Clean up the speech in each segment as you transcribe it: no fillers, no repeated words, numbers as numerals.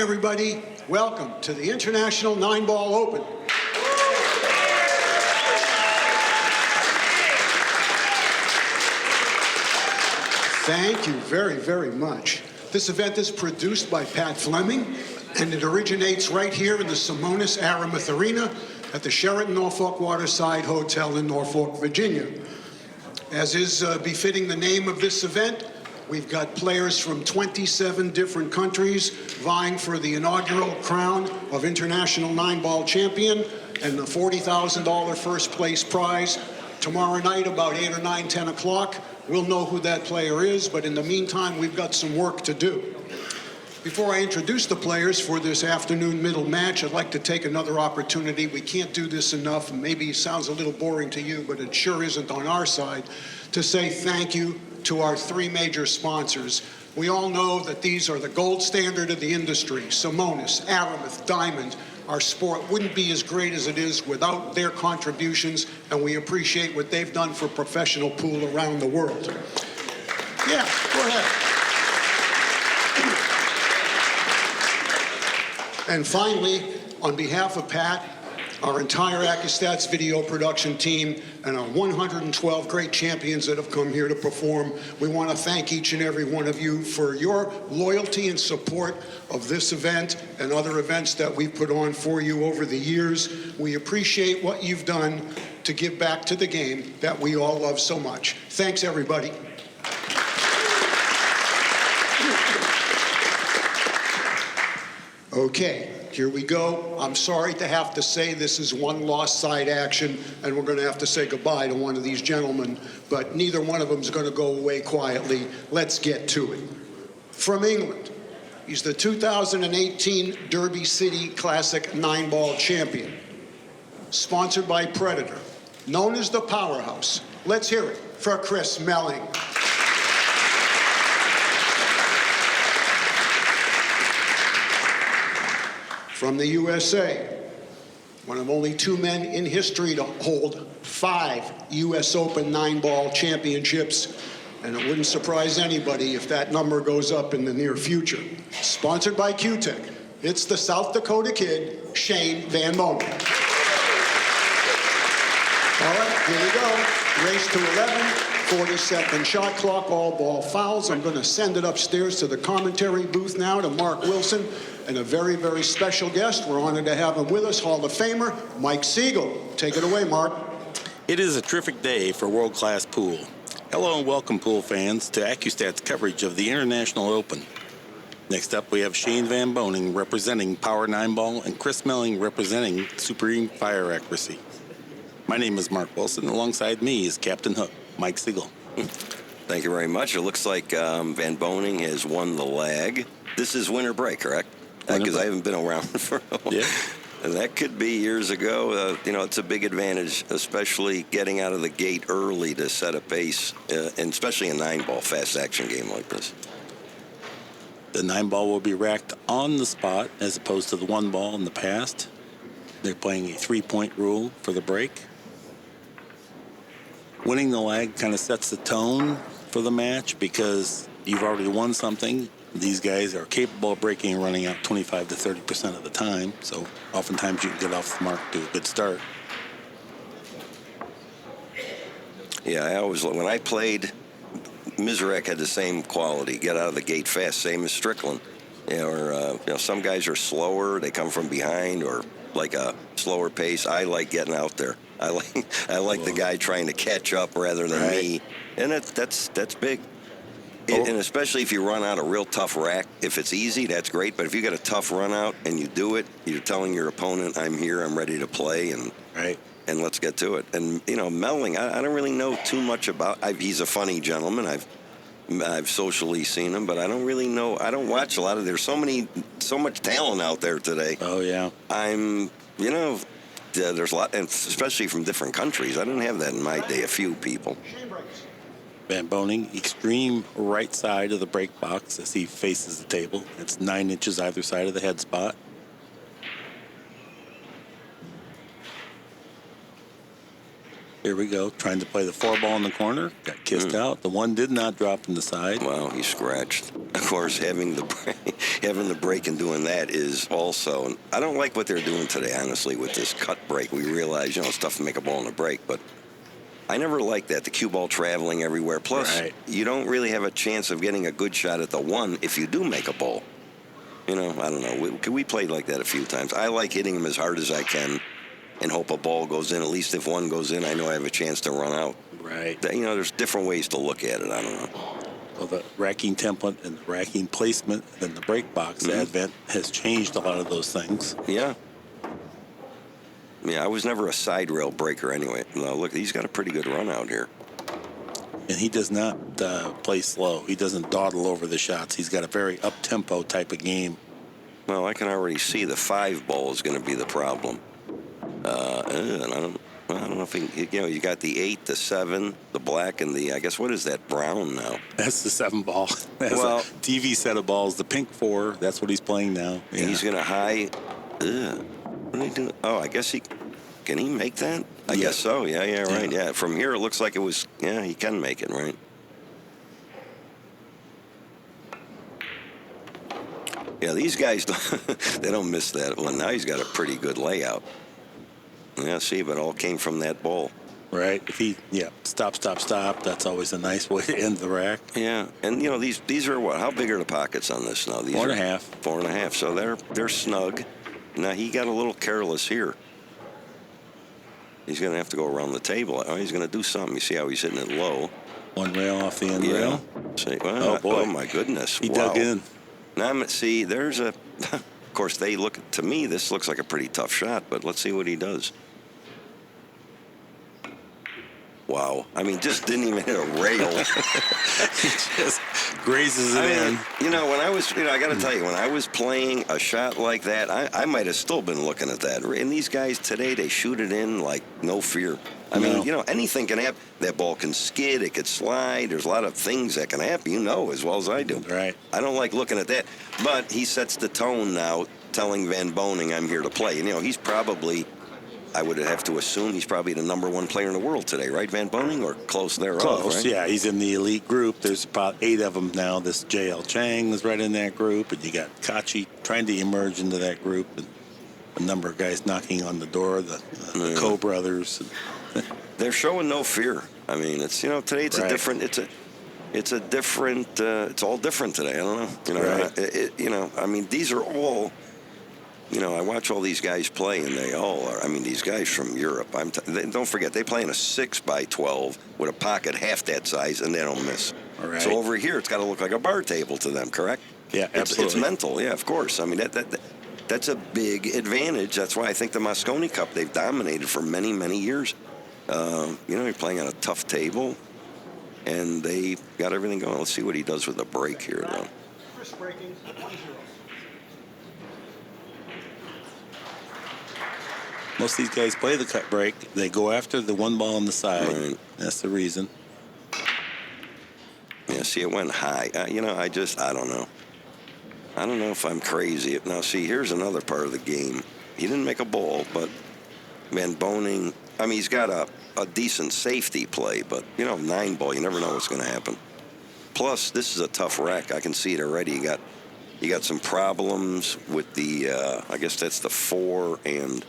everybody. Welcome to the International 9-Ball Open. Thank you very, very much. This event is produced by Pat Fleming, and it originates right here in the Simonis Aramis Arena at the Sheraton Norfolk Waterside Hotel in Norfolk, Virginia. As is befitting the name of this event, we've got players from 27 different countries vying for the inaugural crown of International 9-Ball Champion and the $40,000 first place prize. Tomorrow night, about 8 or 9, 10 o'clock, we'll know who that player is, but in the meantime, we've got some work to do. Before I introduce the players for this afternoon middle match, I'd like to take another opportunity. We can't do this enough, and maybe it sounds a little boring to you, but it sure isn't on our side, to say thank you to our three major sponsors. We all know that these are the gold standard of the industry: Simonis, Aramis, Diamond. Our sport wouldn't be as great as it is without their contributions, and we appreciate what they've done for professional pool around the world. Yeah, go ahead. And finally, on behalf of Pat, our entire Accu-Stats video production team, and our 112 great champions that have come here to perform, we want to thank each and every one of you for your loyalty and support of this event and other events that we've put on for you over the years. We appreciate what you've done to give back to the game that we all love so much. Thanks, everybody. Okay, here we go. I'm sorry to have to say this is one lost side action, and we're going to have to say goodbye to one of these gentlemen, but neither one of them is going to go away quietly. Let's get to it. From England, he's the 2018 Derby City Classic 9-Ball champion. Sponsored by Predator, known as the Powerhouse. Let's hear it for Chris Melling. From the USA, one of only 2 men in history to hold 5 US Open 9-Ball championships, and it wouldn't surprise anybody if that number goes up in the near future. Sponsored by Q-Tech, it's the South Dakota kid, shanevanboening. All right, here we go. Race to 11, 40-second shot clock, all ball fouls. I'm going to send it upstairs to the commentary booth now to Mark Wilson, and a very, very special guest. We're honored to have him with us, Hall of Famer Mike Sigel. Take it away, Mark. It is a terrific day for world-class pool. Hello and welcome, pool fans, to Accu-Stats coverage of the International Open. Next up, we have shanevanboening representing Power 9-Ball and Chris Melling representing Supreme Fire Accuracy. My name is Mark Wilson. Alongside me is Captain Hook, Mike Sigel. Thank you very much. It looks like Van Boening has won the leg. This is winter break, correct? Because I haven't been around for a while. Yeah. And that could be years ago. You know, it's a big advantage, especially getting out of the gate early to set a pace, and especially a 9-ball fast action game like this. The 9-ball will be racked on the spot as opposed to the 1-ball in the past. They're playing a 3-point rule for the break. Winning the leg kind of sets the tone for the match because you've already won something. These guys are capable of breaking and running out 25 to 30% of the time, so oftentimes you can get off the mark to a good start. Yeah, I always, when I played, Mizurek had the same quality, get out of the gate fast, same as Strickland. You know, some guys are slower, they come from behind, or like a slower pace. I like getting out there. I like the guy trying to catch up rather than me, and that's big. And especially if you run out a real tough rack, if it's easy, that's great. But if you got a tough run out and you do it, you're telling your opponent, "I'm here, I'm ready to play," and let's get to it. And you know, Melling, I don't really know too much about. He's a funny gentleman. I've socially seen him, but I don't really know. I don't watch a lot of. There's so much talent out there today. Oh yeah. You know, there's a lot, and especially from different countries. I didn't have that in my day. A few people. Van Boening, extreme right side of the break box as he faces the table. It's 9 inches either side of the head spot. Here we go, trying to play the 4-ball in the corner. Got kissed out. The 1 did not drop in the side. Wow, he scratched. course, having the break and doing that is also. I don't like what they're doing today, honestly, with this cut break. We realize, it's tough to make a ball in a break, but I never liked that. The cue ball traveling everywhere. Plus, you don't really have a chance of getting a good shot at the one if you do make a ball. I don't know. We played like that a few times. I like hitting them as hard as I can and hope a ball goes in. At least if one goes in, I know I have a chance to run out. Right. There's different ways to look at it. I don't know. Well, the racking template and the racking placement and the break box advent has changed a lot of those things. Yeah. Yeah, I was never a side rail breaker anyway. Now, look, he's got a pretty good run out here. And he does not play slow. He doesn't dawdle over the shots. He's got a very up-tempo type of game. Well, I can already see the 5 ball is going to be the problem. And I don't know if you got the 8, the 7, the black, and the, I guess, what is that, brown now? That's the 7 ball. That's a TV set of balls. The pink 4, that's what he's playing now. Yeah. He's going to high. What did he do? Oh, I guess can he make that? I guess so. Yeah, right. Yeah. From here, it looks like it was, he can make it, right? Yeah, these guys, they don't miss that. Well, now he's got a pretty good layout. Yeah, see, but it all came from that ball. Right. If he, stop. That's always a nice way to end the rack. Yeah, and these are what? How big are the pockets on this now? These 4.5. 4.5. So they're snug. Now he got a little careless here. He's going to have to go around the table. Oh, he's going to do something. You see how he's hitting it low. One rail off the end rail. See, well, boy. Oh my goodness. He dug in. Now, see, there's a. Of course, to me, this looks like a pretty tough shot, but let's see what he does. Wow. I mean, just didn't even hit a rail. He just grazes it in. When I was, I got to tell you, when I was playing a shot like that, I might have still been looking at that. And these guys today, they shoot it in like no fear. I mean, anything can happen. That ball can skid, it could slide. There's a lot of things that can happen, as well as I do. Right. I don't like looking at that. But he sets the tone now, telling Van Boening, I'm here to play. He's probably, I would have to assume, he's probably the #1 player in the world today, right, Van Boening? Or close thereof, Close, right? yeah. He's in the elite group. There's about 8 of them now. This J.L. Chang is right in that group. And you got Kachi trying to emerge into that group. And a number of guys knocking on the door, the Coe brothers. They're showing no fear. I mean, it's today it's a different. It's a different. It's all different today. I don't know. I mean, these are all. I watch all these guys play, and they all are. I mean, these guys from Europe. Don't forget, they play in a 6x12 with a pocket half that size, and they don't miss. All right. So over here, it's got to look like a bar table to them. Correct? Yeah, absolutely. It's mental. Yeah, of course. I mean, that's a big advantage. That's why I think the Mosconi Cup, they've dominated for many, many years. You're playing on a tough table, and they got everything going. Let's see what he does with the break here, though. First breaking, 1-0. Most of these guys play the cut break. They go after the 1 ball on the side. Right. That's the reason. Yeah, see, it went high. I don't know. I don't know if I'm crazy. Now, see, here's another part of the game. He didn't make a ball, but Van Boening, I mean, he's got a decent safety play, but, 9 ball, you never know what's going to happen. Plus, this is a tough rack. I can see it already. You got some problems with the, I guess that's the 4, and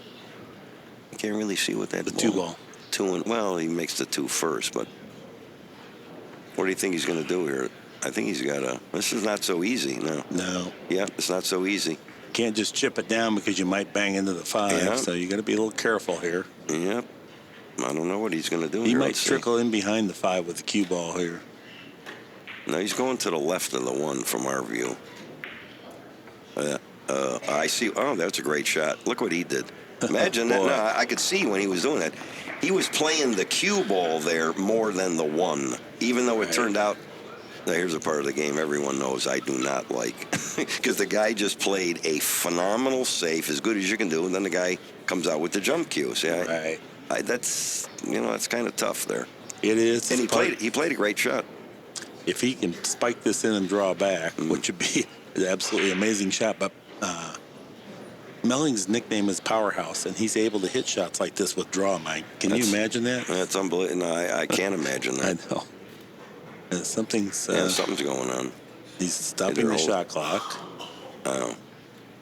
I can't really see what that The 2 ball. 2 and, well, he makes the 2 first, but what do you think he's going to do here? I think he's got this is not so easy, no. No. Yeah, it's not so easy. Can't just chip it down because you might bang into the 5, Yeah. so you got to be a little careful here. Yep. I don't know what he's going to do He here. might Let's see. trickle in behind the 5 with the cue ball here. No, he's going to the left of the 1 from our view. I see. Oh, that's a great shot. Look what he did. Imagine that. No, I could see when he was doing that. He was playing the cue ball there more than the 1, even though it turned out. Now, here's a part of the game everyone knows I do not like. Because the guy just played a phenomenal safe, as good as you can do, and then the guy comes out with the jump cue. See, that's kind of tough there. It is. And he played a great shot. If he can spike this in and draw back, which would be an absolutely amazing shot, but Melling's nickname is Powerhouse, and he's able to hit shots like this with draw, Mike. Can you imagine that? That's unbelievable. No, I can't imagine that. I know. Something's something's going on. He's stopping the shot clock.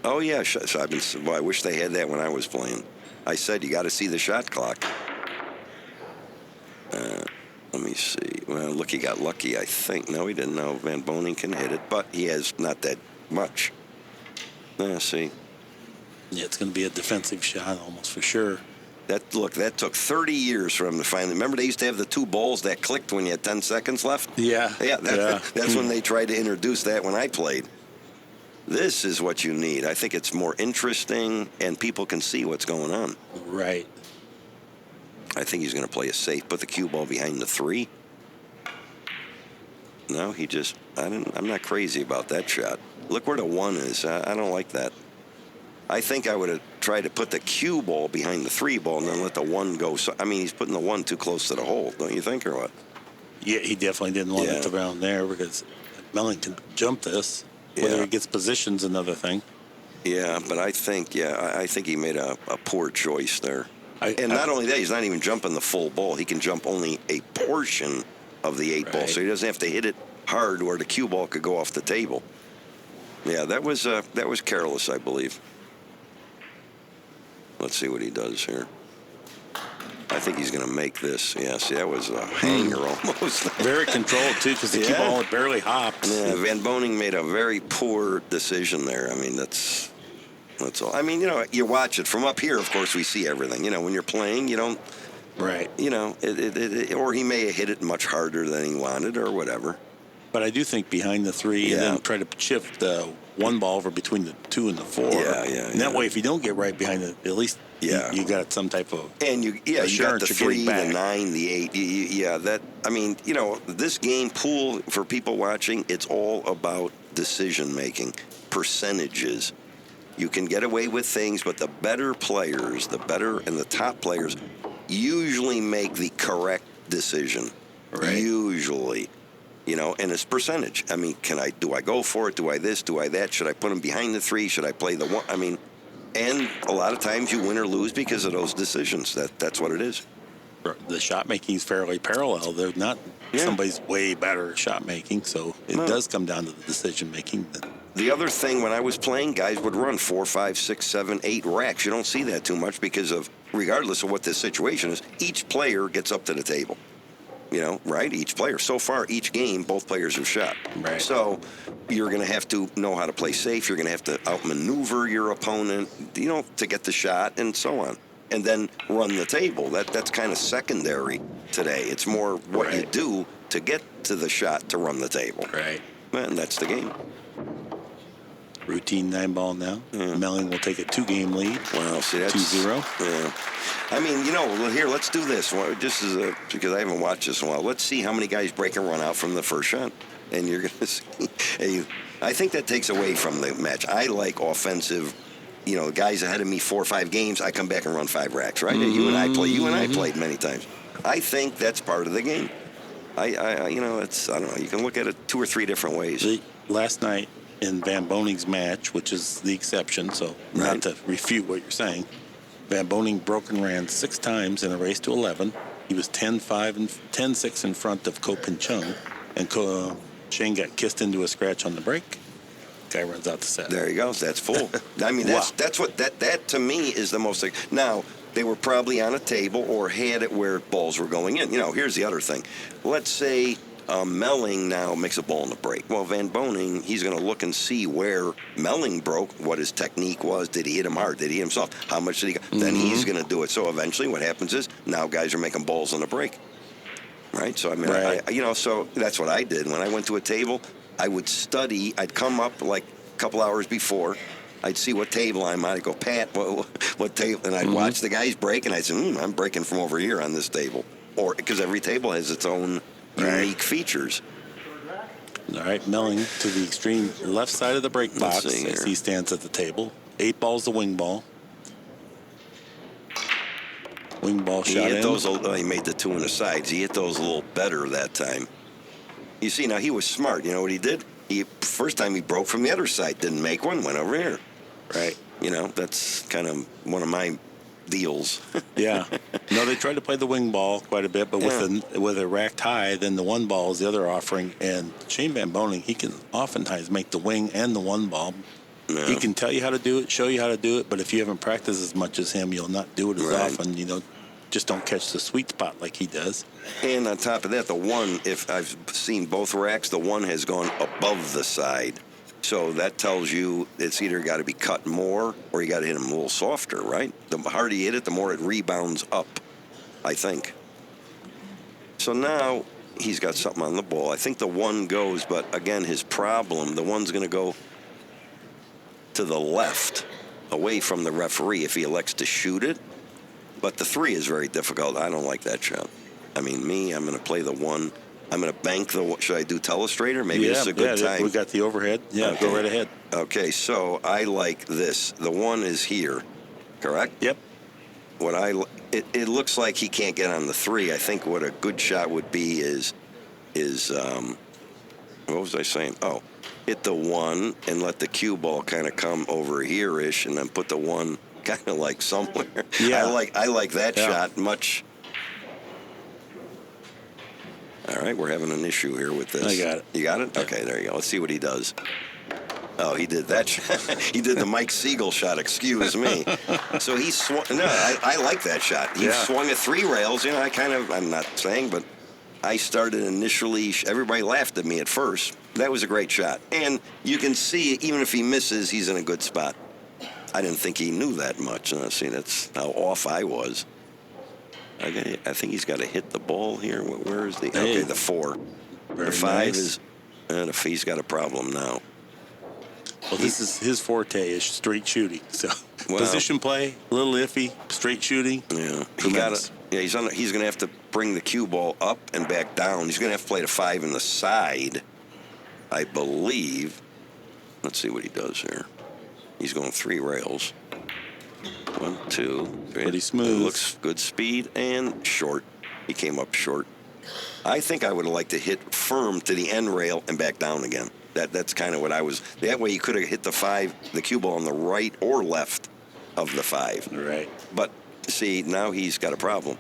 Oh yeah, so well, I wish they had that when I was playing. I said you got to see the shot clock. Let me see. Well, look, he got lucky, I think. No, he didn't know Van Boening can hit it, but he has not that much. See. Yeah, it's going to be a defensive shot almost for sure. That took 30 years for him to finally. Remember, they used to have the two balls that clicked when you had 10 seconds left? Yeah. That's when they tried to introduce that when I played. This is what you need. I think it's more interesting, and people can see what's going on. Right. I think he's going to play it safe. Put the cue ball behind the 3. No, I'm not crazy about that shot. Look where the 1 is. I don't like that. I think I would have tried to put the cue ball behind the 3 ball and then let the 1 go. So, I mean, he's putting the 1 too close to the hole, don't you think, or what? Yeah, he definitely didn't want it around there because Melling can jump this. Whether he gets position's another thing. Yeah, but I think he made a poor choice there. And not only that, he's not even jumping the full ball. He can jump only a portion of the 8 ball, so he doesn't have to hit it hard where the cue ball could go off the table. Yeah, that was careless, I believe. Let's see what he does here. I think he's going to make this. Yeah, see, that was a hanger almost. Very controlled, too, because the cue ball barely hops. Yeah, Van Boening made a very poor decision there. I mean, that's all. I mean, you watch it from up here. Of course, we see everything. When you're playing, you don't. Right. Or he may have hit it much harder than he wanted, or whatever. But I do think behind the 3 and then try to shift the 1 ball over between the 2 and the 4. And that way, if you don't get right behind it, at least you got some type of you got the 3, the 9, the 8. This game pool for people watching, it's all about decision making, percentages. You can get away with things, but the better players, and the top players, usually make the correct decision. Right. Usually. And it's percentage. I mean, do I go for it? Do I this? Do I that? Should I put him behind the 3? Should I play the 1? I mean, and a lot of times you win or lose because of those decisions. That's what it is. The shot making is fairly parallel. They're not somebody's way better at shot making, so it does come down to the decision making. The other thing, when I was playing, guys would run 4, 5, 6, 7, 8 racks. You don't see that too much because of, regardless of what the situation is, each player gets up to the table. Right? Each player. So far, each game, both players have shot. Right. So you're going to have to know how to play safe. You're going to have to outmaneuver your opponent, to get the shot and so on. And then run the table. That's kind of secondary today. It's more what you do to get to the shot to run the table. Right. And that's the game. Routine 9 ball now. Melling will take a 2-game lead. Wow, see, that's 2-0. Yeah. I mean, here, let's do this. Just because I haven't watched this in a while. Let's see how many guys break and run out from the first shot. And you're going to see. I think that takes away from the match. I like offensive. The guys ahead of me 4 or 5 games, I come back and run 5 racks, right? Mm-hmm. You and I played many times. I think that's part of the game. It's, I don't know. You can look at it 2 or 3 different ways. Last night in Van Boening's match, which is the exception, so not to refute what you're saying, Van Boening broke and ran 6 times in a race to 11. He was 10-5 and 10-6 in front of Ko Pin Chung, and Shane got kissed into a scratch on the break. Guy runs out the set. There he goes. That's full. I mean, that's what that to me is the most. Now they were probably on a table or had it where balls were going in. Here's the other thing. Let's say Melling now makes a ball in the break. Well, Van Boening, he's going to look and see where Melling broke, what his technique was. Did he hit him hard? Did he hit him soft? How much did he go? Mm-hmm. Then he's going to do it. So eventually what happens is now guys are making balls in the break. Right? So, I mean, so that's what I did. When I went to a table, I would study. I'd come up like a couple hours before. I'd see what table I'm on. I'd go, Pat, what table? And I'd watch the guys break, and I'd say, I'm breaking from over here on this table. Or because every table has its own unique features. All right, Melling to the extreme left side of the break box as he stands at the table. 8 balls the wing ball. Wing ball shot in. He made the 2 on the sides. He hit those a little better that time. You see, now he was smart. You know what he did? First time he broke from the other side, didn't make one, went over here. Right. That's kind of one of my deals. Yeah. No, they tried to play the wing ball quite a bit, but with a racked high, then the one ball is the other offering. And Shane Van Boening, he can oftentimes make the wing and the one ball. Yeah. He can tell you how to do it, show you how to do it, but if you haven't practiced as much as him, you'll not do it as Right. often. You know, just don't catch the sweet spot like he does. And on top of that, the one, if I've seen both racks, the one has gone above the side. So that tells you it's either got to be cut more or you got to hit him a little softer, right? The harder you hit it, the more it rebounds up, I think. So now he's got something on the ball. I think the one goes, but again, his problem, the one's going to go to the left, away from the referee if he elects to shoot it. But the three is very difficult. I don't like that shot. I mean, I'm going to play the one. I'm going to bank the. Should I do telestrator? Maybe this is a good time. We got the overhead. Yeah, Okay. Go right ahead. Okay, so I like this. The one is here, correct? Yep. It looks like he can't get on the three. I think what a good shot would be is what was I saying? Oh, hit the one and let the cue ball kind of come over here-ish, and then put the one kind of like somewhere. Yeah. I like that shot much. All right, we're having an issue here with this. I got it. You got it? Okay, there you go. Let's see what he does. Oh, he did that shot. He did the Mike Sigel shot, excuse me. So he swung. No, I like that shot. He swung at three rails. You know, I'm not saying, but I started initially, everybody laughed at me at first. That was a great shot. And you can see, even if he misses, he's in a good spot. I didn't think he knew that much. See, that's how off I was. I think he's got to hit the ball here. Where is the? Okay, the four. Very the five nice. is. And he's got a problem now. Well, this is his forte is straight shooting. So Wow. position play, a little iffy, straight shooting. Yeah, Tremendous. he's going to have to bring the cue ball up and back down. He's going to have to play the five in the side, I believe. Let's see what he does here. He's going three rails. 1, 2, 3. Pretty smooth. It looks good speed and short. He came up short. I think I would have liked to hit firm to the end rail and back down again. That's kind of what I was. That way you could have hit the five, the cue ball on the right or left of the five. Right. But see, now he's got a problem.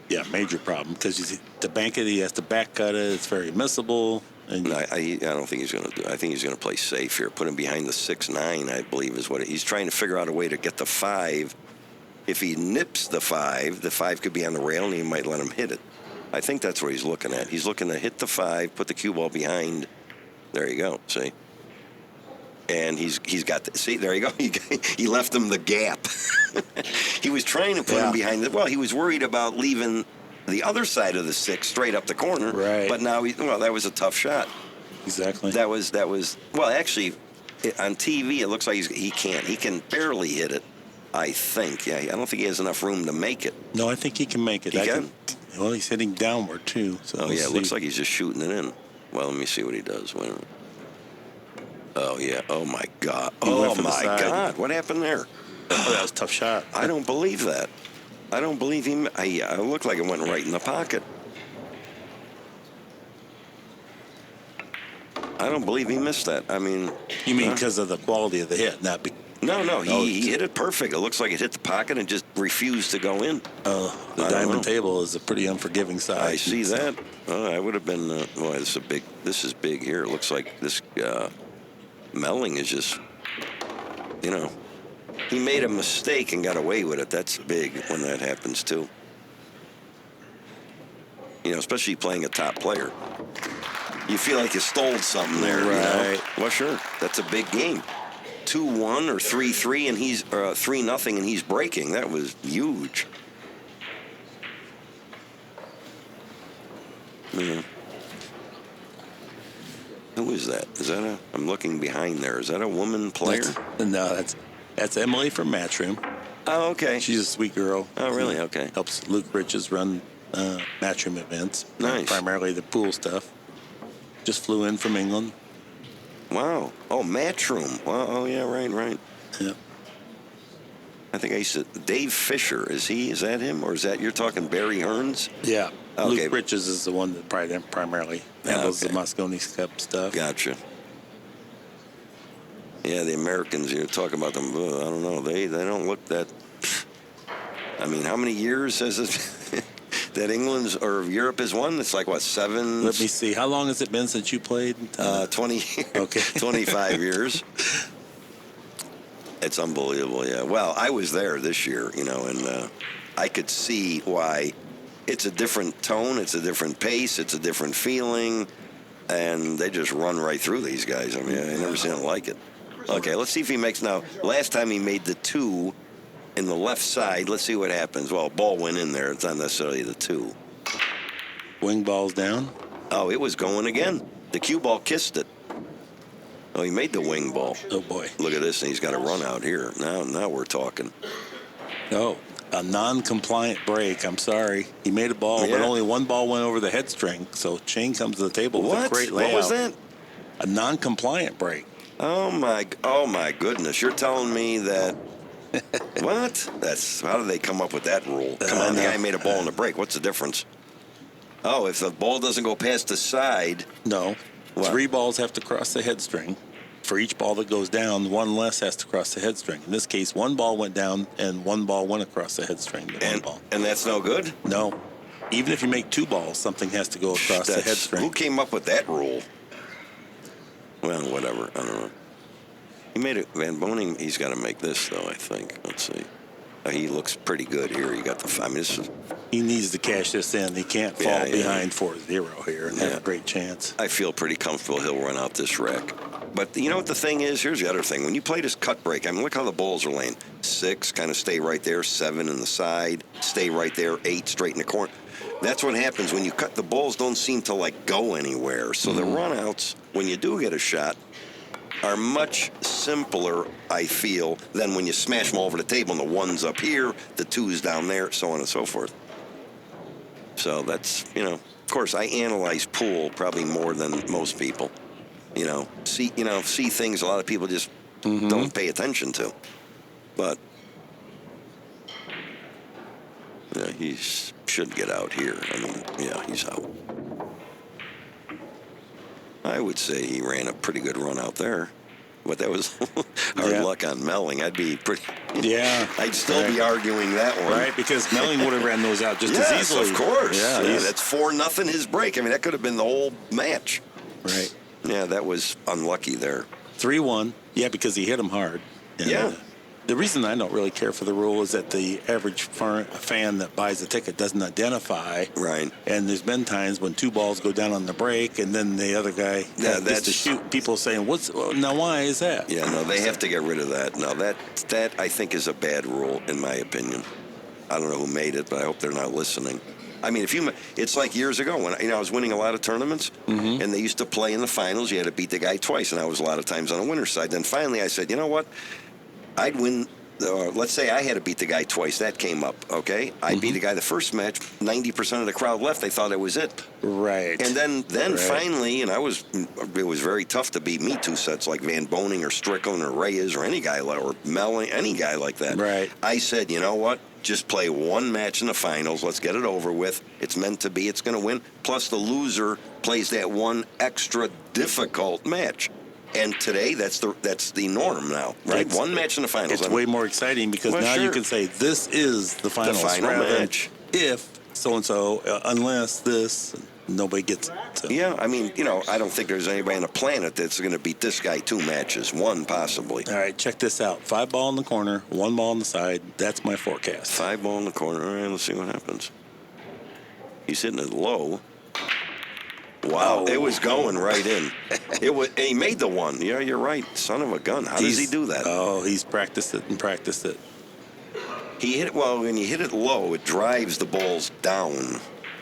Yeah, major problem because to bank it, he has to back cut it. It's very missable. And I don't think he's going to do. I think he's going to play safe here. Put him behind the 6-9. I believe is what he's trying to figure out a way to get the five. If he nips the five could be on the rail, and he might let him hit it. I think that's what he's looking at. He's looking to hit the five, put the cue ball behind. There you go. See, and he's got the, see. There you go. He left him the gap. He was trying to put him behind it. Well, he was worried about leaving the other side of the 6 straight up the corner. Right. But now that was a tough shot. exactly. That was well, actually, on TV it looks like he can't. He can barely hit it. I think. Yeah, I don't think he has enough room to make it. No, I think he can make it. He can? Well, he's hitting downward too. So Oh we'll yeah, it see. looks like he's just shooting it in. Well, let me see what he does. Wait a minute. Oh yeah. Oh my God. He went Oh for the my side. God. What happened there? Oh, that was a tough shot. I don't believe that. I don't believe him. I looked like it went right in the pocket. I don't believe he missed that. I mean. You mean because of the quality of the hit, not because. No, he hit it perfect. It looks like it hit the pocket and just refused to go in. The I don't diamond know. table is a pretty unforgiving side. I see that. I would have been. Boy, this is big here. It looks like this Melling is just. He made a mistake and got away with it. That's big when that happens too. Especially playing a top player. You feel like you stole something there. Right. Well, sure. That's a big game. 2-1 or 3-3 and he's 3-0 and he's breaking. That was huge. Yeah. Who is that? Is that I'm looking behind there. Is that a woman player? That's Emily from Matchroom. Oh, okay. She's a sweet girl. Oh, really? Okay. Helps Luke Riches run Matchroom events. Nice. Primarily the pool stuff. Just flew in from England. Wow. Oh, Matchroom. Wow. Oh, yeah, right. Yeah. I think I used to. Dave Fisher, is that him? Or is that, you're talking Barry Hearns? Yeah. Okay. Luke Riches is the one that primarily handles the Mosconi Cup stuff. Gotcha. Yeah, the Americans, you're talking about them, I don't know, they don't look that... I mean, how many years has it that England's or Europe has won? It's like, what, 7? Let me see. How long has it been since you played? 20 years. Okay. 25 years. It's unbelievable, yeah. Well, I was there this year, and I could see why. It's a different tone, it's a different pace, it's a different feeling, and they just run right through these guys. I mean, I never seen it like it. Okay, let's see if he makes now. Last time he made the 2 in the left side. Let's see what happens. Well, ball went in there. It's not necessarily the 2. Wing ball's down. Oh, it was going again. The cue ball kissed it. Oh, he made the wing ball. Oh, boy. Look at this, and he's got a run out here. Now we're talking. Oh, a non-compliant break. I'm sorry. He made a ball, Yeah. but only one ball went over the head string. So Shane comes to the table with a What? great layout. What was that? A non-compliant break. Oh my goodness! You're telling me that? What? How did they come up with that rule? Come on, the guy made a ball in the break. What's the difference? Oh, if the ball doesn't go past the side. No. What? 3 balls have to cross the head string. For each ball that goes down, 1 less has to cross the head string. In this case, 1 ball went down and 1 ball went across the head string. And that's no good? No. Even if you make 2 balls, something has to go across the head string. Who came up with that rule? Well, whatever. I don't know. He made it. Van Boening, he's got to make this, though, I think. Let's see. He looks pretty good here. You got the... I mean, this is... He needs to cash this in. He can't fall behind 4-0 here and have a great chance. I feel pretty comfortable he'll run out this rack. But you know what the thing is? Here's the other thing. When you play this cut break, I mean, look how the balls are laying. 6, kind of stay right there. 7 in the side, stay right there. 8, straight in the corner. That's what happens when you cut. The balls don't seem to, like, go anywhere. So the run-outs, when you do get a shot, are much simpler, I feel, than when you smash them all over the table and the 1's up here, the 2's down there, so on and so forth. So that's, of course, I analyze pool probably more than most people. See things a lot of people just don't pay attention to. But yeah, he should get out here. I mean, yeah, he's out. I would say he ran a pretty good run out there. But that was hard luck on Melling. I'd be pretty... Yeah. I'd still be arguing that one. Right, because Melling would have ran those out just as easily. Of course. Yeah, that's 4-0 his break. I mean, that could have been the whole match. Right. Yeah, that was unlucky there. 3-1. Yeah, because he hit him hard. And, yeah. The reason I don't really care for the rule is that the average fan that buys a ticket doesn't identify. Right. And there's been times when 2 balls go down on the break, and then the other guy gets to shoot. People saying, now why is that? Yeah, no, they have to get rid of that. Now, that I think is a bad rule, in my opinion. I don't know who made it, but I hope they're not listening. I mean, it's like years ago when I was winning a lot of tournaments, and they used to play in the finals. You had to beat the guy twice, and I was a lot of times on the winner's side. Then finally I said, you know what? I'd win. Let's say I had to beat the guy twice. That came up, okay? I beat the guy the first match. 90% of the crowd left. They thought it was it. Right. And then finally, and it was very tough to beat me 2 sets like Van Boening or Strickland or Reyes or any guy or Melling, any guy like that. Right. I said, you know what? Just play 1 match in the finals. Let's get it over with. It's meant to be. It's going to win. Plus, the loser plays that 1 extra difficult match. And today, that's the norm now, right? 1 match in the finals. It's way more exciting because now you can say this is the finals. The final match. If so-and-so, unless this, nobody gets it. So. Yeah, I mean, I don't think there's anybody on the planet that's going to beat this guy 2 matches, 1 possibly. All right, check this out. 5 ball in the corner, 1 ball on the side. That's my forecast. 5 ball in the corner. All right, let's see what happens. He's hitting it low. Wow, it was going right in. And he made the 1. Yeah, you're right. Son of a gun. How does he do that? Oh, he's practiced it and practiced it. He hit it when you hit it low, it drives the balls down.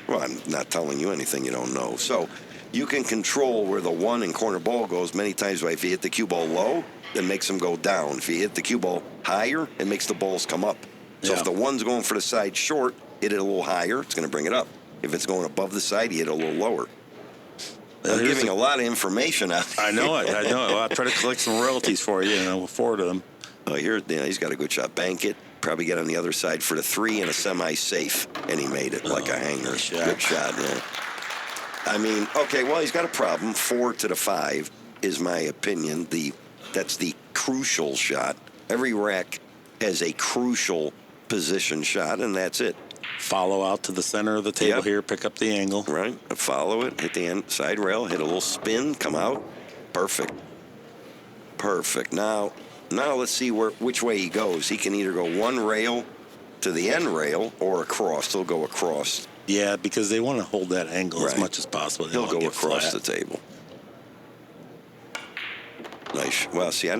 Well, I'm not telling you anything you don't know. So you can control where the 1 and corner ball goes many times. If you hit the cue ball low, it makes them go down. If you hit the cue ball higher, it makes the balls come up. So if the 1's going for the side short, hit it a little higher, it's going to bring it up. If it's going above the side, you hit it a little lower. I'm giving a lot of information out. I know it. Well, I'll try to collect some royalties for you, and we'll forward them. Oh, he's got a good shot. Bank it. Probably get on the other side for the 3 and a semi-safe. And he made it like a hanger. Good shot, yeah. I mean, okay, well, he's got a problem. 4 to the 5 is my opinion. The that's the crucial shot. Every rack has a crucial position shot, and that's it. Follow out to the center of the table Yep. here, pick up the angle. Right. Follow it, hit the end side rail, hit a little spin, come out. Perfect. Perfect. Now let's see which way he goes. He can either go one rail to the end rail or across. He'll go across. Yeah, because they want to hold that angle as Right. much as possible. They He'll don't go get across flat. the table. Nice. Well, see, He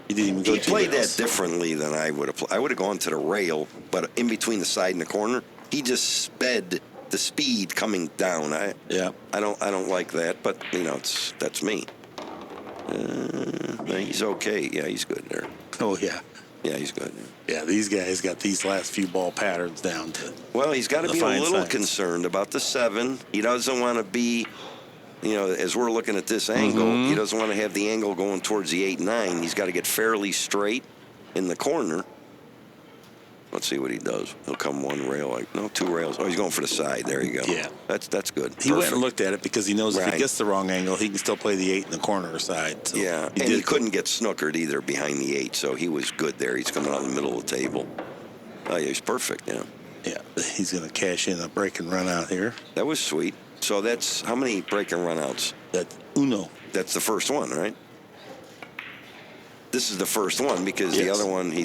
didn't even go he two played rails. that differently than I would have played. I would have gone to the rail, but in between the side and the corner, he just sped the speed coming down. Yeah. I don't like that, but that's me. He's okay. Yeah, he's good there. Oh, yeah. Yeah, he's good. Yeah, these guys got these last few ball patterns down to. Well, he's got to The be a fine little science. concerned about the 7. He doesn't want to be, as we're looking at this angle, Mm-hmm. he doesn't want to have the angle going towards the 8-9. He's got to get fairly straight in the corner. Let's see what he does. He'll come one rail, two rails. Oh, he's going for the side. There you go. Yeah. That's good. He went Perfect. and looked at it because he knows if Right. he gets the wrong angle, he can still play the 8 in the corner side. So Yeah, and he couldn't get snookered either behind the 8, so he was good there. He's coming out in the middle of the table. Oh, yeah, he's perfect, yeah. Yeah, he's going to cash in a break and run out here. That was sweet. So that's how many break and run outs? That's uno. That's the first one, right? This is the first one because the Yes. other one he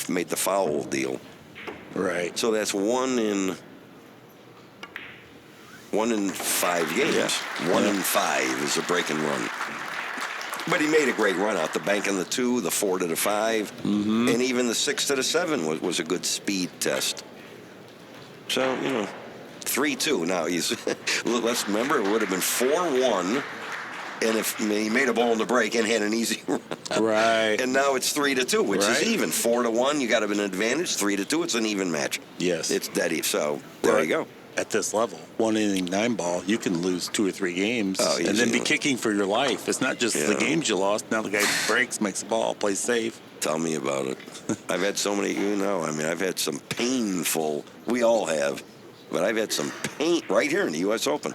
made the foul deal. Right. So that's one in 5 games. Yeah. One Yeah. in 5 is a break and run. But he made a great run out. The bank and the 2, the 4 to the 5, and even the 6 to the 7 was a good speed test. So, 3-2. Now let's remember it would have been 4-1, and if he made a ball in the break and had an easy run. Right. And now it's 3-2, which Right. is even. 4-1, you got to have an advantage. 3-2, it's an even match. Yes. It's dead even. So there Right. you go. At this level, 1 inning 9 ball, you can lose 2 or 3 games Oh, and then be easily. kicking for your life. It's not just the Yeah. games you lost. Now the guy breaks, makes the ball, plays safe. Tell me about it. I've had so many, I've had some painful, we all have, but I've had some pain right here in the U.S. Open.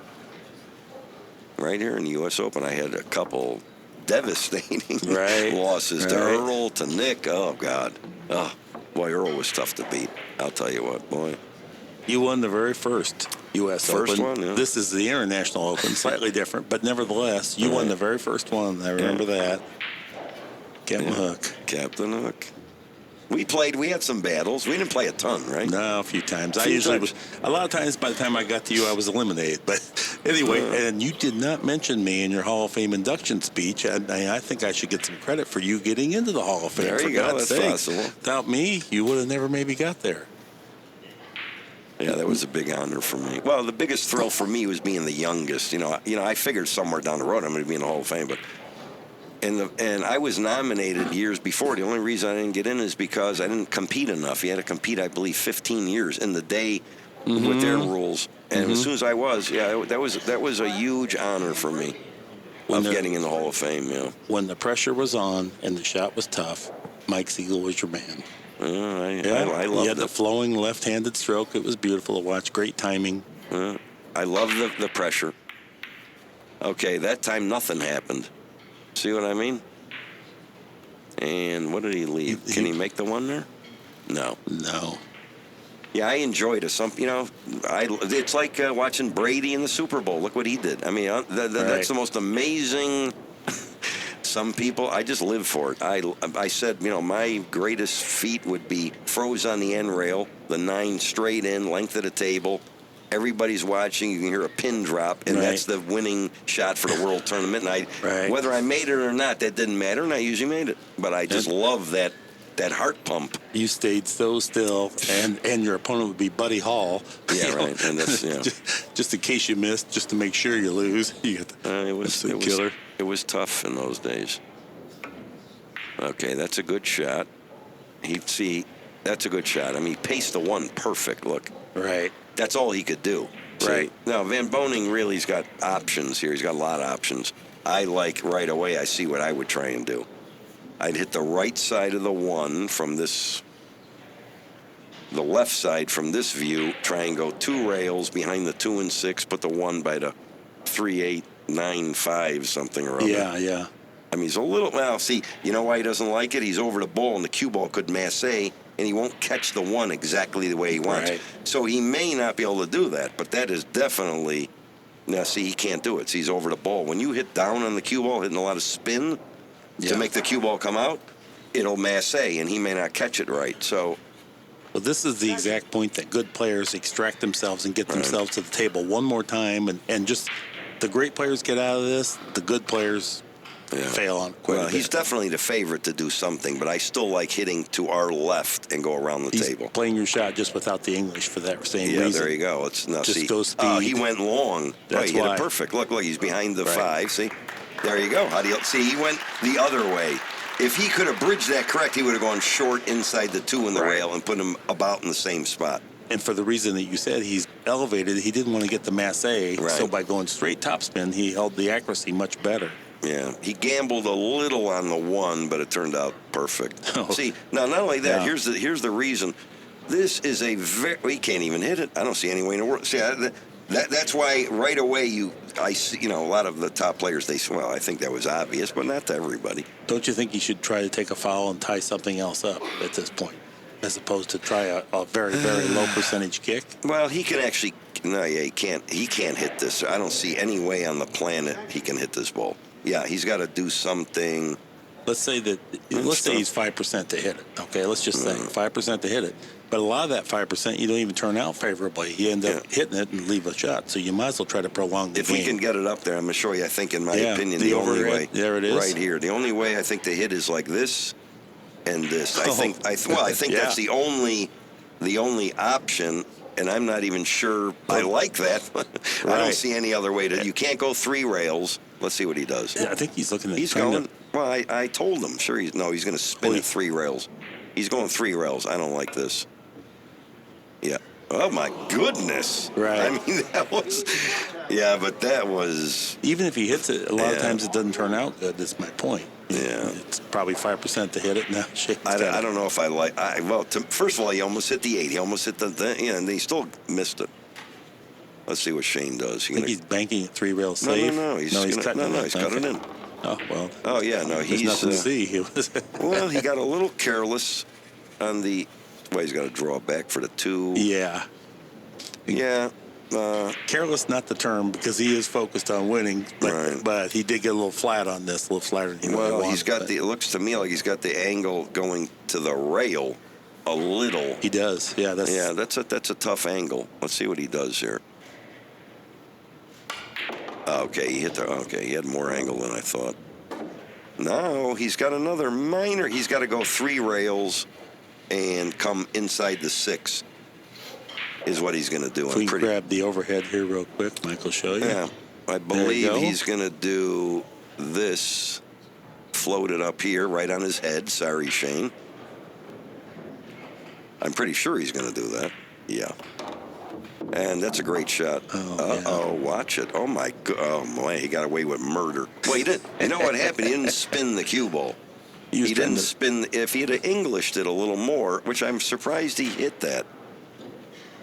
Right here in the U.S. Open, I had a couple devastating Right. losses to Right. Earl, to Nick. Oh, God. Oh, boy, Earl was tough to beat. I'll tell you what, boy. You won the very first U.S. First Open. one, yeah. This is the International Open, slightly different, but nevertheless, you won the very first one. I remember that. Captain Hook. Captain Hook. We had some battles. We didn't play a ton, right? No, a few times. I Few usually times. was. A lot of times, by the time I got to you, I was eliminated. But anyway, and you did not mention me in your Hall of Fame induction speech. I think I should get some credit for you getting into the Hall of Fame. There for you go. God's That's sake. possible. Without me, you would have never maybe got there. Yeah, that was a big honor for me. Well, the biggest thrill for me was being the youngest. I figured somewhere down the road I'm going to be in the Hall of Fame, but and I was nominated years before. The only reason I didn't get in is because I didn't compete enough. You had to compete, I believe, 15 years in the day with their rules. And as soon as I was, that was a huge honor for me of getting in the Hall of Fame. Yeah. When the pressure was on and the shot was tough, Mike Sigel was your man. I He loved had the it. flowing left-handed stroke. It was beautiful to watch. Great timing. I love the pressure. Okay, that time nothing happened. See what I mean? And what did he leave? Can he make the one there? No. No. Yeah, I enjoyed it. It's like watching Brady in the Super Bowl. Look what he did. I mean, that's the most amazing. Some people, I just live for it. I said, my greatest feat would be froze on the end rail, the 9 straight in, length of the table. Everybody's watching. You can hear a pin drop, and that's the winning shot for the World Tournament. And whether I made it or not, that didn't matter, and I usually made it. But I just love that heart pump. You stayed so still, and your opponent would be Buddy Hall. Yeah, right. And that's just in case you missed, just to make sure you lose. You get the killer. It was tough in those days. Okay, that's a good shot. That's a good shot. I mean, he paced the one perfect. Look. Right. That's all he could do. Right. Now, Van Boening really's got options here. He's got a lot of options. I like right away, I see what I would try and do. I'd hit the right side of the 1 from the left side from this view, try and go 2 rails behind the 2 and 6, put the 1 by the 3, 8, 9, 5, something or other. Yeah. I mean, he's a little, well, see, you know why he doesn't like it? He's over the ball, and the cue ball could masse, and he won't catch the one exactly the way he wants. Right. So he may not be able to do that, but that is definitely, now, see, he can't do it. See, he's over the ball. When you hit down on the cue ball, hitting a lot of spin to make the cue ball come out, it'll masse, and he may not catch it right. So, Well, this is the exact point that good players extract themselves and get themselves to the table one more time, and just the great players get out of this, the good players fail on it quite a well, bit. he's definitely the favorite to do something, but I still like hitting to our left and go around the He's table. playing your shot just without the English for that same reason. Yeah, there you go. It's now Just see. go speed. Oh, he went long. That's he hit why. it perfect. Look, he's behind the Right. 5. See, there you go. How do you see? He went the other way. If he could have bridged that correct, he would have gone short inside the 2 in the rail and put him about in the same spot. And for the reason that you said, he's elevated. He didn't want to get the masse, so by going straight topspin, he held the accuracy much better. Yeah, he gambled a little on the 1, but it turned out perfect. Oh. See, now not only that, Yeah. here's the reason. This is a very, he can't even hit it. I don't see any way in the world. See, that's why right away I see, a lot of the top players, they say, well, I think that was obvious, but not to everybody. Don't you think he should try to take a foul and tie something else up at this point, as opposed to try a very, very low percentage kick? Well, he can actually, he can't hit this. I don't see any way on the planet he can hit this ball. Yeah, he's got to do something. Let's say he's 5% to hit it. Okay, let's just say 5% to hit it. But a lot of that 5%, you don't even turn out favorably. You end up hitting it and leave a shot. So you might as well try to prolong the If game. we can get it up there, I'm going to show you, I think, in my opinion, the the only overhead, way. there it is. Right here. The only way I think to hit is like this and this. I think that's the only option, and I'm not even sure I like that. I don't see any other way to. You can't go 3 rails. Let's see what he does. Yeah, I think he's looking at He's going. Well, I told him. Sure, he's going to spin at 3 rails. He's going 3 rails. I don't like this. Yeah. Oh my goodness. Right. I mean, that was. Yeah, but that was. Even if he hits it, a lot of times it doesn't turn out good. That's my point. Yeah. It's probably 5% to hit it now. I don't know if I like. First of all, he almost hit the 8. He almost hit and he still missed it. Let's see what Shane does. I think he's banking at 3 rails safe. No. He's cut it in. Oh, well. Oh, yeah, no, There's he's. nothing to see. Well, he got a little careless on the. Well, he's got to draw back for the 2. Yeah. Yeah. Careless, not the term, because he is focused on winning. But he did get a little flat on this, a little flatter than he wanted. He's got it looks to me like he's got the angle going to the rail a little. He does. Yeah, that's a tough angle. Let's see what he does here. Okay, he had more angle than I thought. Now he's got another minor. He's got to go 3 rails and come inside the 6 is what he's going to do. If we grab the overhead here real quick, Mike will show you. Yeah, I believe he's going to do this, float it up here right on his head. Sorry, Shane. I'm pretty sure he's going to do that. Yeah. And that's a great shot. Watch it. Oh, my God. Oh, boy, he got away with murder. Well, he didn't. You know what happened? He didn't spin the cue ball. He didn't spin. If he had Englished it a little more, which I'm surprised he hit that.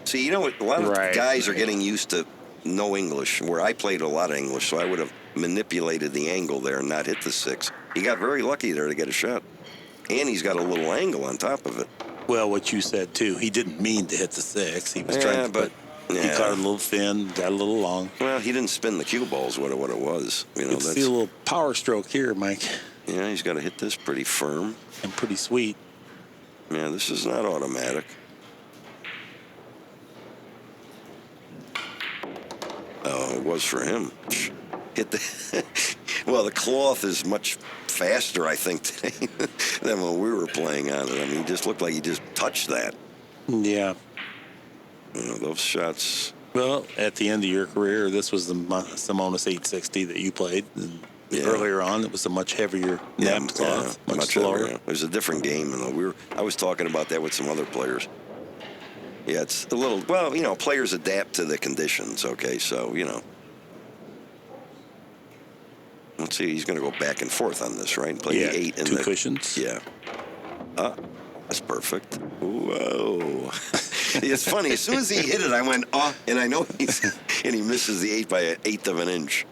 See, you know what? A lot of guys are getting used to no English, where I played a lot of English, so I would have manipulated the angle there and not hit the 6. He got very lucky there to get a shot. And he's got a little angle on top of it. Well, what you said, too. He didn't mean to hit the 6. He was trying to he caught it a little thin, got a little long. Well, he didn't spin the cue balls, what it was. You know, see a little power stroke here, Mike. Yeah, he's got to hit this pretty firm. And pretty sweet. Yeah, this is not automatic. Oh, it was for him. Hit the. Well, the cloth is much faster, I think, today than when we were playing on it. I mean, he just looked like he just touched that. Yeah. You know, those shots. Well, at the end of your career, this was the Simonis 860 that you played. And earlier on, it was a much heavier napped cloth, much slower. Heavier. It was a different game. And I was talking about that with some other players. Yeah, it's a little. Well, you know, players adapt to the conditions. Okay, so you know. Let's see. He's going to go back and forth on this, right? Play the 8 and 2 cushions. Yeah. That's perfect. Whoa. It's funny. As soon as he hit it, I went, and I know and he misses the 8 by 1/8 of an inch.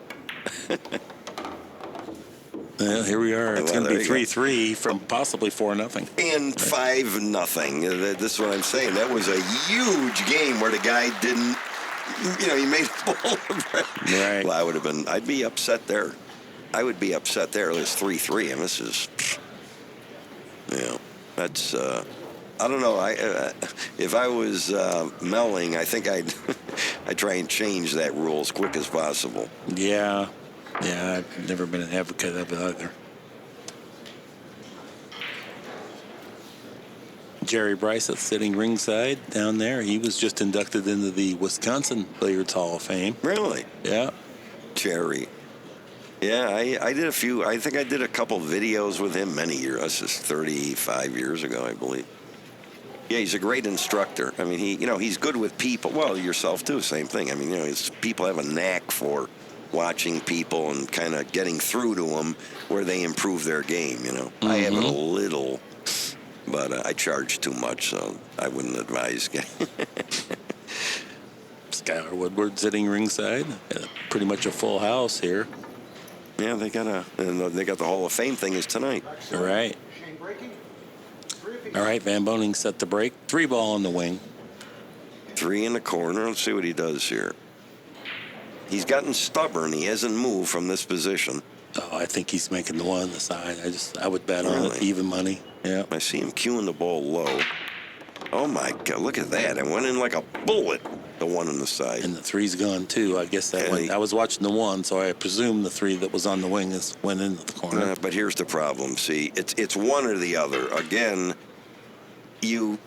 Well, here we are. It's Well, going to be there you 3-3 from possibly 4-0. And 5-0. This is what I'm saying. That was a huge game where the guy didn't, he made a ball. Right. Well, I'd be upset there. I would be upset there. It was 3-3, and this is, that's, I don't know. If I was Melling, I think I'd try and change that rule as quick as possible. Yeah. Yeah, I've never been an advocate of it either. Jerry Bryce is sitting ringside down there. He was just inducted into the Wisconsin Billiards Hall of Fame. Really? Yeah. Jerry. Yeah, I did I think I did a couple videos with him many years. This is 35 years ago, I believe. Yeah, he's a great instructor. I mean, he's good with people. Well, yourself too, same thing. I mean, people have a knack for watching people and kind of getting through to them where they improve their game, Mm-hmm. I have it a little, but I charge too much, so I wouldn't advise. Skylar Woodward sitting ringside. Pretty much a full house here. Yeah, they got the Hall of Fame thing is tonight. All right. All right, Van Boening set the break. 3-ball on the wing. 3 in the corner. Let's see what he does here. He's gotten stubborn. He hasn't moved from this position. Oh, I think he's making the one on the side. I would bet on it, even money. Yeah. I see him cueing the ball low. Oh, my God. Look at that. It went in like a bullet, the one on the side. And the 3's gone, too. I guess that went. I was watching the 1, so I presume the 3 that was on the wing went into the corner. But here's the problem. See, it's one or the other. Again, you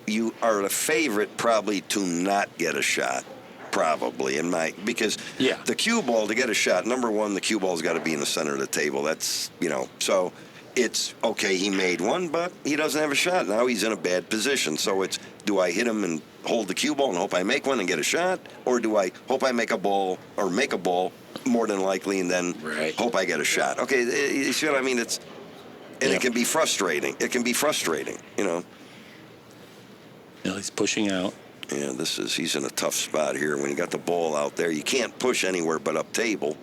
are the favorite probably to not get a shot. Probably because the cue ball to get a shot, number one, the cue ball's got to be in the center of the table. That's, so it's okay. He made one, but he doesn't have a shot. Now he's in a bad position. So it's, do I hit him and hold the cue ball and hope I make one and get a shot? Or do I hope I make a ball more than likely and then hope I get a shot? Okay. You see what I mean? It can be frustrating. It can be frustrating, He's pushing out. Yeah, he's in a tough spot here. When you got the ball out there, you can't push anywhere but up table.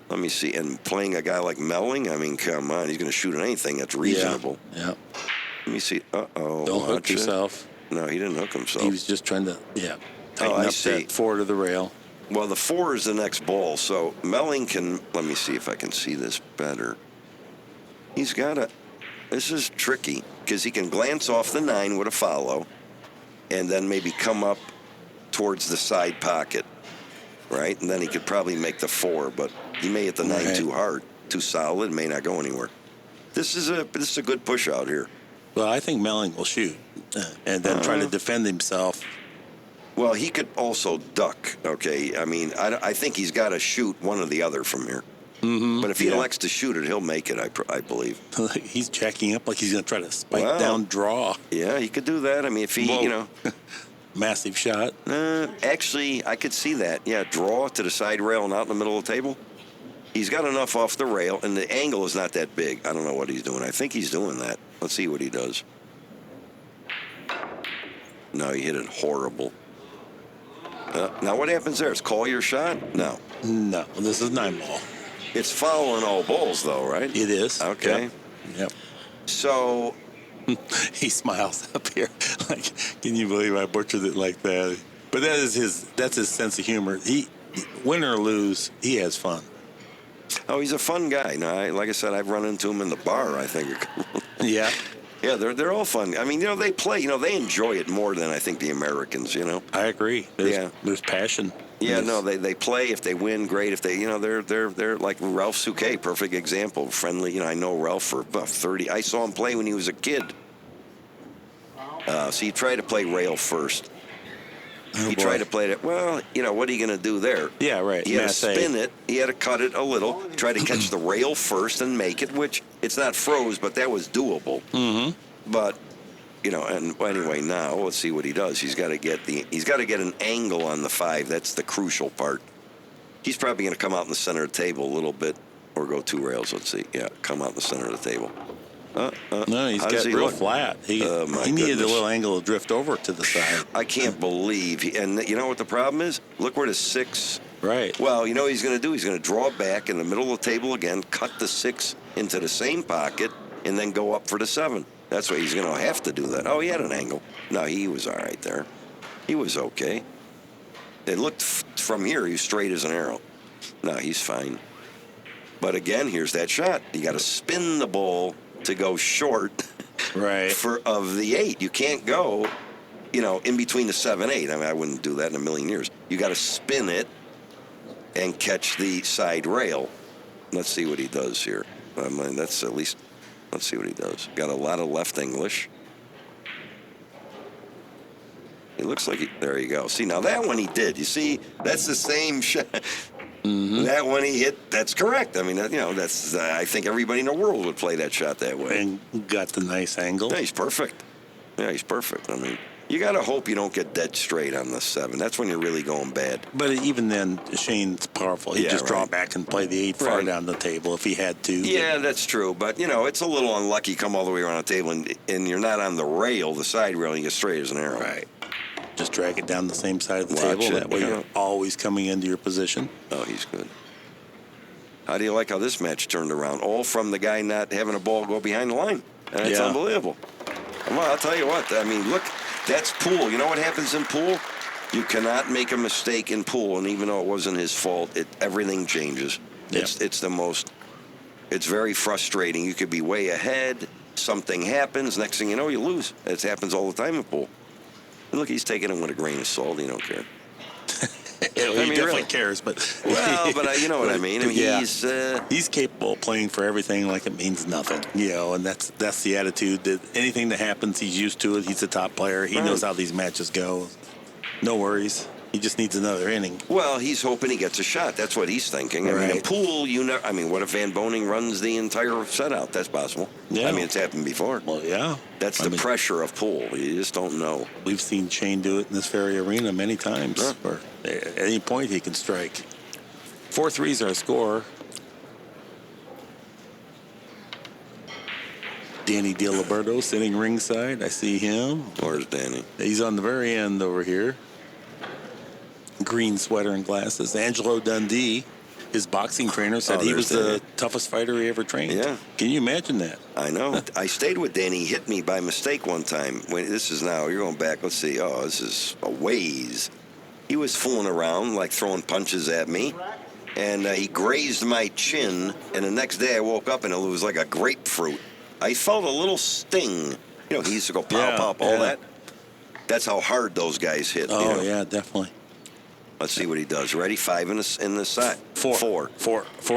Let me see. And playing a guy like Melling, I mean, come on. He's going to shoot at anything that's reasonable. Yeah. Let me see. Uh-oh. Don't hook yourself. No, he didn't hook himself. He was just trying to, tighten up that 4 to the rail. Well, the 4 is the next ball. So Melling can, let me see if I can see this better. He's got this is tricky because he can glance off the 9 with a follow. And then maybe come up towards the side pocket, right? And then he could probably make the 4, but he may hit the 9 too hard, too solid, may not go anywhere. This is a good push out here. Well, I think Melling will shoot and then try to defend himself. Well, he could also duck, okay? I mean, I think he's got to shoot one or the other from here. Mm-hmm. But if he elects to shoot it, he'll make it, I believe. He's jacking up like he's going to try to spike down draw. Yeah, he could do that. I mean, if he, Massive shot. Actually, I could see that. Yeah, draw to the side rail and out in the middle of the table. He's got enough off the rail, and the angle is not that big. I don't know what he's doing. I think he's doing that. Let's see what he does. No, he hit it horrible. Now, what happens there? It's call your shot? No. No, this is 9-ball. It's following all balls, though, right? It is. Okay. Yep. So he smiles up here. Like, can you believe I butchered it like that? But that's his sense of humor. He, win or lose, he has fun. Oh, he's a fun guy. No, like I said, I've run into him in the bar, I think. Yeah. Yeah, they're all fun. I mean, they play, they enjoy it more than I think the Americans, I agree. There's passion. Yeah, no, they play. If they win, great. If they, they're like Ralph Souquet, perfect example. Friendly, I know Ralph for about 30. I saw him play when he was a kid. So he tried to play rail first. He tried to play it. Well, what are you going to do there? Yeah, right. He had to spin it. He had to cut it a little. Try to catch the rail first and make it, which it's not froze, but that was doable. Mm-hmm. But and anyway, now let's see what he does. He's got to get an angle on the 5. That's the crucial part. He's probably going to come out in the center of the table a little bit, or go 2 rails. Let's see. Yeah, come out in the center of the table. No, he's got real flat. He needed a little angle to drift over to the side. I can't believe and you know what the problem is? Look where the 6 Right. Well, you know what he's going to do? He's going to draw back in the middle of the table again, cut the 6 into the same pocket, and then go up for the 7. That's why he's going to have to do that. Oh, he had an angle. No, he was all right there. He was okay. It looked from here, he was straight as an arrow. No, he's fine. But again, here's that shot. You got to spin the ball to go short Right. of the 8. You can't go, in between the 7-8. I mean, I wouldn't do that in a million years. You got to spin it and catch the side rail. Let's see what he does here. I mean, that's at least, let's see what he does. Got a lot of left English. It looks like there you go. See, now that one he did. You see, that's the same shot. Mm-hmm. That one he hit, that's correct. I mean, that's, I think everybody in the world would play that shot that way. And got the nice angle. Yeah, he's perfect. Yeah, he's perfect. I mean, you got to hope you don't get dead straight on the 7. That's when you're really going bad. But even then, Shane's powerful. He'd just draw back and play the 8 far down the table if he had to. Yeah, that's true. But, it's a little unlucky. Come all the way around the table, and you're not on the rail, the side rail, and you get straight as an arrow. Right. Just drag it down the same side of the table. That way you're always coming into your position. Oh, he's good. How do you like how this match turned around? All from the guy not having a ball go behind the line. And it's unbelievable. Well, I'll tell you what. I mean, look, that's pool. You know what happens in pool? You cannot make a mistake in pool, and even though it wasn't his fault, everything changes. Yeah. It's very frustrating. You could be way ahead. Something happens. Next thing you know, you lose. It happens all the time in pool. And look, he's taking it with a grain of salt. He don't care. He definitely really cares, but you know what I mean. He's capable of playing for everything like it means nothing, and that's the attitude. That anything that happens, he's used to it. He's a top player. He knows how these matches go. No worries. He just needs another inning. Well, he's hoping he gets a shot. That's what he's thinking. I mean, in pool, what if Van Boening runs the entire set out? That's possible. Yeah. I mean, it's happened before. Well, yeah. That's the pressure of pool. You just don't know. We've seen Shane do it in this very arena many times. Sure. Or at any point he can strike. 4-3's our score. Danny DiLiberto sitting ringside. I see him. Where's Danny? He's on the very end over here. Green sweater and glasses. Angelo Dundee, his boxing trainer, said he was the toughest fighter he ever trained. Yeah. Can you imagine that? I know. I stayed with Danny. He hit me by mistake one time. You're going back. Let's see. Oh, this is a ways. He was fooling around, like throwing punches at me. And he grazed my chin. And the next day I woke up and it was like a grapefruit. I felt a little sting. He used to go pop, all that. That's how hard those guys hit. Oh, yeah, definitely. Let's see what he does. Ready? 5 in the side. Four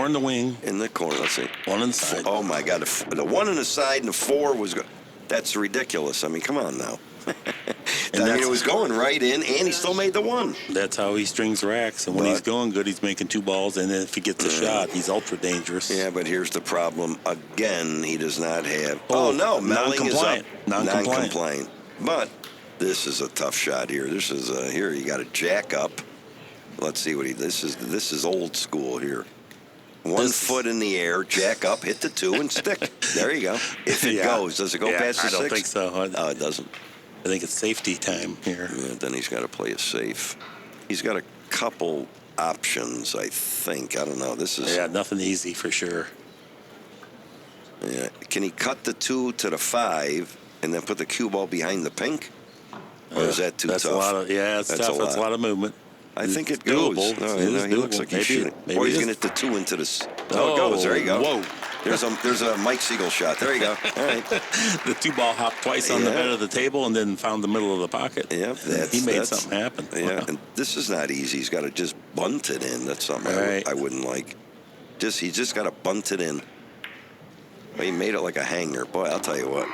in the wing. In the corner. Let's see. 1 in the side. Oh, my God. The 1 in the side and the 4 was good. That's ridiculous. I mean, come on now. It was going right in, and he still made the 1. That's how he strings racks. And when he's going good, he's making 2 balls. And then if he gets a shot, he's ultra dangerous. Yeah, but here's the problem. Again, he does not have. Oh, no. Melling is up. Non-compliant. But this is a tough shot here. This is here you got to jack up. Let's see what this is old school here. 1 foot in the air, jack up, hit the 2, and stick. There you go. If it goes, does it go past the 6? I don't think so. Oh, it doesn't. I think it's safety time here. Yeah, then he's got to play it safe. He's got a couple options, I think. I don't know. This is nothing easy for sure. Yeah, can he cut the 2 to the 5 and then put the cue ball behind the pink? Or is that too tough? That's tough. That's a lot of movement. I think it goes. Doable. No, he looks like he's shooting. Or he's going to hit the 2 into the. Oh, it goes. There you go. Whoa. There's a Mike Sigel shot. There you go. All right. The 2-ball hopped twice on the bed of the table and then found the middle of the pocket. Yeah, he made something happen. Yeah, wow. And this is not easy. He's got to just bunt it in. That's something I wouldn't like. He's just got to bunt it in. He made it like a hanger. Boy, I'll tell you what.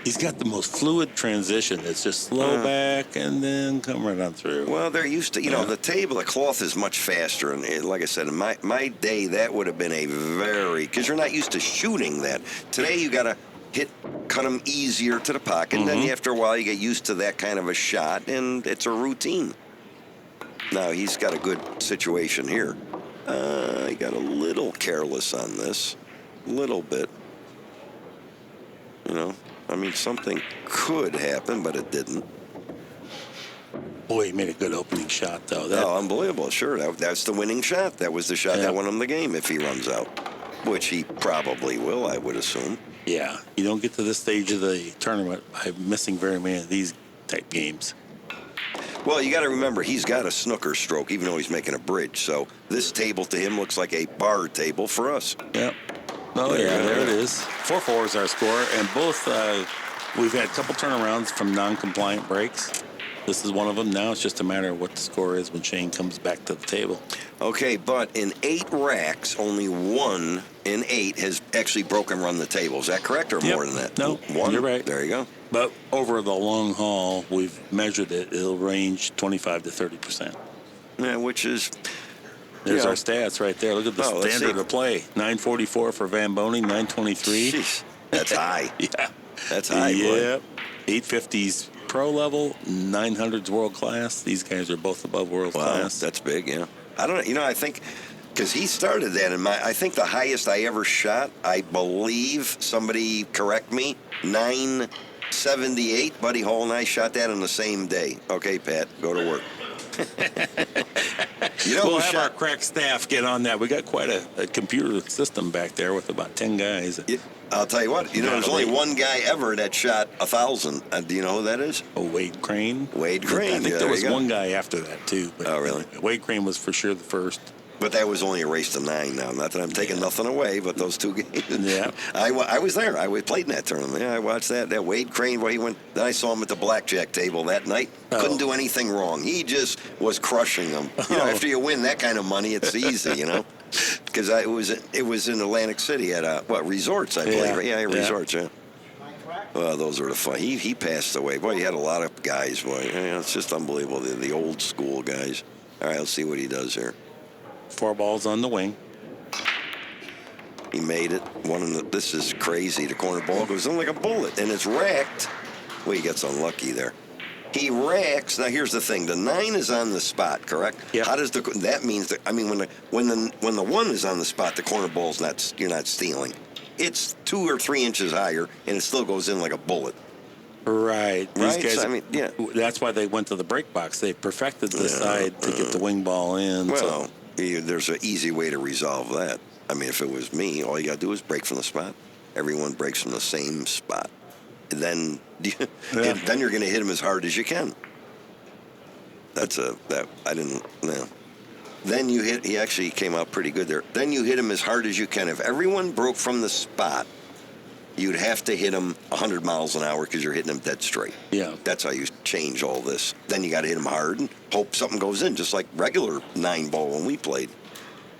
He's got the most fluid transition. It's just slow back and then come right on through. Well, they're used to, the cloth is much faster. And like I said, in my day, that would have been because you're not used to shooting that. Today, you got to cut them easier to the pocket. And then after a while, you get used to that kind of a shot, and it's a routine. Now, he's got a good situation here. He got a little careless on this. A little bit. Something could happen, but it didn't. Boy, he made a good opening shot, though. Oh, unbelievable. Sure, that's the winning shot. That was the shot that won him the game if he runs out, which he probably will, I would assume. Yeah, you don't get to this stage of the tournament by missing very many of these type games. Well, you got to remember, he's got a snooker stroke, even though he's making a bridge. So this table to him looks like a bar table for us. Yep. Oh, there it is. 4-4 is our score, and both we've had a couple turnarounds from non-compliant breaks. This is one of them. Now it's just a matter of what the score is when Shane comes back to the table. Okay, but in 8 racks, only 1 in 8 has actually broken run the table. Is that correct, or more than that? No, 1? You're right. There you go. But over the long haul, we've measured it. It'll range 25 to 30%. Yeah, which is... There's our stats right there. Look at the standard of play. 944 for Van Boening, 923. Jeez, that's high. Yeah. That's high, Yep. 850s pro level, 900s world class. These guys are both above world class. That's big, yeah. I don't know. You know, I think... Because he started that in I think the highest I ever shot, I believe, somebody correct me, 978. Buddy Hall and I shot that on the same day. Okay, Pat, go to work. We'll have our crack staff get on that. We got quite a computer system back there with about 10 guys. I'll tell you what. There's only one guy ever that shot 1,000. Do you know who that is? Oh, Wade Crane. Wade Crane. I think there was one guy after that too. But really? Wade Crane was for sure the first. But that was only a race to 9 now. Not that I'm taking nothing away, but those 2 games. Yeah. I was there. I played in that tournament. Yeah, I watched that. That Wade Crane, where he went. Then I saw him at the blackjack table that night. Couldn't do anything wrong. He just was crushing them. After you win that kind of money, it's easy, Because it was in Atlantic City at Resorts, I believe. Yeah, Resorts. Yeah. Well, those were the fun. He passed away. Boy, he had a lot of guys. Boy, it's just unbelievable. The old school guys. All right, let's see what he does here. 4 balls on the wing. He made it. This is crazy. The corner ball goes in like a bullet, and it's racked. Well, he gets unlucky there. He racks. Now, here's the thing: the 9 is on the spot, correct? Yeah. How does that means that? I mean, when the 1 is on the spot, the corner ball's you're not stealing. It's 2 or 3 inches higher, and it still goes in like a bullet. Right. These guys. So, I mean, yeah. That's why they went to the break box. They perfected the side to get the wing ball in. Well. There's an easy way to resolve that. I mean, if it was me, all you got to do is break from the spot. Everyone breaks from the same spot. And then you're going to hit him as hard as you can. I didn't know. Then he actually came out pretty good there. Then you hit him as hard as you can. If everyone broke from the spot, you'd have to hit him 100 miles an hour because you're hitting him dead straight. Yeah. That's how you change all this. Then you got to hit him hard and hope something goes in, just like regular 9-ball when we played.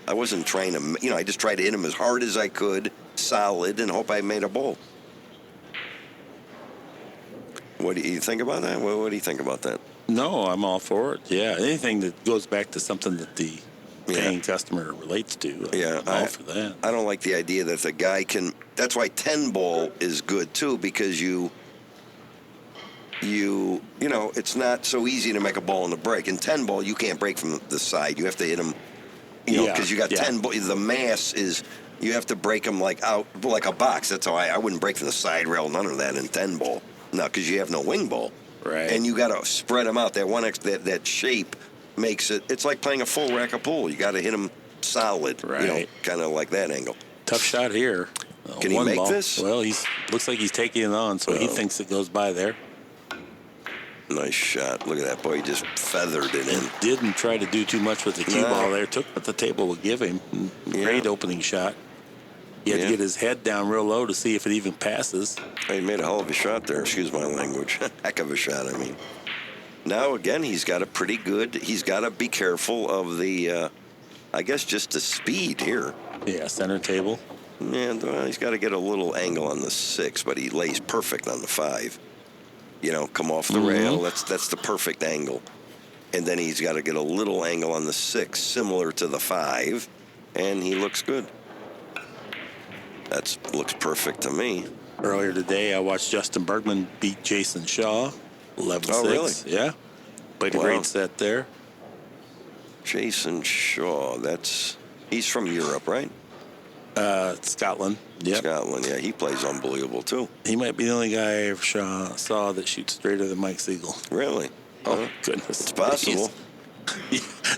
I wasn't trying to, I just tried to hit him as hard as I could, solid, and hope I made a ball. What do you think about that? What do you think about that? No, I'm all for it. Yeah, anything that goes back to something that the paying customer relates to. I'm all for that. I don't like the idea that the guy can. That's why 10-ball is good too, because it's not so easy to make a ball in the break. In 10-ball, you can't break from the side. You have to hit them, because you got 10 ball. The mass is you have to break them like a box. That's how I wouldn't break from the side rail. None of that in 10-ball. No, because you have no wing ball. Right. And you got to spread them out. That shape makes it. It's like playing a full rack of pool. You got to hit them solid. Right. Kind of like that angle. Tough shot here. Can he make this? Well, looks like he's taking it on, so he thinks it goes by there. Nice shot. Look at that. Boy, he just feathered it in. Didn't try to do too much with the cue ball there. Took what the table would give him. Great opening shot. He had to get his head down real low to see if it even passes. He made a hell of a shot there. Excuse my language. Heck of a shot, I mean. Now, again, he's got he's got to be careful of the, I guess, just the speed here. Yeah, center table. And he's got to get a little angle on the 6, but he lays perfect on the 5. Come off the rail. That's the perfect angle. And then he's got to get a little angle on the 6, similar to the 5, and he looks good. That looks perfect to me. Earlier today, I watched Justin Bergman beat Jason Shaw, 11-6. Oh, really? Yeah. Played a great set there. Jason Shaw, he's from Europe, right? Scotland. Yep. Scotland, yeah. He plays unbelievable, too. He might be the only guy I ever saw that shoots straighter than Mike Sigel. Really? Oh, goodness. It's possible.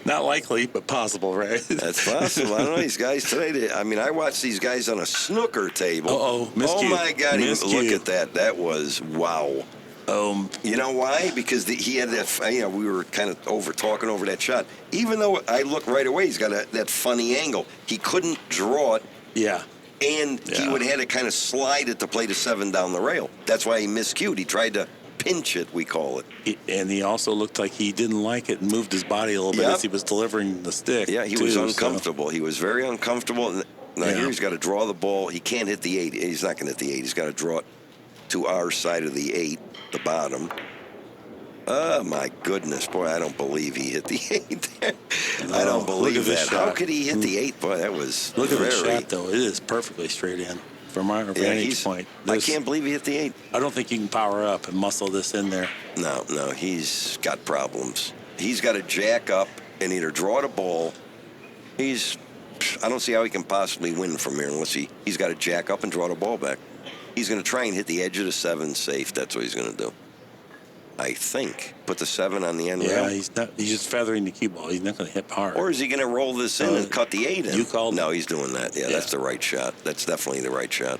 Not likely, but possible, right? That's possible. I don't know these guys today. I watched these guys on a snooker table. Uh-oh, miscue. Oh my God! Miscue. Look at that. That was wow. You know why? Because he had that. We were kind of talking over that shot. Even though I looked right away, he's got that funny angle. He couldn't draw it. Yeah. And he would have had to kind of slide it to play the 7 down the rail. That's why he miscued. He tried to pinch it, we call it. And he also looked like he didn't like it and moved his body a little bit as he was delivering the stick. Yeah, he was uncomfortable. He was very uncomfortable. Now here he's got to draw the ball. He can't hit the 8. He's not going to hit the 8. He's got to draw it to our side of the 8, the bottom. Oh, my goodness. Boy, I don't believe he hit the 8 there. I don't believe that. How could he hit the 8? Boy, that was Look at the shot, though. It is perfectly straight in from our vantage point. I can't believe he hit the 8. I don't think you can power up and muscle this in there. No, he's got problems. He's got to jack up and either draw the ball. I don't see how he can possibly win from here unless he's got to jack up and draw the ball back. He's going to try and hit the edge of the 7 safe. That's what he's going to do. I think. Put the 7 on the end rail. Yeah, he's just feathering the cue ball. He's not going to hit hard. Or is he going to roll this in and cut the 8 in? You called. No, he's doing that. Yeah, that's the right shot. That's definitely the right shot.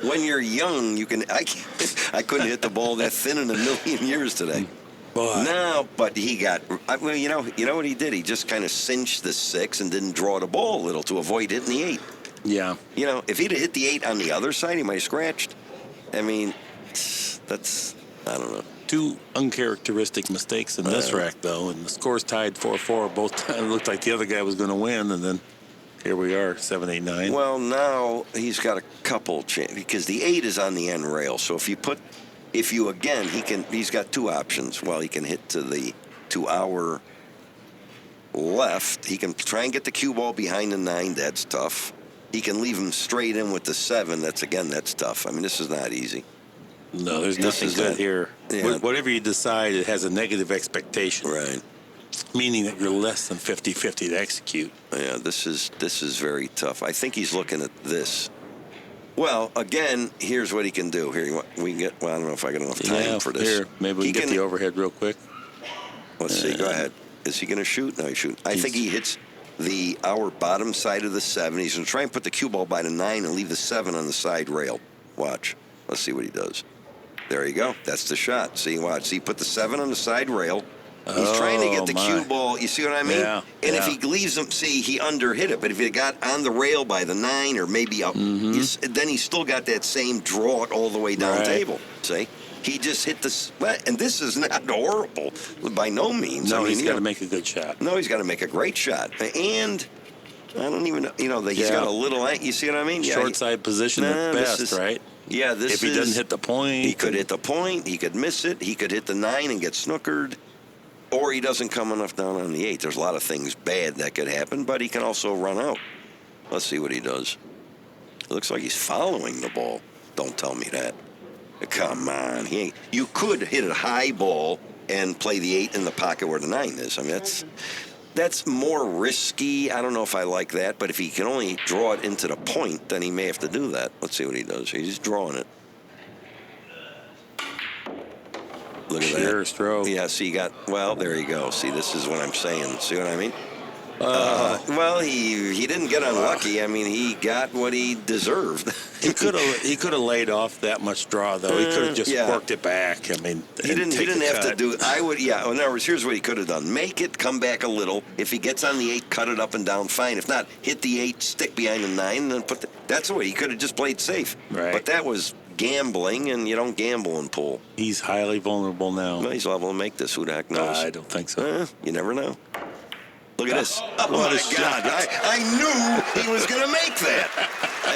When you're young, you can. I couldn't hit the ball that thin in a million years today. Boy. No, but he got. Well, you know what he did? He just kind of cinched the 6 and didn't draw the ball a little to avoid hitting the 8. Yeah. If he'd have hit the 8 on the other side, he might have scratched. I don't know. 2 uncharacteristic mistakes in this rack, though, and the score's tied 4-4. Both times it looked like the other guy was going to win, and then here we are, 7-8-9. Well, now he's got a couple chances because the 8 is on the end rail. So he's got 2 options. Well, he can hit to our left. He can try and get the cue ball behind the 9. That's tough. He can leave him straight in with the 7. That's tough. This is not easy. No, there's nothing good here. Yeah. Whatever you decide, it has a negative expectation. Right. Meaning that you're less than 50-50 to execute. Yeah, this is very tough. I think he's looking at this. Well, again, here's what he can do. Here, we can get. Well, I don't know if I got enough time for this. Here, maybe we can get the overhead real quick. Let's see. Go ahead. Is he going to shoot? No, he's shooting. I think he hits our bottom side of the 7. He's going to try and put the cue ball by the 9 and leave the 7 on the side rail. Watch. Let's see what he does. There you go. That's the shot. See, watch. See, put the 7 on the side rail. He's trying to get the cue ball. You see what I mean? Yeah. And if he leaves him, see, he underhit it. But if he got on the rail by the 9 or maybe up, then he's still got that same draw it all the way down table. See? He just hit this. And this is not horrible by no means. No, he's got to make a good shot. No, he's got to make a great shot. And I don't even know. He's got a little. You see what I mean? Short side position at best, right? Yeah, if he doesn't hit the point. He could hit the point. He could miss it. He could hit the 9 and get snookered. Or he doesn't come enough down on the 8. There's a lot of things bad that could happen, but he can also run out. Let's see what he does. It looks like he's following the ball. Don't tell me that. Come on. You could hit a high ball and play the 8 in the pocket where the 9 is. That's more risky. I don't know if I like that, but if he can only draw it into the point, then he may have to do that. Let's see what he does. He's drawing it. Look at that. Sure stroke. Yeah, see, there you go. See, this is what I'm saying. See what I mean? Well, he didn't get unlucky. He got what he deserved. He could have laid off that much draw, though. He could have just worked it back. He didn't have to do. I would. Yeah. In other words, here's what he could have done: make it, come back a little. If he gets on the 8, cut it up and down. Fine. If not, hit the 8, stick behind the 9, and then put. That's the way he could have just played safe. Right. But that was gambling, and you don't gamble in pool. He's highly vulnerable now. Well, he's liable to make this. Who the heck knows? I don't think so. You never know. Look at this. Oh, what my a God. shot. I knew he was going to make that.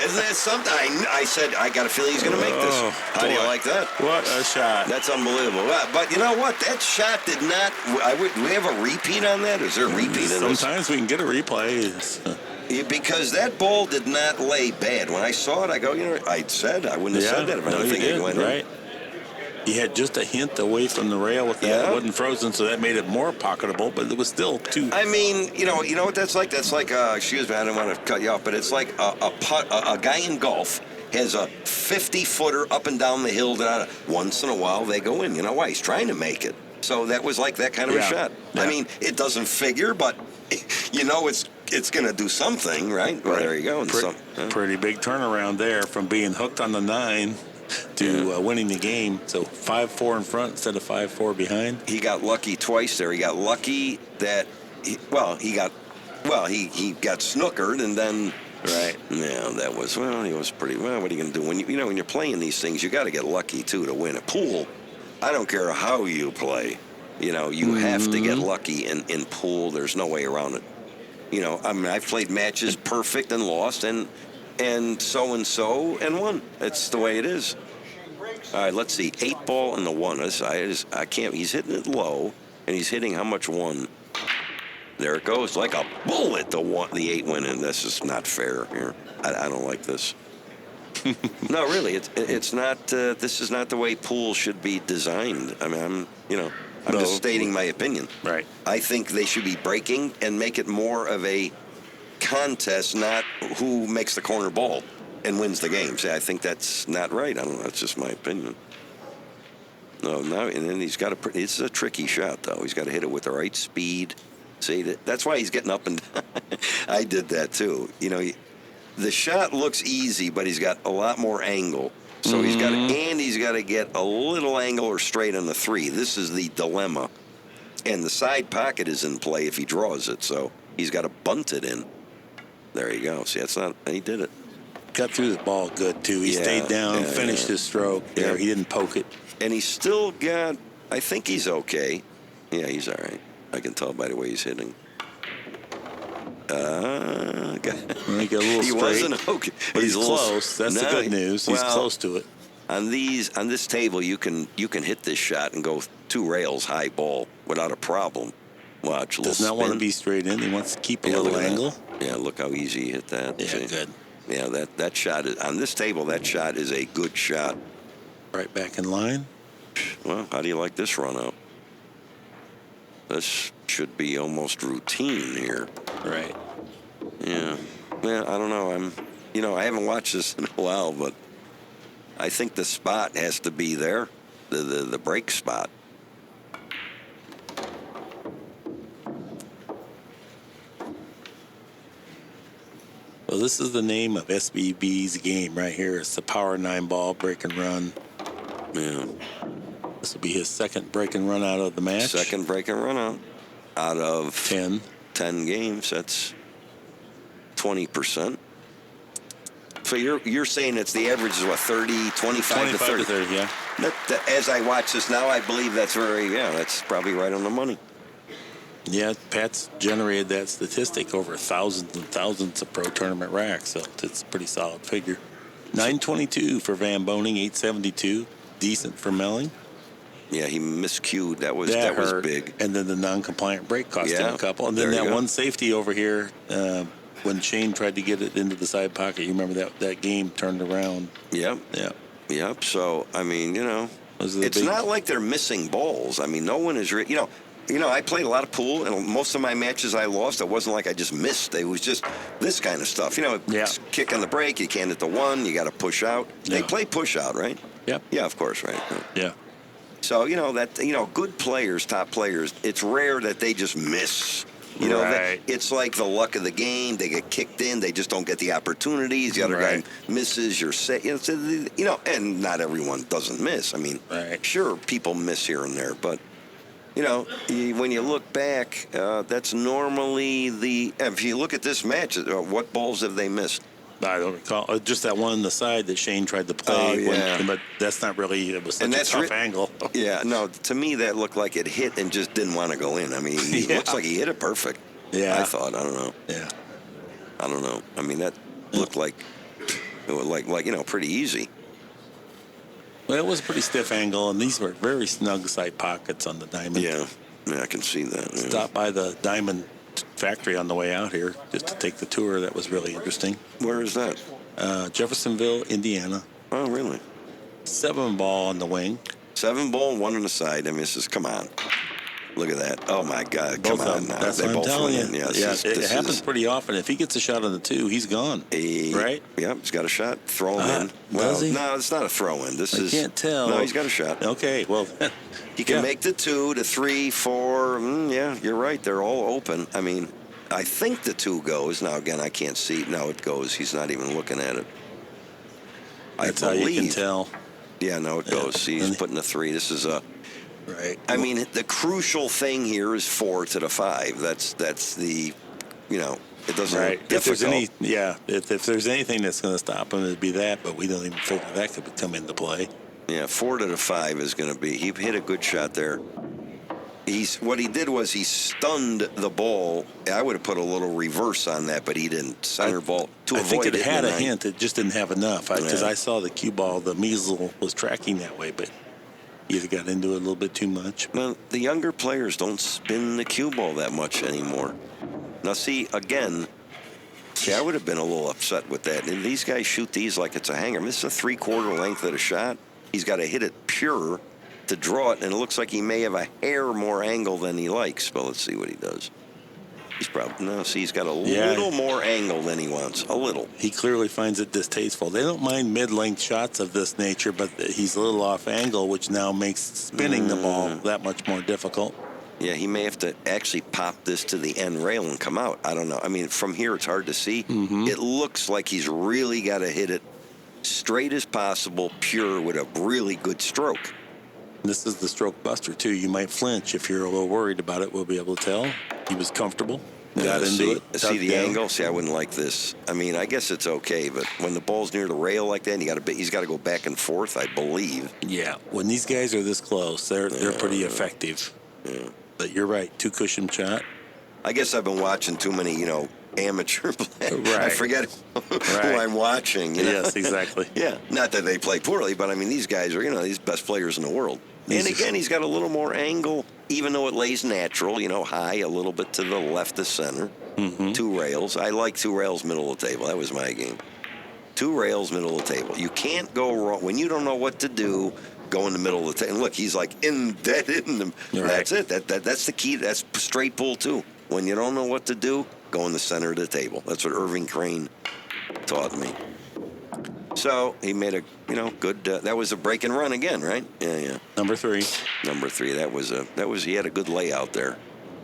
Isn't that something? I said, I got a feeling he's going to make this. How do you like that? What a shot. That's unbelievable. But you know what? That shot did not. Do we have a repeat on that? Is there a repeat in this? Sometimes we can get a replay. Because that ball did not lay bad. When I saw it, I go, I said I wouldn't have said that if I didn't think it went in. He had just a hint away from the rail with that. It wasn't frozen, so that made it more pocketable, but it was still too. You know what that's like? That's like, excuse me, I don't want to cut you off, but it's like a guy in golf has a 50-footer up and down the hill that once in a while they go in. You know why? He's trying to make it. So that was like that kind of a shot. Yeah. I mean, it doesn't figure, but you know it's going to do something, right? Well, there you go. And Pretty big turnaround there from being hooked on the 9 to winning the game. So 5-4 in front instead of 5-4 behind. He got lucky twice there. He got lucky that he got snookered, and then that was he was pretty well. What are you going to do when when you're playing these things? You got to get lucky too to win a pool. I don't care how you play. You have to get lucky in pool. There's no way around it. I mean, I've played matches perfect and lost, and so and won. It's the way it is. All right, let's see. 8 ball and the 1. I can't. He's hitting it low, and he's hitting how much 1? There it goes, like a bullet. The 8 went in. This is not fair here. I don't like this. No, really, it's not. This is not the way pool should be designed. I mean, I'm just stating my opinion. Right. I think they should be breaking and make it more of a contest, not who makes the corner ball and wins the game. See, I think that's not right. I don't know. That's just my opinion. No, and then it's a tricky shot, though. He's got to hit it with the right speed. See, that's why he's getting up and down. I did that, too. The shot looks easy, but he's got a lot more angle. So he's got to get a little angle or straight on the 3. This is the dilemma. And the side pocket is in play if he draws it, so he's got to bunt it in. There you go. See, he did it. Got through the ball good, too. He stayed down, finished his stroke there. He didn't poke it. And he's still got, I think he's okay. Yeah, he's all right. I can tell by the way he's hitting. He got a little he straight, wasn't okay. but he's close. That's the good news. He's close to it. On this table, you can hit this shot and go 2 rails high ball without a problem. Watch. Does not want to be straight in. He wants to keep a little angle. Yeah, look how easy he hit that. Yeah, good. Yeah, that shot is on this table. That shot is a good shot. Right back in line. Well, how do you like this run out? This should be almost routine here. Right. Yeah. Yeah, I don't know. I haven't watched this in a while, but I think the spot has to be there, the break spot. Well, this is the name of SBB's game right here. It's the power 9 ball break and run. Yeah. This will be his second break and run out of the match. Second break and run out of 10 games. That's 20%. So you're saying it's the average is what, 30, 25 to 30? Yeah. As I watch this now, I believe that's that's probably right on the money. Yeah, Pat's generated that statistic over thousands and thousands of pro tournament racks, so it's a pretty solid figure. 922 for Van Boening, 872, decent for Melling. Yeah, he miscued. That was big. And then the non-compliant break cost him a couple. And then that one safety over here, when Shane tried to get it into the side pocket, you remember that game turned around. Yep. Yeah. Yep. So, I mean, it's not like they're missing balls. I mean, no one is, I played a lot of pool, and most of my matches I lost, it wasn't like I just missed. It was just this kind of stuff. Kick on the break, you can't hit the 1, you got to push out. They play push out, right? Yep. Yeah, of course, right. Yeah. So, good players, top players, it's rare that they just miss. Right. It's like the luck of the game. They get kicked in. They just don't get the opportunities. The other guy misses. You're set. And not everyone doesn't miss. I mean, sure, people miss here and there, but when you look back, that's normally if you look at this match, what balls have they missed? I don't recall. Just that one on the side that Shane tried to play. But that's not really, it was such a tough angle. Yeah, no, to me that looked like it hit and just didn't want to go in. I mean, it looks like he hit it perfect. Yeah. I thought, I don't know. Yeah. I don't know. I mean, that looked like pretty easy. Well, it was a pretty stiff angle, and these were very snug side pockets on the diamond. Yeah, I can see that. Yeah. Stopped by the diamond factory on the way out here just to take the tour. That was really interesting. Where is that? Jeffersonville, Indiana. Oh, really? 7 ball on the wing. 7 ball, 1 on the side. I mean, come on. Look at that. Oh, my God. Both Come of on them. now. That's They what I'm both telling went you. in. Yeah, This it is- happens pretty often. If he gets a shot on the 2, he's gone. Right? Yeah, he's got a shot. Throw him in. Does he? No, it's not a throw in. This is. Can't tell. No, he's got a shot. Okay, well. He can yeah. make the 2, the 3, 4. Yeah, you're right. They're all open. I mean, I think the 2 goes. Now, again, I can't see. No, it goes. He's not even looking at it. That's I how believe. you can tell. Yeah, no, it goes. See, he's putting a 3. This is a. Right. I mean, the crucial thing here is 4 to the 5. That's the, it doesn't. Right. Look If there's difficult. if there's anything that's going to stop him, it'd be that. But we don't even figure that could come into play. Yeah, 4 to the 5 is going to be. He hit a good shot there. What he did was he stunned the ball. I would have put a little reverse on that, but he didn't. Center ball to I avoid think it had in a the 9. hint. It just didn't have enough. Because Yeah. I saw the cue ball, the measle was tracking that way, but either got into it a little bit too much. Well, the younger players don't spin the cue ball that much anymore. Now, see, again, I would have been a little upset with that. And these guys shoot these like it's a hanger. This is a 3/4 length of the shot. He's got to hit it pure to draw it, and it looks like he may have a hair more angle than he likes. But let's see what he does. He's probably he's got a little more angle than he wants. A little. He clearly finds it distasteful. They don't mind mid-length shots of this nature, but he's a little off angle, which now makes spinning the ball that much more difficult. Yeah, he may have to actually pop this to the end rail and come out. I don't know. I mean, from here it's hard to see. It looks like he's really got to hit it straight as possible, pure, with a really good stroke. This is the stroke buster, too. You might flinch if you're a little worried about it. We'll be able to tell. He was comfortable. Got into it. See the angle? See, I wouldn't like this. I mean, I guess it's okay, but when the ball's near the rail like that, and he's got to go back and forth, I believe. Yeah, when these guys are this close, they're pretty effective. Yeah. But you're right, 2 cushion shot. I guess I've been watching too many, amateur play. Right. I forget who I'm watching. Yes, exactly. Yeah, not that they play poorly, but I mean, these guys are, these best players in the world. And again, he's got a little more angle, even though it lays natural, high, a little bit to the left of center. 2 rails. I like 2 rails, middle of the table. That was my game. 2 rails, middle of the table. You can't go wrong. When you don't know what to do, go in the middle of the table. And look, he's like dead in them. Right. That's it. That's the key. That's straight pull, too. When you don't know what to do, go in the center of the table. That's what Irving Crane taught me. So he made a, good. That was a break and run again, right? Yeah. Number 3. Number 3. He had a good layout there.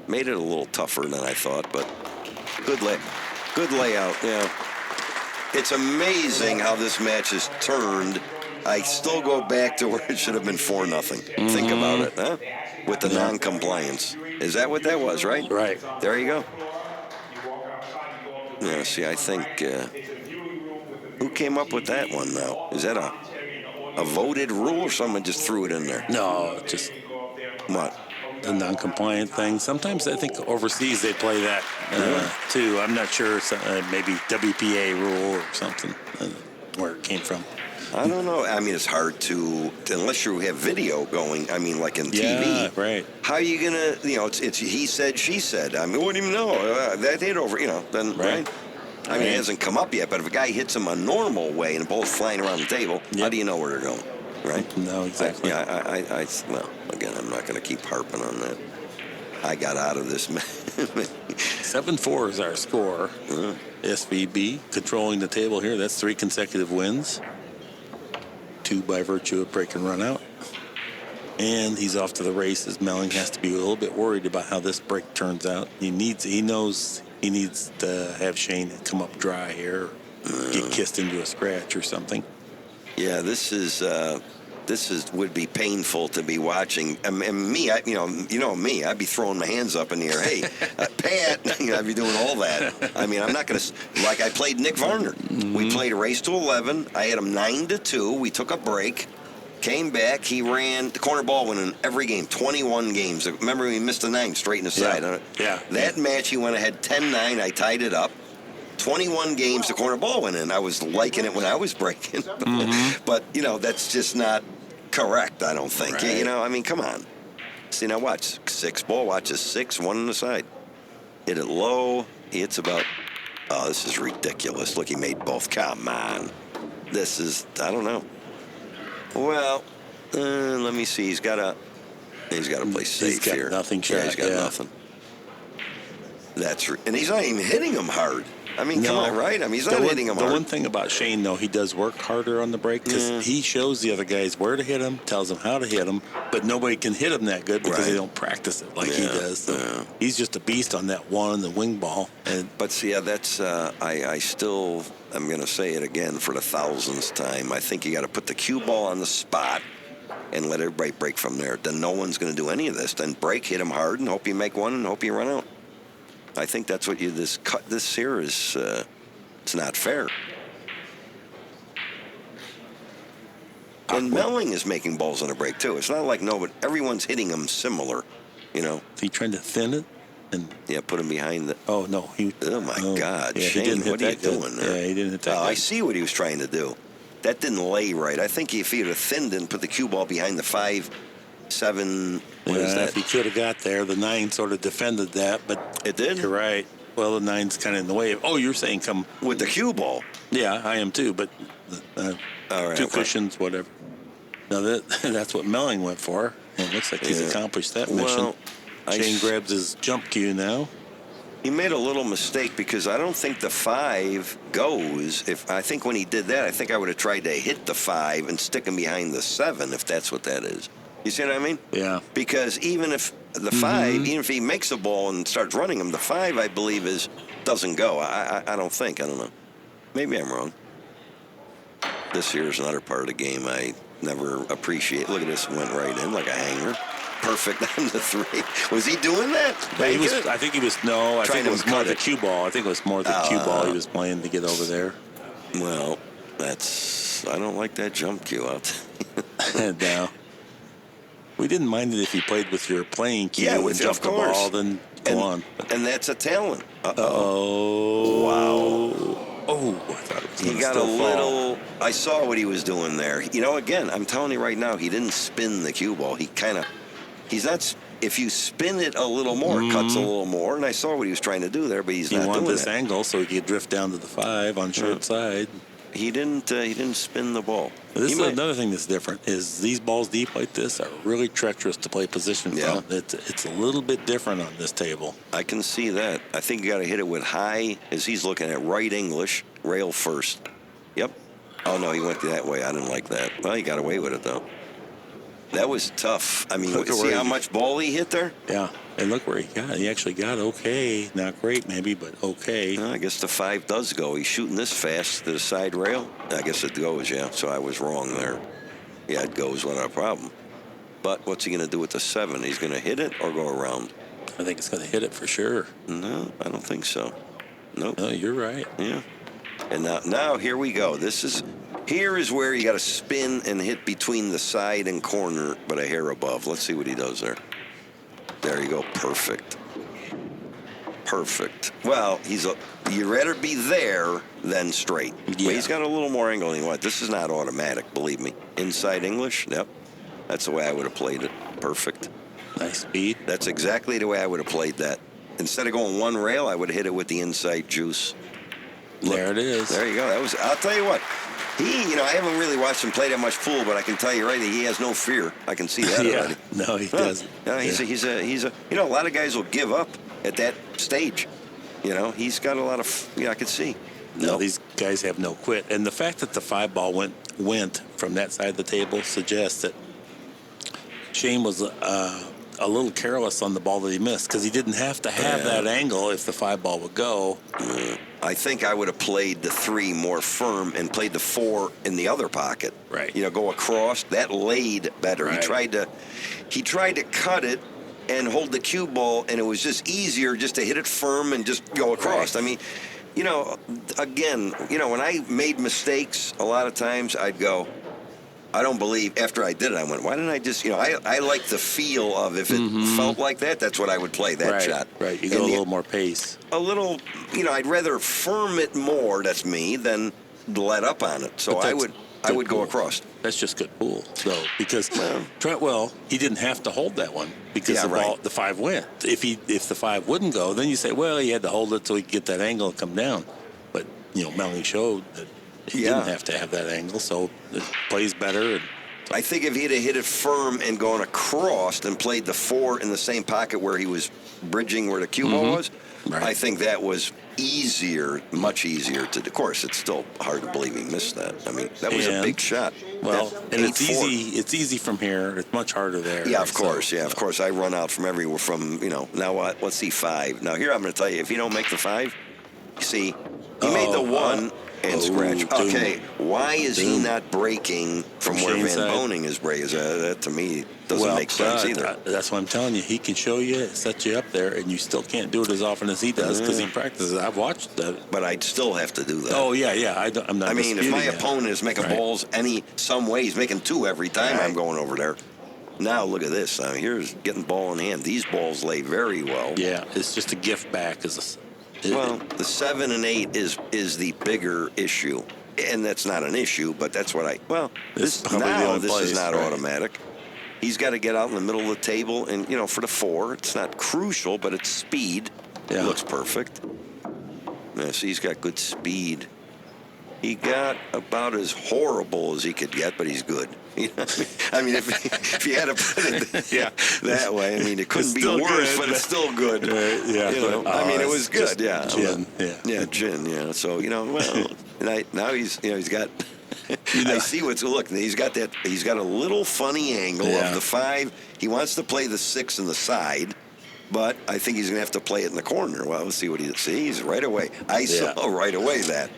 Made it a little tougher than I thought, but good layout. Yeah. It's amazing how this match has turned. I still go back to where it should have been 4-0. Think about it, huh? With the non-compliance. Is that what that was, right? Right. There you go. Yeah, see, I think... who came up with that one now? Is that a voted rule or someone just threw it in there? No, just What? the non-compliant thing. Sometimes I think overseas they play that too. I'm not sure. Maybe WPA rule or something where it came from. I don't know. I mean, it's hard to, unless you have video going, I mean, like in TV. Yeah, right. How are you going to, it's he said, she said. I mean, we wouldn't even know. That hit over, then, right? I mean, it hasn't come up yet, but if a guy hits him a normal way and the ball's flying around the table, how do you know where they're going, right? No, exactly. Well, again, I'm not going to keep harping on that. I got out of this. 7-4 is our score. SVB controlling the table here. That's 3 consecutive wins. 2 by virtue of break and run out. And he's off to the races. Melling has to be a little bit worried about how this break turns out. He knows he needs to have Shane come up dry here, or get kissed into a scratch or something. Yeah, this would be painful to be watching. And me, me, I'd be throwing my hands up in the air. Hey, Pat, I'd be doing all that. I mean, I'm not going to, like I played Nick Varner. We played a race to 11. I had him 9-2. We took a break, came back. He ran, the corner ball went in every game, 21 games. Remember, we missed a 9 straight in the side. Yeah. That match, he went ahead 10-9. I tied it up. 21 games, the corner ball went in. I was liking it when I was breaking. But, that's just not correct, I don't think. Right. I mean, come on. See, now watch. 6 ball, watch a 6, 1 on the side. Hit it low. It's about, this is ridiculous. Look, he made both. Come on. This is, I don't know. Well, let me see. He's got a, He's got to play safe He's got here. nothing shot. Yeah, he's got nothing. And he's not even hitting him hard. I mean, come on, right? I mean, he's not hitting him hard. The one thing about Shane, though, he does work harder on the break because he shows the other guys where to hit him, tells them how to hit him, but nobody can hit him that good because they don't practice it like he does. So he's just a beast on that one, the wing ball. But see, that's I still I'm going to say it again for the thousandth time. I think you got to put the cue ball on the spot and let everybody break from there. Then no one's going to do any of this. Then break, hit him hard, and hope you make one, and hope you run out. I think that's what this here is. It's not fair. And Melling is making balls on a break too. It's not like but everyone's hitting them similar. Is he trying to thin it? Put him behind the. Oh no! Oh my God, yeah, Shane! What are you doing there? Yeah, he didn't hit that. I see what he was trying to do. That didn't lay right. I think if he had thinned and put the cue ball behind the 5, 7. What is that? If he could have got there, the 9 sort of defended that, but it did. You're right. Well, the 9's kind of in the way. Oh, you're saying come with the cue ball? Yeah, I am too. But all right, 2 cushions, whatever. Now that's what Melling went for. And it looks like he's accomplished that mission. Shane grabs his jump cue now. He made a little mistake because I don't think the 5 goes. I think when he did that, I think I would have tried to hit the 5 and stick him behind the 7, if that's what that is. You see what I mean? Yeah. Because even if the 5, even if he makes a ball and starts running him, the 5, I believe, doesn't go. I don't think. I don't know. Maybe I'm wrong. This here is another part of the game I never appreciate. Look at this. Went right in like a hanger. Perfect on the 3. Was he doing that? I think he was. No, I think it was more the cue ball. I think it was more the cue ball he was playing to get over there. Well, I don't like that jump cue out. No. We didn't mind it if you played with your playing cue and jumped the course. ball, then go on. And that's a talent. Uh-oh. Wow. Oh, I thought it was he got a little. I saw what he was doing there. Again, I'm telling you right now, he didn't spin the cue ball. He's not. If you spin it a little more, it cuts a little more. And I saw what he was trying to do there, but he's not doing that. He wanted this angle so he could drift down to the 5 on short side. He didn't spin the ball. This is another thing that's different. Is these balls deep like this are really treacherous to play position from. It's a little bit different on this table. I can see that. I think you got to hit it with high, as he's looking at right English, rail first. Yep. Oh no, he went that way. I didn't like that. Well, he got away with it though. That was tough. I mean, see how much ball he hit there? Yeah, and look where he got. He actually got okay. Not great maybe, but okay. I guess the 5 does go. He's shooting this fast to the side rail. I guess it goes, yeah. So I was wrong there. Yeah, it goes without a problem. But what's he going to do with the 7? He's going to hit it or go around? I think it's going to hit it for sure. No, I don't think so. Nope. No, you're right. Yeah. And now here we go. Here is where you got to spin and hit between the side and corner, but a hair above. Let's see what he does there. There you go. Perfect. Perfect. Well, you'd rather be there than straight. Yeah. Well, he's got a little more angle than you want. This is not automatic, believe me. Inside English, yep. That's the way I would have played it. Perfect. Nice speed. That's exactly the way I would have played that. Instead of going one rail, I would have hit it with the inside juice. Look, there it is. There you go. I'll tell you what. I haven't really watched him play that much pool, but I can tell you right, he has no fear. I can see that already. No, he doesn't. No, he's a. A lot of guys will give up at that stage. He's got a lot of. I can see. No, these guys have no quit, and the fact that the 5 ball went from that side of the table suggests that Shane was a little careless on the ball that he missed because he didn't have to have that angle if the 5 ball would go. I think I would have played the 3 more firm and played the 4 in the other pocket. Right. Go across. That laid better. Right. He tried to cut it and hold the cue ball, and it was just easier just to hit it firm and just go across. Right. I mean, again, when I made mistakes, a lot of times I'd go, I don't believe. After I did it, I went, why didn't I just, I like the feel of if it felt like that, that's what I would play that shot. Right, you go a little more pace. A little, I'd rather firm it more, that's me, than let up on it. So I would go across. That's just good pool, though, because he didn't have to hold that one because the 5 went. If the 5 wouldn't go, then you say, well, he had to hold it so he could get that angle and come down. But Melling showed that he didn't have to have that angle, so it plays better. And I think if he'd have hit it firm and gone across and played the 4 in the same pocket where he was bridging where the cue ball was, Right. I think that was easier, much easier to. Of course, it's still hard to believe he missed that. I mean, that was a big shot. Well, That and it's 8-4. easy. It's easy from here. It's much harder there. Yeah, of course. Of course. I run out from everywhere. From now, let's see 5. Now here I'm going to tell you, if you don't make the 5, see, he made the 1 and scratch. Okay, why is he not breaking from where Shane's Van side. Boening is breaking? That to me doesn't make sense either. That's what I'm telling you. He can show you, set you up there, and you still can't do it as often as he does because he practices. I've watched that. But I'd still have to do that. Oh yeah. I'm not. I mean, if my disputing that. opponent is making balls some way, he's making 2 every time I'm going over there. Now look at this. Here's getting ball in hand. These balls lay very well. Yeah, it's just a gift back. Well, the 7 and 8 is the bigger issue, and that's not an issue, but that's what This this is now this is not right. automatic. He's got to get out in the middle of the table, and for the 4, it's not crucial, but it's speed. Yeah. It looks perfect. Yeah, see, he's got good speed. He got about as horrible as he could get, but he's good. I mean, if you had to put it that way, I mean, it couldn't be worse, but it's still good. I mean, it was good. Yeah. Gin. Gin. Yeah. So well, now he's got. I see look. He's got that. He's got a little funny angle of the 5. He wants to play the 6 in the side. But I think he's going to have to play it in the corner. Well, let's see what he sees right away. I saw right away that.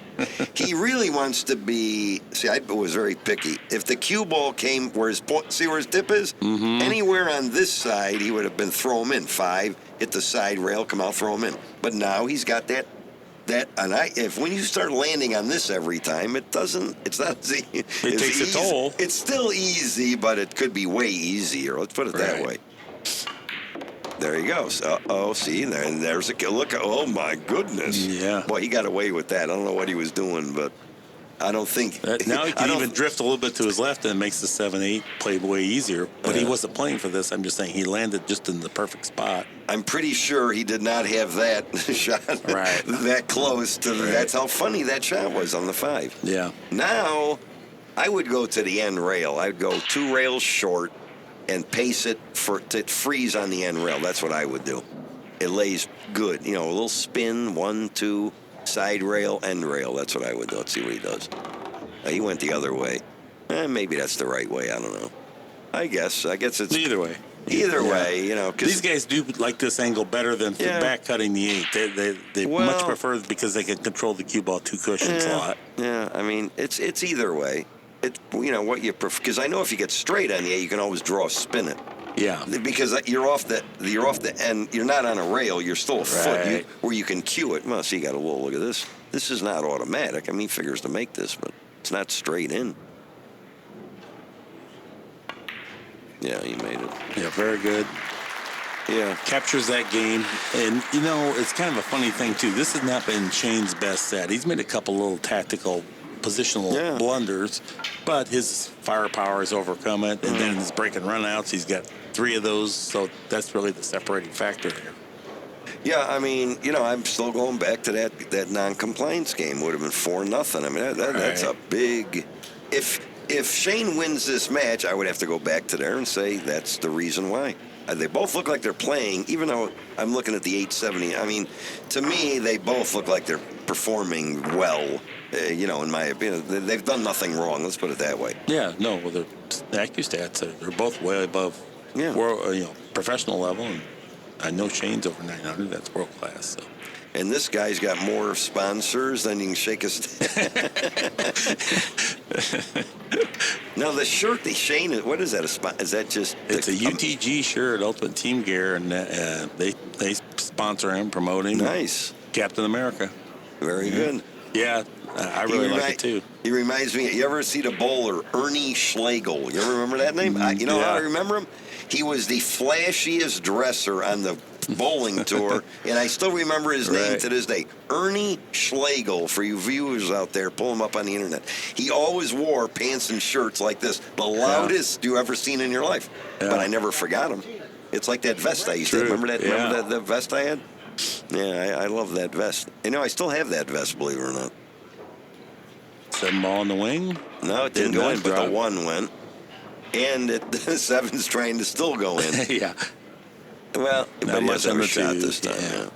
He really wants to be. See, I was very picky. If the cue ball came where see where his tip is? Anywhere on this side, he would have been throw him in. 5, hit the side rail, come out, throw him in. But now he's got that. And if when you start landing on this every time, it doesn't. It's not. It takes a toll. It's still easy, but it could be way easier. Let's put it that way. There he goes. See, there's a look. Oh my goodness. Yeah. Boy, he got away with that. I don't know what he was doing, but I don't think. Now he can even drift a little bit to his left, and it makes the 7-8 play way easier. But he wasn't playing for this. I'm just saying he landed just in the perfect spot. I'm pretty sure he did not have that shot that close to. That's how funny that shot was on the 5. Yeah. Now, I would go to the end rail. I'd go 2 rails short and pace it to freeze on the end rail. That's what I would do. It lays good. A little spin, 1, 2, side rail, end rail. That's what I would do. Let's see what he does. He went the other way. Maybe that's the right way. I don't know. I guess it's either way. Either way, because these guys do like this angle better than back cutting the 8. They much prefer it because they can control the cue ball 2 cushions a lot. Yeah, I mean it's either way. It's what you prefer, because I know if you get straight on the 8, you can always draw spin it. Yeah. Because you're off the end. You're not on a rail. You're still a foot where you can cue it. Well, see, you got a little look at this. This is not automatic. I mean, he figures to make this, but it's not straight in. Yeah, he made it. Yeah, very good. Yeah. Captures that game. And, it's kind of a funny thing, too. This has not been Shane's best set. He's made a couple little tactical positional blunders, but his firepower has overcome it. And then his break and runouts, he's got 3 of those. So that's really the separating factor here. Yeah, I mean, I'm still going back to that non-compliance game. Would have been 4-0. I mean, that's a big. If Shane wins this match, I would have to go back to there and say that's the reason why. They both look like they're playing, even though I'm looking at the 870. I mean, to me, they both look like they're performing well. In my opinion, they've done nothing wrong. Let's put it that way. Yeah, no, well, the Accu-Stats they're both way above world, professional level, and I know Shane's over 900. That's world class. So. And this guy's got more sponsors than you can shake his. Now the shirt, the Shane, what is that? Is that just? It's a UTG shirt, Ultimate Team Gear, and they sponsor him, promoting. Nice. Captain America. Very good. Yeah, I really like it too. He reminds me. You ever see the bowler Ernie Schlegel? You ever remember that name? How I remember him? He was the flashiest dresser on the bowling tour, and I still remember his name to this day. Ernie Schlegel, for you viewers out there, pull him up on the internet. He always wore pants and shirts like this, the loudest you ever seen in your life. Yeah. But I never forgot him. It's like that vest I used to have. Remember that? Yeah. Remember that vest I had? Yeah, I love that vest. I still have that vest, believe it or not. 7 ball in the wing? No, it didn't go in, but the 1 went. and seven's trying to still go in. Yeah. Well, Not but he much has on a the shot tube, this time. yeah. Yeah.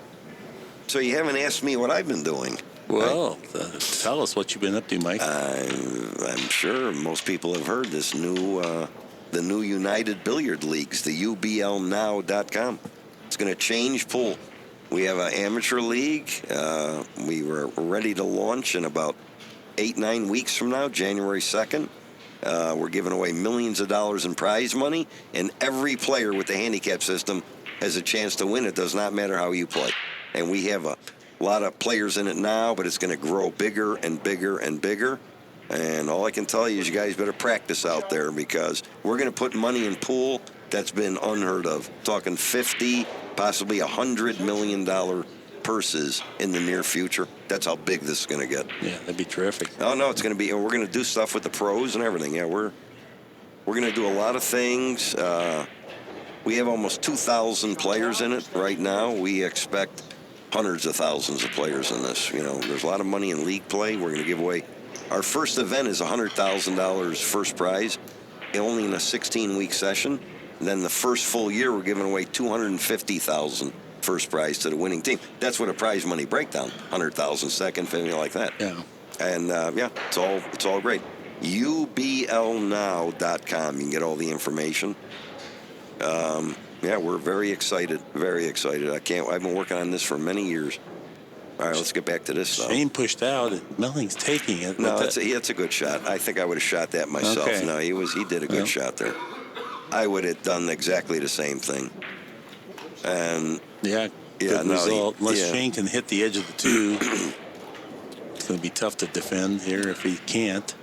So you haven't asked me what I've been doing. Well, tell us what you've been up to, Mike. I'm sure most people have heard this the new United Billiard Leagues, the UBLnow.com. It's going to change pool. We have an amateur league. We were ready to launch in about 8-9 weeks from now, January 2nd. We're giving away millions of dollars in prize money, and every player with the handicap system has a chance to win. It does not matter how you play. And we have a lot of players in it now, but it's going to grow bigger and bigger and bigger. And all I can tell you is you guys better practice out there, because we're going to put money in pool that's been unheard of. Talking 50, possibly $100 million purses in the near future. That's how big this is going to get. Yeah, that'd be terrific. Oh, no, it's going to be, and we're going to do stuff with the pros and everything. Yeah, we're going to do a lot of things. We have almost 2,000 players in it right now. We expect hundreds of thousands of players in this. You know, there's a lot of money in league play. We're going to give away. Our first event is $100,000 first prize, only in a 16-week session. And then the first full year, we're giving away $250,000 first prize to the winning team. That's what a prize money breakdown, 100,000 second, anything like that. Yeah. And yeah, it's all great. UBLnow.com. You can get all the information. Yeah, we're very excited. Very excited. I've been working on this for many years. All right, let's get back to this stuff. Shane pushed out, and Melling's taking it. No, it's a good shot. I think I would have shot that myself. Okay. No, he did a good shot there. I would have done exactly the same thing. And good result. Unless Shane can hit the edge of the two, it's going to be tough to defend here. If he can't,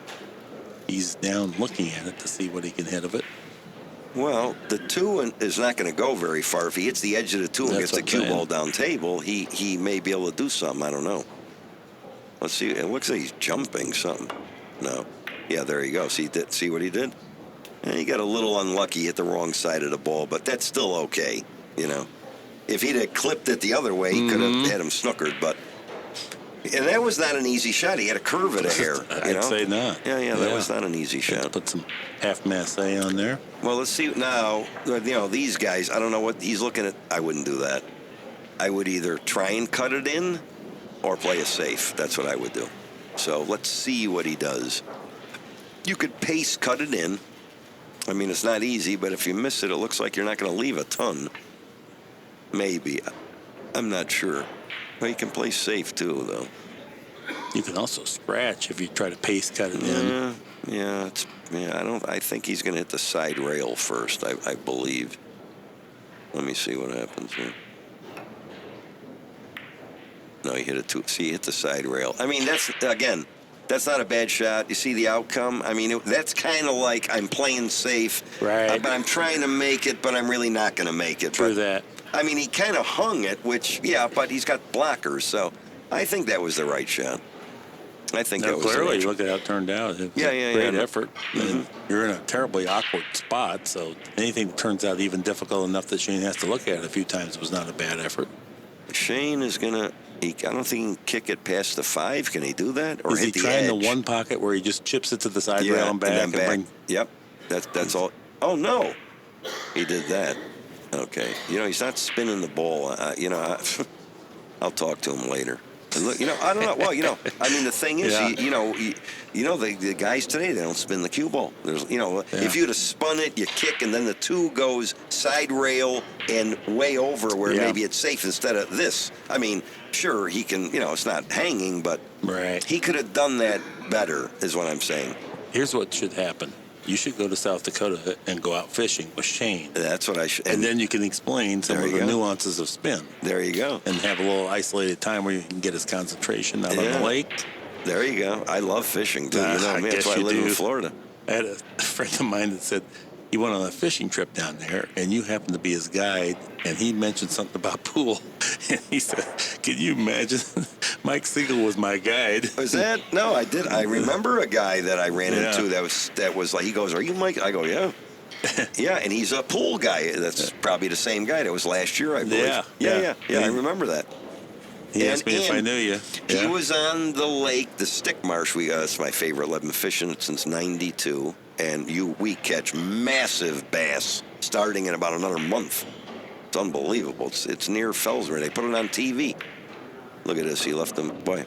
he's down looking at it to see what he can hit of it. Well, the two is not going to go very far. If he hits the edge of the two and That's gets the what I'm cue saying. ball down table, he may be able to do something. I don't know. Let's see. It looks like he's jumping something. No. Yeah, there you go. See what he did? And he got a little unlucky, hit the wrong side of the ball, but that's still okay, you know. If he'd have clipped it the other way, he could have had him snookered, but... And that was not an easy shot. He had a curve of the hair, you know? I'd say not. Yeah, that was not an easy shot. Put some half masse on there. Well, let's see now. You know, these guys, I don't know what he's looking at. I wouldn't do that. I would either try and cut it in or play it safe. That's what I would do. So let's see what he does. You could pace cut it in. I mean, it's not easy, but if you miss it, it looks like you're not going to leave a ton. Maybe. I'm not sure. Well, you can play safe, too, though. You can also scratch if you try to pace cut it in. I think he's going to hit the side rail first, I believe. Let me see what happens here. No, he hit it too. See, he hit the side rail. I mean, that's not a bad shot. You see the outcome? I mean, that's kind of like I'm playing safe. Right. But I'm trying to make it, but I'm really not going to make it. True that. I mean, he kind of hung it, but he's got blockers, so I think that was the right shot. I think that was the clearly, right shot. look at how it turned out. It was Yeah, a great yeah. effort. And you're in a terribly awkward spot, so anything that turns out even difficult enough that Shane has to look at it a few times was not a bad effort. Shane is going to... I don't think he can kick it past the 5. Can he do that? Or Is he hit the trying edge? the one pocket where he just chips it to the side rail and back? And then back. Yep. That's all. Oh, no. He did that. Okay. You know, he's not spinning the ball. I'll talk to him later. And look, I don't know. Well, I mean, the thing is, the guys today, they don't spin the cue ball. There's, if you'd have spun it, you kick, and then the 2 goes side rail and way over where maybe it's safe instead of this. I mean, sure, he can, it's not hanging, but he could have done that better, is what I'm saying. Here's what should happen. You should go to South Dakota and go out fishing with Shane. That's what I should. And then you can explain some of the nuances of spin. There you go. And have a little isolated time where you can get his concentration out on the lake. There you go. I love fishing, too. That's why I live in Florida. I had a friend of mine that said he went on a fishing trip down there, and you happened to be his guide, and he mentioned something about pool. And he said, can you imagine? Mike Sigel was my guide. Was that? No, I did. I remember a guy that I ran into that was like, he goes, are you Mike? I go, yeah. Yeah, and he's a pool guy. That's probably the same guy. That was last year, I believe. Yeah. I remember that. He asked me if I knew you. He was on the lake, the Stick Marsh. It's my favorite. I've been fishing it since '92. and we catch massive bass starting in about another month. It's unbelievable. It's near Fellsbury. They put it on TV. Look at this. He left them. Boy,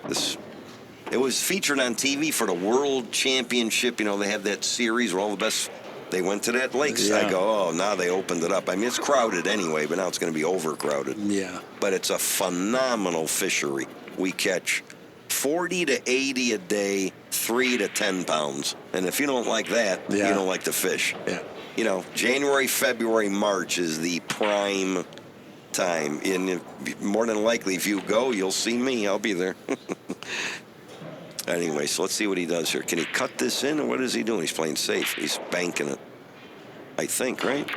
it was featured on TV for the World Championship. You know, they have that series where all the best. They went to that lake. Yeah. I go, oh, now they opened it up. I mean, it's crowded anyway, but now it's going to be overcrowded. Yeah. But it's a phenomenal fishery. We catch 40 to 80 a day, 3 to 10 pounds. And if you don't like that, Yeah. you don't like to fish. Yeah. You know, January, February, March is the prime time. And more than likely, if you go, you'll see me. I'll be there. Anyway, so let's see what he does here. Can he cut this in, or what is he doing? He's playing safe. He's banking it, I think, right?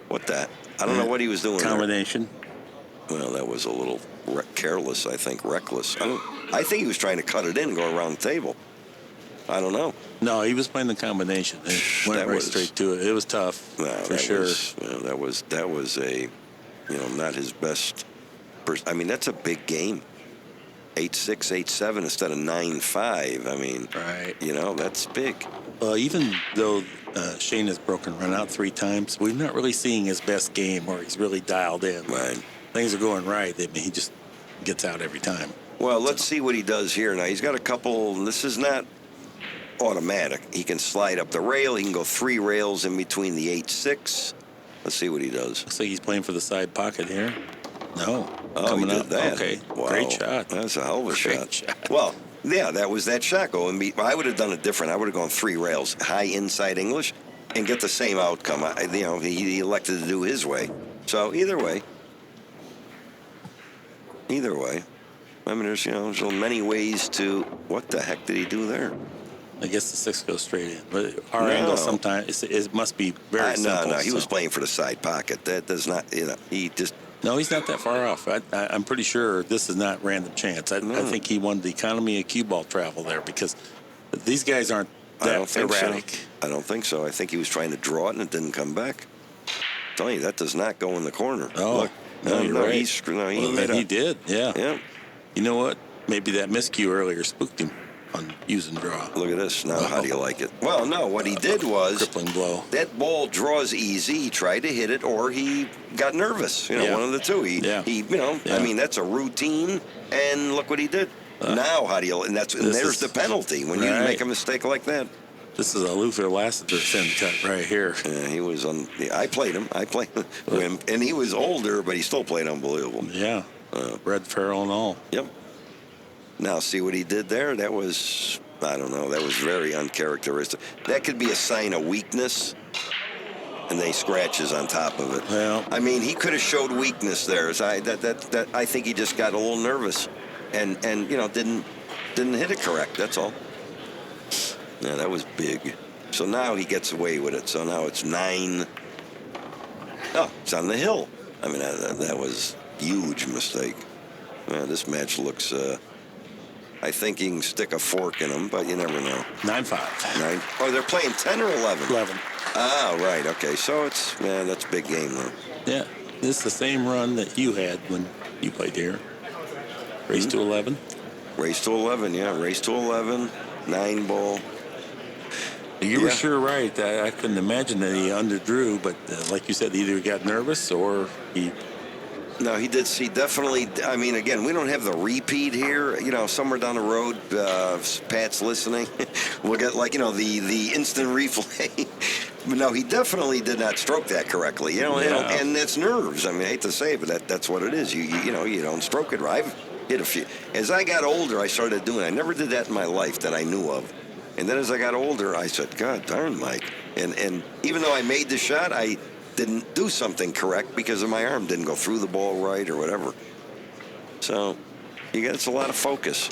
What that? I don't know what he was doing there. Combination. Well, that was a little careless, I think, reckless. I think he was trying to cut it in and go around the table. I don't know. No, he was playing the combination. It went That right was- straight to it. It was tough, for sure. That was a, not his best. I mean, that's a big game. 8-6, 8-7 instead of 9-5. I mean, Right. That's big. Even though Shane has broken run out 3 times, we're not really seeing his best game where he's really dialed in. Right. Things are going right. I mean, he just gets out every time. Well, let's see what he does here. Now, he's got a couple. This is not automatic. He can slide up the rail. He can go 3 rails in between the 8-6. Let's see what he does. Looks like he's playing for the side pocket here. No. Oh, Coming he did up. that. Okay. Wow. Great shot. That's a hell of a Great shot. Well, yeah, that was that shot. I would have done it different. I would have gone 3 rails, high inside English, and get the same outcome. He elected to do his way. So either way. I mean, there's many ways to. What the heck did he do there? I guess the 6 goes straight in. But our No. angle sometimes, it must be very simple. No, he was so- playing for the side pocket. That does not, he just. No, he's not that far off. I'm pretty sure this is not random chance. I think he won the economy of cue ball travel there because these guys aren't I don't that think erratic. so. I don't think so. I think he was trying to draw it and it didn't come back. I'm telling you, that does not go in the corner. Oh, Look, no, you're right. He Well, made then he up. did, yeah. Yeah. You know what? Maybe that miscue earlier spooked him on use and draw. Look at this. Now, how do you like it? Well, no, what he did was Crippling blow. that ball draws easy. He tried to hit it, or he got nervous. Yeah. One of the two. Yeah. I mean, that's a routine. And look what he did. Now, how do you? And there's the penalty when you Right. make a mistake like that. This is a Luther Lassiter thin cut right here. Yeah, he was on. I played him. And he was older, but he still played unbelievable. Yeah. Red Farrell and all. Yep. Now, see what he did there? That was, I don't know, that was very uncharacteristic. That could be a sign of weakness, and then he scratches on top of it. Well, I mean, he could have showed weakness there. So I think he just got a little nervous and didn't hit it correct, that's all. Yeah, that was big. So now he gets away with it. So now it's 9. Oh, it's on the hill. I mean, that was huge mistake. Man, this match looks. I think you can stick a fork in them, but you never know. 9-5. 9. Oh, they're playing 10 or 11. 11. Ah, right. Okay, so that's a big game though. Yeah. This is the same run that you had when you played here. Race to 11. Race to 11, yeah. Race to 11. 9 ball. You were sure right. I couldn't imagine that he underdrew, but like you said, either he got nervous or he. No, he did see definitely. I mean, again, we don't have the repeat here. Somewhere down the road, Pat's listening. We'll get the instant replay. But no, he definitely did not stroke that correctly. And that's nerves. I mean, I hate to say it, but that's what it is. You don't stroke it right. I've hit a few. As I got older, I started doing. I never did that in my life that I knew of. And then as I got older, I said, God darn, Mike. And even though I made the shot, I didn't do something correct because of my arm didn't go through the ball right or whatever. So it's a lot of focus.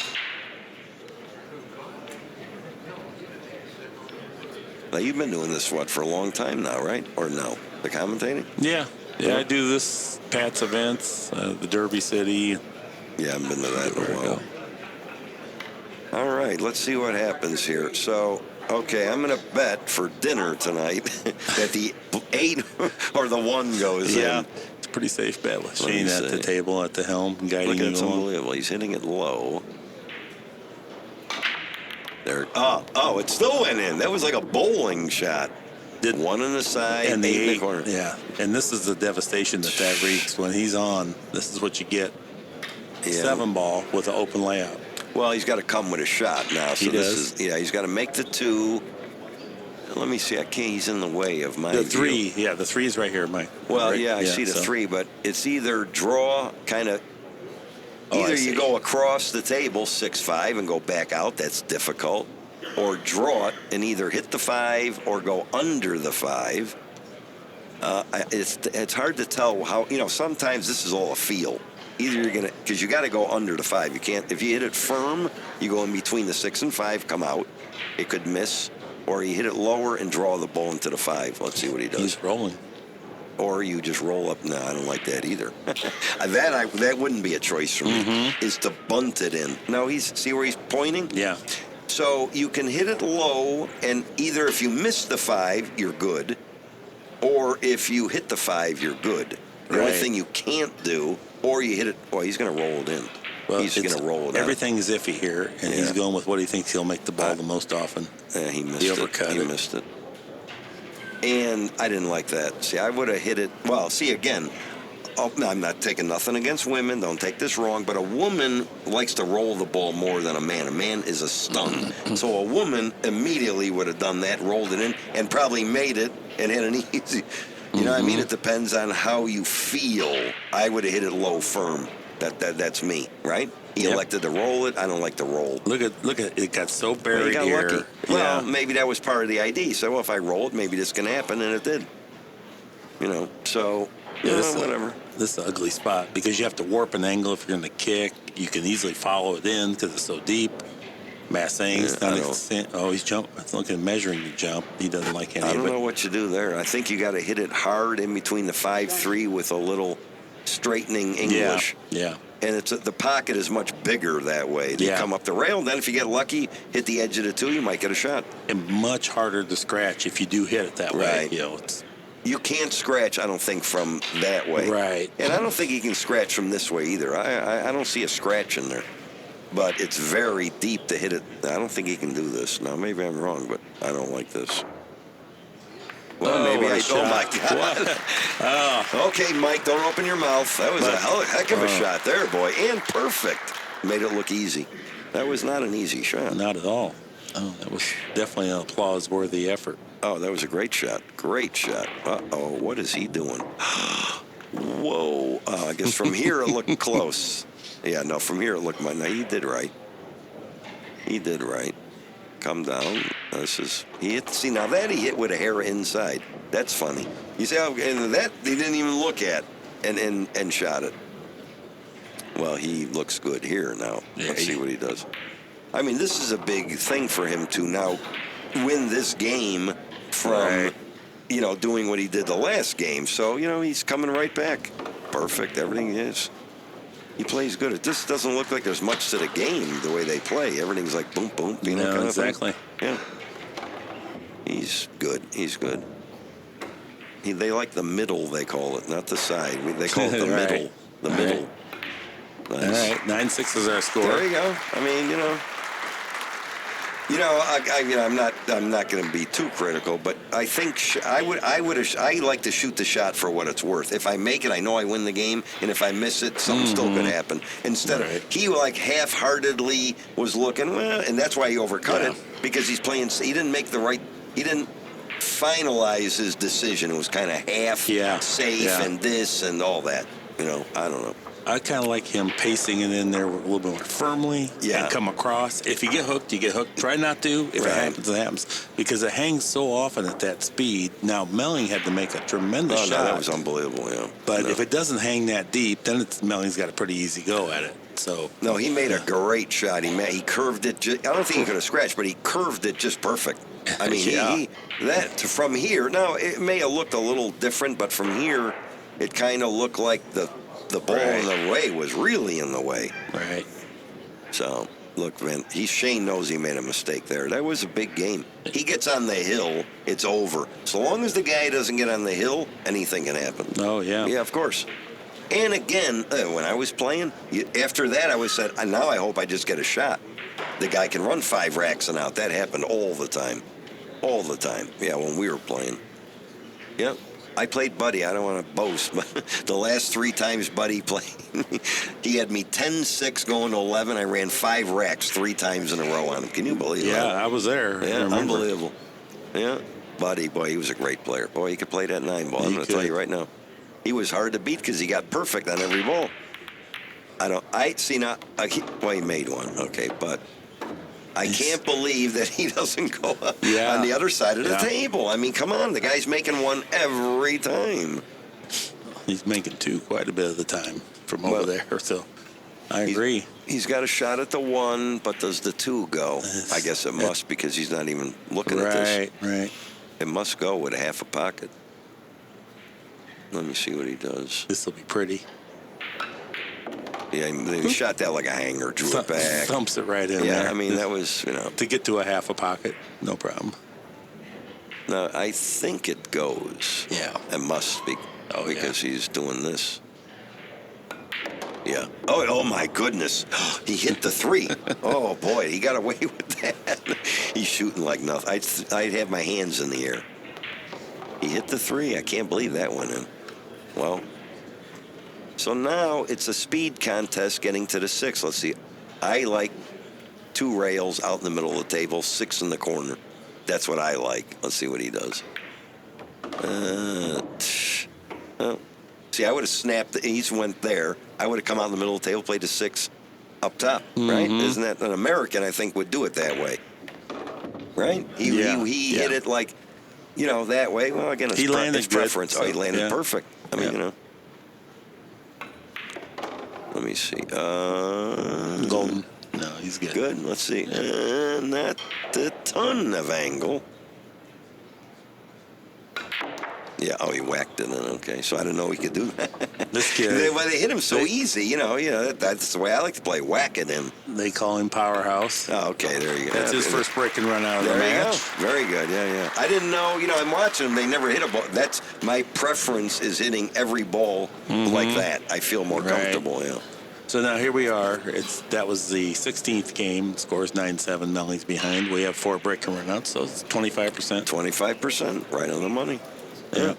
Now, you've been doing this, for a long time now, right? Or no? The commentating? Yeah. I do this Pat's events, the Derby City. Yeah, I haven't been to that in a There we while. go. All right, let's see what happens here. So, okay, I'm going to bet for dinner tonight that the 8 or the 1 goes Yeah. in. It's a pretty safe bet with Let me Shane at see. the table, at the helm, guiding Look, you it's along. unbelievable. He's hitting it low. There. Oh, it still went in. That was like a bowling shot. One on the side and the 8 in the eight. corner. Yeah, and this is the devastation that wreaks when he's on. This is what you get. Yeah. 7 ball with an open layout. Well, he's got to come with a shot now. So He this does. is he's got to make the 2. Let me see. I can't. He's in the way of my The view. 3. Yeah, the 3 is right here, Mike. Well, right? yeah, I see the 3, but it's either draw kind of. Either you go across the table 6-5 and go back out. That's difficult. Or draw it and either hit the 5 or go under the 5. It's hard to tell how, sometimes this is all a feel. Either you're going to, because you got to go under the 5. You can't, if you hit it firm, you go in between the 6 and 5, come out. It could miss. Or you hit it lower and draw the ball into the 5. Let's see what he does. He's rolling. Or you just roll up. No, I don't like that either. That wouldn't be a choice for me, is to bunt it in. No, see where he's pointing? Yeah. So you can hit it low, and either if you miss the 5, you're good, or if you hit the 5, you're good. The only thing you can't do, or you hit it, he's going to roll it in. Well, he's going to roll it out. Everything's iffy here, and he's going with what he thinks he'll make the ball the most often. Yeah, he missed it. He missed it. And I didn't like that. See, I would have hit it. Well, see, again, I'm not taking nothing against women. Don't take this wrong. But a woman likes to roll the ball more than a man. A man is a stun. So a woman immediately would have done that, rolled it in, and probably made it and hit an easy. You know what I mean? It depends on how you feel. I would have hit it low, firm. That's me, right? He elected to roll it. I don't like to roll. Look at it got so buried he got here. lucky. Well, maybe that was part of the ID. So if I roll it, maybe this can happen, and it did. So whatever. This is an ugly spot because you have to warp an angle if you're going to kick. You can easily follow it in because it's so deep. Massing's he's jumping. It's looking measuring the jump. He doesn't like any of it. I don't know what you do there. I think you got to hit it hard in between the 5-3 with a little straightening English. Yeah. And the pocket is much bigger that way. You come up the rail, and then if you get lucky, hit the edge of the 2, you might get a shot. And much harder to scratch if you do hit it that way. You can't scratch, I don't think, from that way. Right. And I don't think you can scratch from this way either. I don't see a scratch in there. But it's very deep to hit it. I don't think he can do this. Now, maybe I'm wrong, but I don't like this. Well, maybe I. Oh, my God. Okay, Mike, don't open your mouth. That was a heck of a shot there, boy. And perfect. Made it look easy. That was not an easy shot. Not at all. Oh, that was definitely an applause-worthy effort. Oh, that was a great shot. Great shot. Uh-oh, what is he doing? Whoa. I guess from here it looked close. Yeah, no, from here it looked no, he did right. He did right. Come down. See, now that he hit with a hair inside. That's funny. You see how, and that he didn't even look at and shot it. Well, he looks good here now. Let's see what he does. I mean, this is a big thing for him to now win this game from, doing what he did the last game. So, he's coming right back. Perfect. Everything is. He plays good. It just doesn't look like there's much to the game the way they play. Everything's like boom, boom. Exactly. Yeah. He's good. He's good. They like the middle, they call it, not the side. They call it the middle. The middle. Nice. All right. 9-6 is our score. There you go. I mean, I'm not going to be too critical, but I think I like to shoot the shot for what it's worth. If I make it, I know I win the game, and if I miss it, something still could happen. Instead of he half-heartedly was looking, and that's why he overcut it, because he's playing. He didn't make the right. He didn't finalize his decision. It was kind of half safe and this and all that. I don't know. I kind of like him pacing it in there a little bit more firmly and come across. If you get hooked, you get hooked. Try not to. If it happens, it happens. Because it hangs so often at that speed. Now, Melling had to make a tremendous shot. No, that was unbelievable, But if it doesn't hang that deep, then Melling's got a pretty easy go at it. So no, he made a great shot. He curved it. I don't think he could have scratched, but he curved it just perfect. I mean, from here, now, it may have looked a little different, but from here, it kind of looked like the ball in the way was really in the way. Right. So, look, man, Shane knows he made a mistake there. That was a big game. He gets on the hill, it's over. So long as the guy doesn't get on the hill, anything can happen. Oh, yeah. Yeah, of course. And again, when I was playing, after that I was said, now I hope I just get a shot. the guy can run 5 racks and out. That happened all the time. All the time. Yeah, when we were playing. Yep. I played Buddy. I don't want to boast, but the last 3 times Buddy played, he had me 10-6 going to 11. I ran 5 racks 3 times in a row on him. Can you believe that? Yeah, I was there. Yeah, unbelievable. Yeah. Buddy, boy, he was a great player. Boy, he could play that 9 ball. I'm going to tell you right now. He was hard to beat because he got perfect on every ball. He made one. Okay, but I can't believe that he doesn't go on the other side of the table. I mean, come on. The guy's making one every time. He's making 2 quite a bit of the time from over there, so I agree. He's got a shot at the 1, but does the 2 go? I guess it must because he's not even looking at this. Right. It must go with a half a pocket. Let me see what he does. This will be pretty. Yeah, he shot that like a hanger, drew it back. Thumps it right in there. Yeah, I mean, that was, To get to a half a pocket, no problem. No, I think it goes. Yeah. It must be. Oh, because he's doing this. Yeah. Oh, my goodness. He hit the 3. Oh, boy, he got away with that. He's shooting like nothing. I'd have my hands in the air. He hit the 3. I can't believe that went in. Well, so now it's a speed contest getting to the 6. Let's see. I like 2 rails out in the middle of the table, 6 in the corner. That's what I like. Let's see what he does. See, I would have snapped. He's went there. I would have come out in the middle of the table, played a 6 up top, right? Isn't that an American? I think would do it that way, right? He hit it like, that way. Well, again, it's preference. Good, so, he landed perfect. I mean, Let me see. Golden. No, he's good. Good. Let's see. Not a ton of angle. Yeah, he whacked it in. Okay, so I didn't know he could do that. This kid. They hit him so easy, that's the way I like to play, whack it in. They call him Powerhouse. Oh, okay, there you go. That's his first break and run out of the match. Very good, yeah. I didn't know, I'm watching them, they never hit a ball. That's my preference is hitting every ball like that. I feel more comfortable, So now here we are. That was the 16th game. Scores 9-7. Melling's behind. We have 4 break and run outs, so it's 25%. 25%, right on the money. Yeah.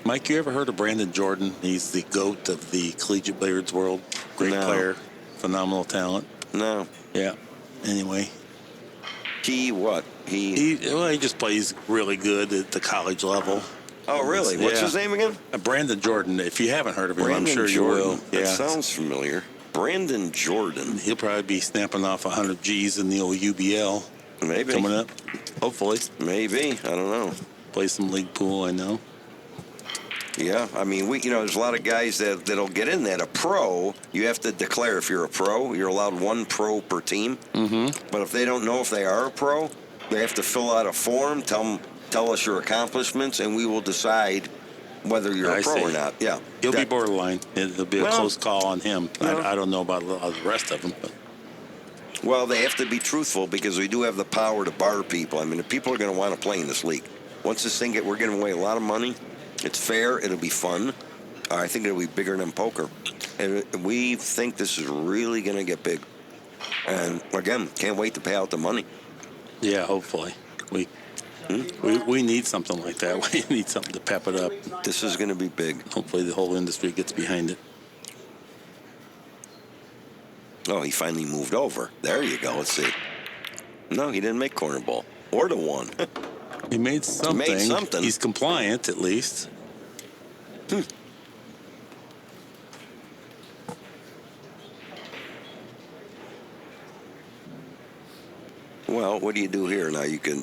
Mike, you ever heard of Brandon Jordan? He's the GOAT of the collegiate billiards world. Great player, phenomenal talent. No. Yeah. Anyway. He what? He just plays really good at the college level. Oh, really? What's his name again? Brandon Jordan. If you haven't heard of him, I'm sure you will. That sounds familiar. Brandon Jordan. He'll probably be snapping off 100 G's in the old UBL. Maybe. Coming up. Hopefully. Maybe. I don't know. Play some league pool, I know. Yeah, I mean, there's a lot of guys that'll get in that. A pro, you have to declare if you're a pro. You're allowed 1 pro per team. But if they don't know if they are a pro, they have to fill out a form, tell us your accomplishments, and we will decide whether you're a pro or not. Yeah. He'll be borderline. It'll be a close call on him. I don't know about the rest of them. But. Well, they have to be truthful because we do have the power to bar people. I mean, the people are going to want to play in this league. Once this thing we're giving away a lot of money. It's fair. It'll be fun. I think it'll be bigger than poker. And we think this is really going to get big. And, again, can't wait to pay out the money. Yeah, hopefully. We need something like that. We need something to pep it up. This is going to be big. Hopefully the whole industry gets behind it. Oh, he finally moved over. There you go. Let's see. No, he didn't make corner ball. Or the 1. He made something. He's compliant, at least. Well, what do you do here? Now, you can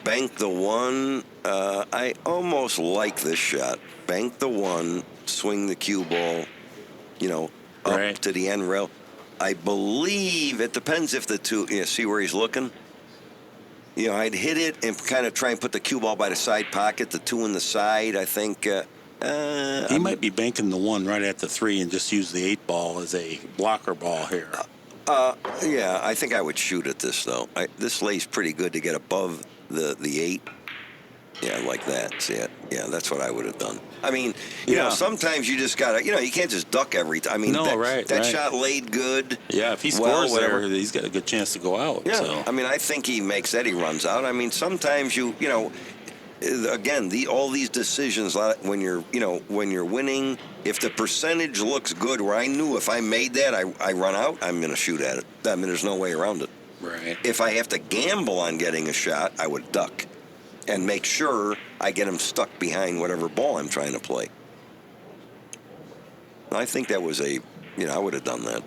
bank the 1. I almost like this shot. Bank the 1, swing the cue ball, up to the end rail. I believe it depends if the 2, see where he's looking? I'd hit it and kind of try and put the cue ball by the side pocket, the 2 in the side. I think he might be banking the 1 right at the 3 and just use the 8 ball as a blocker ball here. Yeah, I think I would shoot at this though. This lays pretty good to get above the 8. Yeah, like that. See it? Yeah, that's what I would have done. I mean, you Yeah. know, sometimes you just gotta, you can't just duck every time. I mean, No, that right. shot laid good. Yeah, if he well, scores whatever. there, he's got a good chance to go out. Yeah, So. I mean, I think he makes that. He runs out. I mean, sometimes again, all these decisions when you're winning. If the percentage looks good, where I knew if I made that, I run out, I'm going to shoot at it. I mean, there's no way around it. Right. If I have to gamble on getting a shot, I would duck and make sure I get him stuck behind whatever ball I'm trying to play. I think that was I would have done that.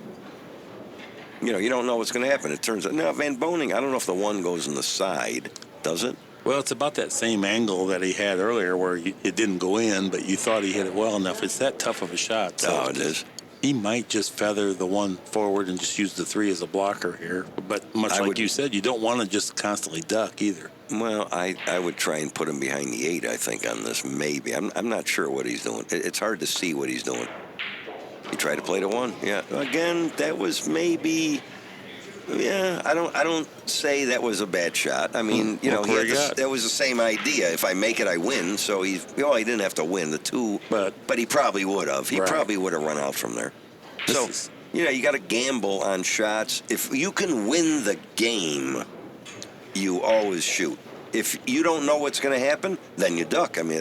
You don't know what's going to happen. It turns out, now, Van Boening, I don't know if the one goes in the side. Does it? Well, it's about that same angle that he had earlier where it didn't go in, but you thought he hit it well enough. It's that tough of a shot. So Oh, it is. He might just feather the one forward and just use the 3 as a blocker here. But much like you said, you don't want to just constantly duck either. Well, I would try and put him behind the 8, I think, on this, maybe. I'm not sure what he's doing. It's hard to see what he's doing. He tried to play the 1. Yeah. Again, that was maybe... Yeah, I don't say that was a bad shot. I mean, that was the same idea. If I make it, I win. So he didn't have to win the 2, but he probably would have. He probably would have run out from there. You got to gamble on shots. If you can win the game, you always shoot. If you don't know what's going to happen, then you duck. I mean,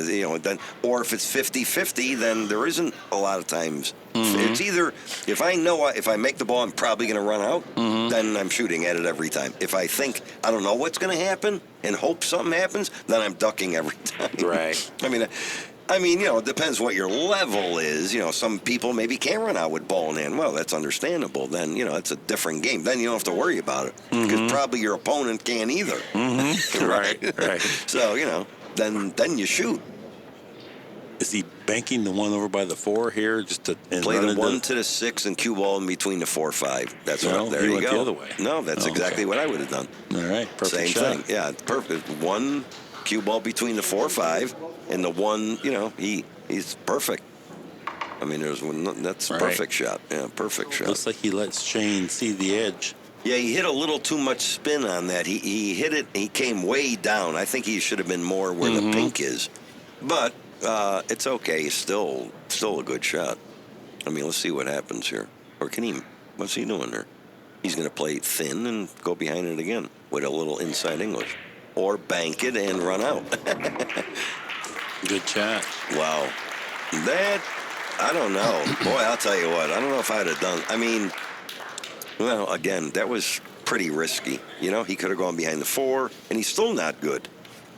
or if it's 50-50, then there isn't a lot of times. Mm-hmm. It's either, if I know if I make the ball, I'm probably going to run out, then I'm shooting at it every time. If I think I don't know what's going to happen and hope something happens, then I'm ducking every time. Right. I mean, it depends what your level is. Some people maybe can't run out with ball in hand. Well, that's understandable. Then, it's a different game. Then you don't have to worry about it because probably your opponent can't either. Mm-hmm. right. So, then you shoot. Is he banking the one over by the 4 here? Play the 1 to the 6 and cue ball in between the 4-5. That's there you go. The other way. No, that's exactly what I would have done. All right, perfect Same shot. thing. Yeah, perfect. 1 cue ball between the 4-5 and the 1. He's perfect. I mean, that's a perfect shot. Yeah, perfect shot. Looks like he lets Shane see the edge. Yeah, he hit a little too much spin on that. He hit it. He came way down. I think he should have been more where the pink is, but. It's okay. Still a good shot. I mean, let's see what happens here. Or what's he doing there? He's going to play thin and go behind it again with a little inside English. Or bank it and run out. Good shot. Wow. I don't know. Boy, I'll tell you what. I don't know if I'd have done. I mean, well, again, that was pretty risky. He could have gone behind the 4, and he's still not good.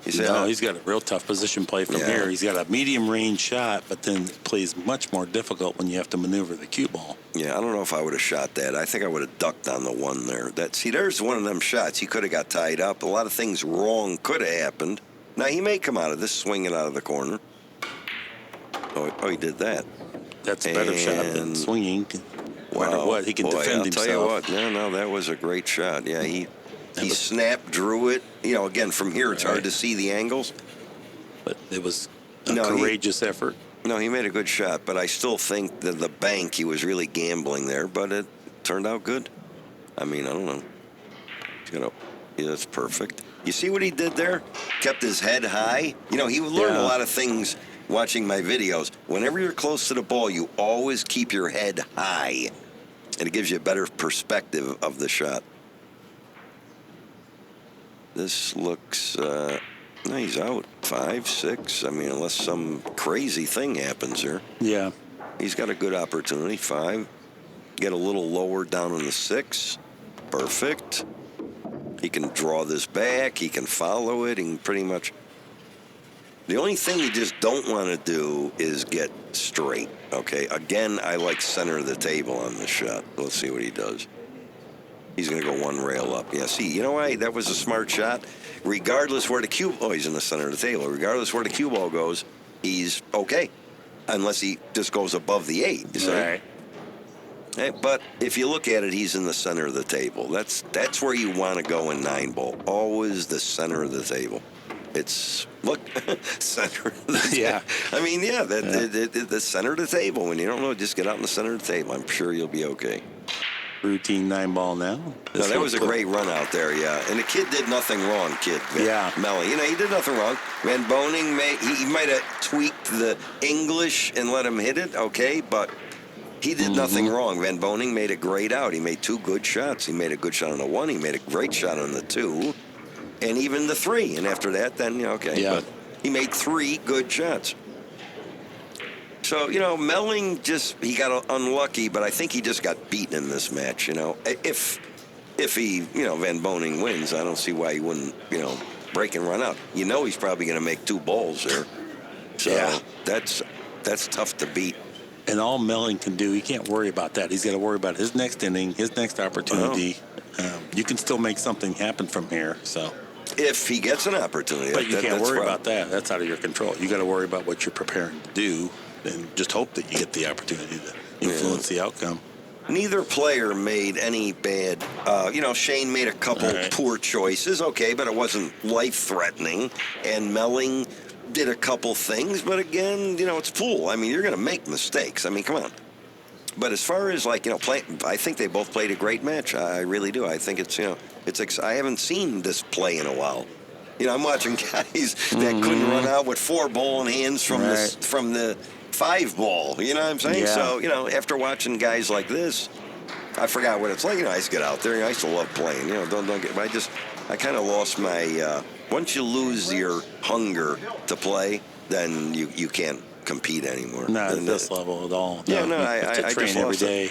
He's got a real tough position play from here. He's got a medium range shot, but then it plays much more difficult when you have to maneuver the cue ball. Yeah, I don't know if I would have shot that. I think I would have ducked on the 1 there. There's one of them shots. He could have got tied up. A lot of things wrong could have happened. Now, he may come out of this swinging out of the corner. Oh, he did that. That's a better shot than swinging. No matter what, he can defend himself. I'll tell you what. No, that was a great shot. Yeah, he snapped, drew it. Again, from here, it's hard to see the angles. But it was a courageous effort. No, he made a good shot, but I still think that the bank, he was really gambling there, but it turned out good. I mean, I don't know. That's perfect. You see what he did there? Kept his head high. He learned a lot of things watching my videos. Whenever you're close to the ball, you always keep your head high, and it gives you a better perspective of the shot. This looks, he's out. 5, 6. I mean, unless some crazy thing happens here. Yeah. He's got a good opportunity. 5. Get a little lower down on the 6. Perfect. He can draw this back. He can follow it. He can pretty much. The only thing you just don't want to do is get straight. Okay. Again, I like center of the table on this shot. Let's see what he does. He's going to go 1 rail up. Yeah, see, you know what? That was a smart shot. Regardless where the cue... Oh, he's in the center of the table. Regardless where the cue ball goes, he's okay. Unless he just goes above the 8, you see? Right. But if you look at it, he's in the center of the table. That's where you want to go in 9-ball. Always the center of the table. It's, look, center of the table. Yeah. I mean, the center of the table. When you don't know, just get out in the center of the table. I'm sure you'll be okay. Routine 9-ball now. No, that was a great run out there, yeah. And the kid did nothing wrong, Melly. He did nothing wrong. Van Boening, he might have tweaked the English and let him hit it, okay, but he did nothing wrong. Van Boening made a great out. He made 2 good shots. He made a good shot on the 1. He made a great shot on the 2. And even the 3. And after that, then, okay. Yeah. But he made 3 good shots. So, Melling he got unlucky, but I think he just got beaten in this match, If he, Van Boening wins, I don't see why he wouldn't, break and run out. He's probably going to make 2 balls there. So that's tough to beat. And all Melling can do, he can't worry about that. He's got to worry about his next inning, his next opportunity. You can still make something happen from here, so. If he gets an opportunity. But you can't worry about that. That's out of your control. You got to worry about what you're preparing to do and just hope that you get the opportunity to influence the outcome. Neither player made any bad. Shane made a couple poor choices, okay, but it wasn't life-threatening. And Melling did a couple things, but again, it's pool. I mean, you're going to make mistakes. I mean, come on. But as far as I think they both played a great match. I really do. I think it's I haven't seen this play in a while. I'm watching guys that couldn't run out with 4 bowling hands from the 5 ball. You know what I'm saying? Yeah. So, after watching guys like this, I forgot what it's like. I used to get out there. I used to love playing. Don't get. I kind of lost my. Once you lose your hunger to play, then you can't compete anymore. Not at this level at all. I train just every lost day.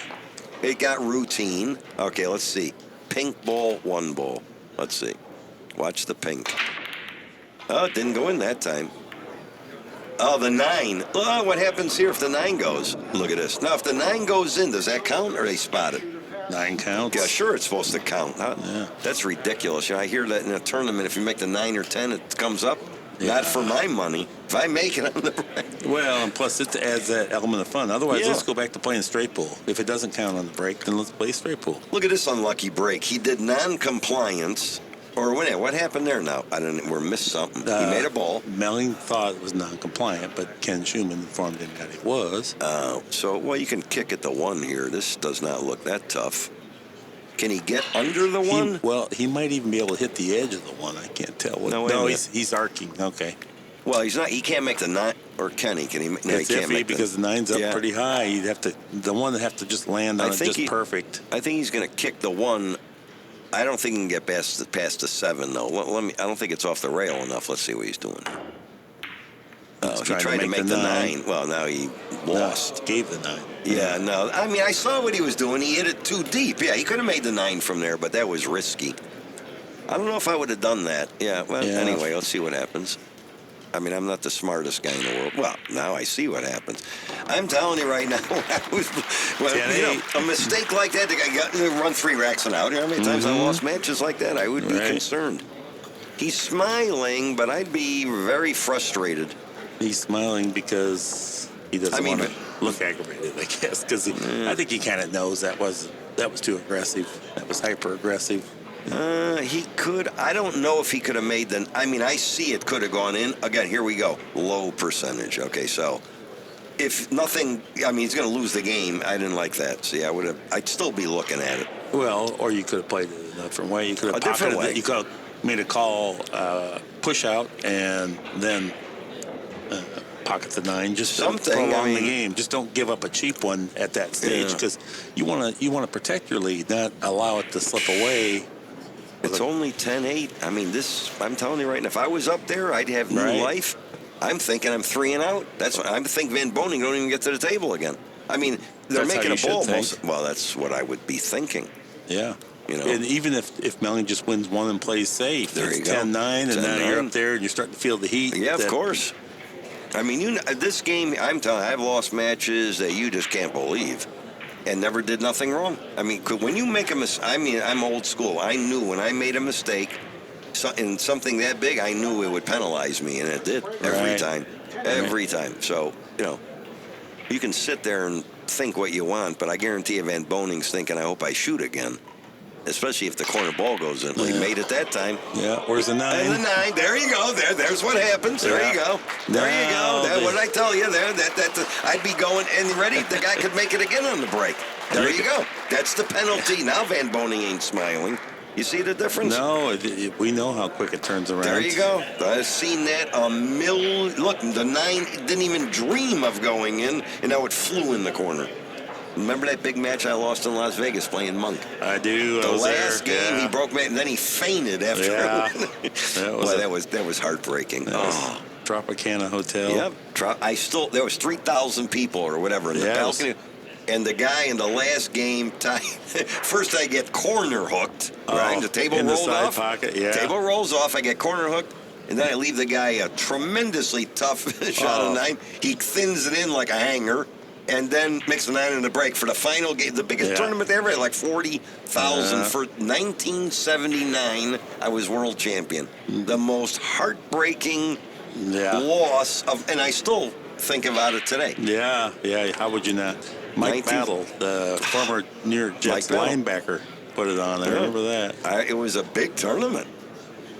It got routine. Okay, let's see. Pink ball, 1 ball. Let's see. Watch the pink. Oh, it didn't go in that time. Oh, the 9. Oh, what happens here if the 9 goes? Look at this. Now, if the 9 goes in, does that count or they spot it? 9 counts. Yeah, sure, it's supposed to count. Huh? Yeah. That's ridiculous. I hear that in a tournament, if you make the 9 or 10, it comes up. Yeah. Not for my money. If I make it, I'm the break. Well, and plus it adds that element of fun. Otherwise, let's go back to playing straight pool. If it doesn't count on the break, then let's play straight pool. Look at this unlucky break. He did non-compliance. Or what happened there now? I don't know. We missed something. He made a ball. Melling thought it was non-compliant, but Ken Schumann informed him that it was. You can kick at the 1 here. This does not look that tough. Can he get under the 1? He might even be able to hit the edge of the 1. I can't tell. No, he's arcing. Okay. Well, he's not. He can't make the 9. Or can he? Can he? No, it's he can't iffy because the 9's up pretty high. You'd have to. The 1 would have to just land on it just perfect. I think he's going to kick the 1. I don't think he can get past the 7 though. I don't think it's off the rail enough. Let's see what he's doing. He tried to make the 9. Well, now he lost. Gave the 9. Yeah, no. I mean, I saw what he was doing. He hit it too deep. Yeah, he could have made the 9 from there, but that was risky. I don't know if I would have done that. Yeah, well, anyway, let's see what happens. I mean, I'm not the smartest guy in the world. Well, now I see what happens. I'm telling you right now, a mistake like that, the guy got to run 3 racks and out. You know how many times I lost matches like that? I would be concerned. He's smiling, but I'd be very frustrated. He's smiling because he doesn't want to look aggravated, I guess, because I think he kind of knows that was too aggressive. That was hyper-aggressive. He could. I don't know if he could have made the. I mean, I see it could have gone in. Again, here we go. Low percentage. Okay, so if nothing, I mean, he's going to lose the game. I didn't like that. See, I'd still be looking at it. Well, or you could have played it a different way. You could have pocketed it. You could have made a call, push out, and then pocket the 9. Just something prolong the game. Just don't give up a cheap one at that stage because you want to protect your lead, not allow it to slip away. It's only 10-8. I mean, I'm telling you right now, if I was up there, I'd have new life. I'm thinking I'm 3 and out. That's what I think. Van Boening don't even get to the table again. I mean, they're making a ball. Well, that's what I would be thinking. Yeah. And even if Melling just wins 1 and plays safe, there you go. 10-9, and now you're up there and you're starting to feel the heat. Yeah, of course. I mean, this game, I'm telling you, I've lost matches that you just can't believe. And never did nothing wrong. I mean, when you make a mistake, I mean, I'm old school. I knew when I made a mistake in something that big, I knew it would penalize me, and it did every time. Every time. So, you can sit there and think what you want, but I guarantee you Van Boening's thinking, I hope I shoot again. especially if the corner ball goes in. Well, he made it that time. Yeah, where's the 9? And the 9, there you go. There's what happens. There you go. There you go. What did I tell you? I'd be going, and ready, the guy could make it again on the break. There you go. That's the penalty. Now Van Boening ain't smiling. You see the difference? No, we know how quick it turns around. There you go. I've seen that a million. Look, the 9 didn't even dream of going in, and now it flew in the corner. Remember that big match I lost in Las Vegas playing Monk? I do. The last game, he broke me, and then he fainted after. Yeah. That was heartbreaking. Tropicana Hotel. Yep. There was 3,000 people or whatever in the balcony. And the guy in the last game, first I get corner hooked, right? The table rolled off. Pocket, yeah. Table rolls off. I get corner hooked, and then I leave the guy a tremendously tough shot of 9. He thins it in like a hanger, and then makes the 9 in the break for the final game, the biggest tournament ever, like 40,000 for 1979. I was world champion. The most heartbreaking loss of, and I still think about it today. Yeah. How would you not? Mike Battle, the former New York Jets linebacker, put it on. I remember that. It was a big tournament.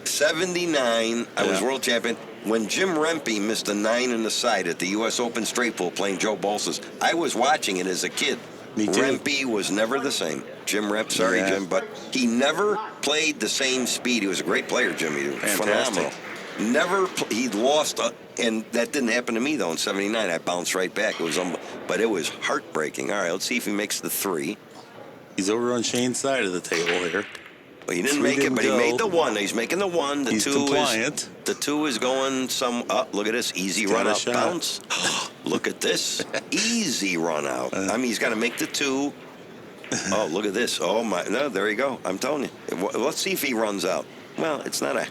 79, I was world champion. When Jim Rempe missed a 9 in the side at the U.S. Open straight pool playing Joe Balsas, I was watching it as a kid. Me too. Rempe was never the same. Jim Rempe, sorry, Jim, but he never played the same speed. He was a great player, Jim. He was phenomenal. He lost, and that didn't happen to me, though, in 79. I bounced right back. But it was heartbreaking. All right, let's see if he makes the 3. He's over on Shane's side of the table here. Well, he didn't make it, but he made the 1. He's making the 1. The He's 2 compliant. The 2 is going look at this. Easy run out bounce. Look at this. Easy run out. I mean, he's got to make the 2. Oh, look at this. Oh, my. No, there you go. I'm telling you. Let's see if he runs out. Well, it's not a...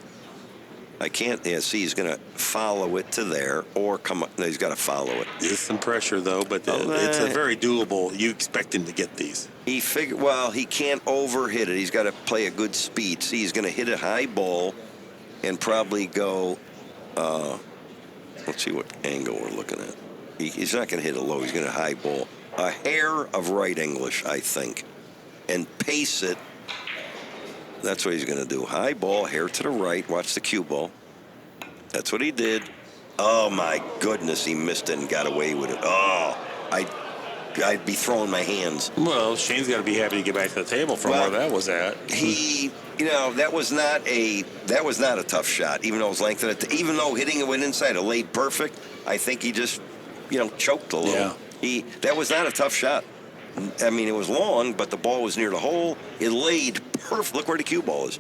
I can't see. He's going to follow it to there or come up. No, he's got to follow it. There's some pressure, though, but it's a very doable. You expect him to get these. He can't overhit it. He's got to play a good speed. See, he's going to hit a high ball and probably go, let's see what angle we're looking at. He's not going to hit it low. He's going to high ball. A hair of right English, I think, and pace it. That's what he's going to do. High ball, hair to the right. Watch the cue ball. That's what he did. Oh, my goodness. He missed it and got away with it. Oh, I'd be throwing my hands. Well, Shane's got to be happy to get back to the table from where that was at. That was not a tough shot, even though it was lengthened. Even though hitting it went inside, it laid perfect. I think he just, choked a little. Yeah. That was not a tough shot. I mean, it was long, but the ball was near the hole. It laid perfect. Look where the cue ball is.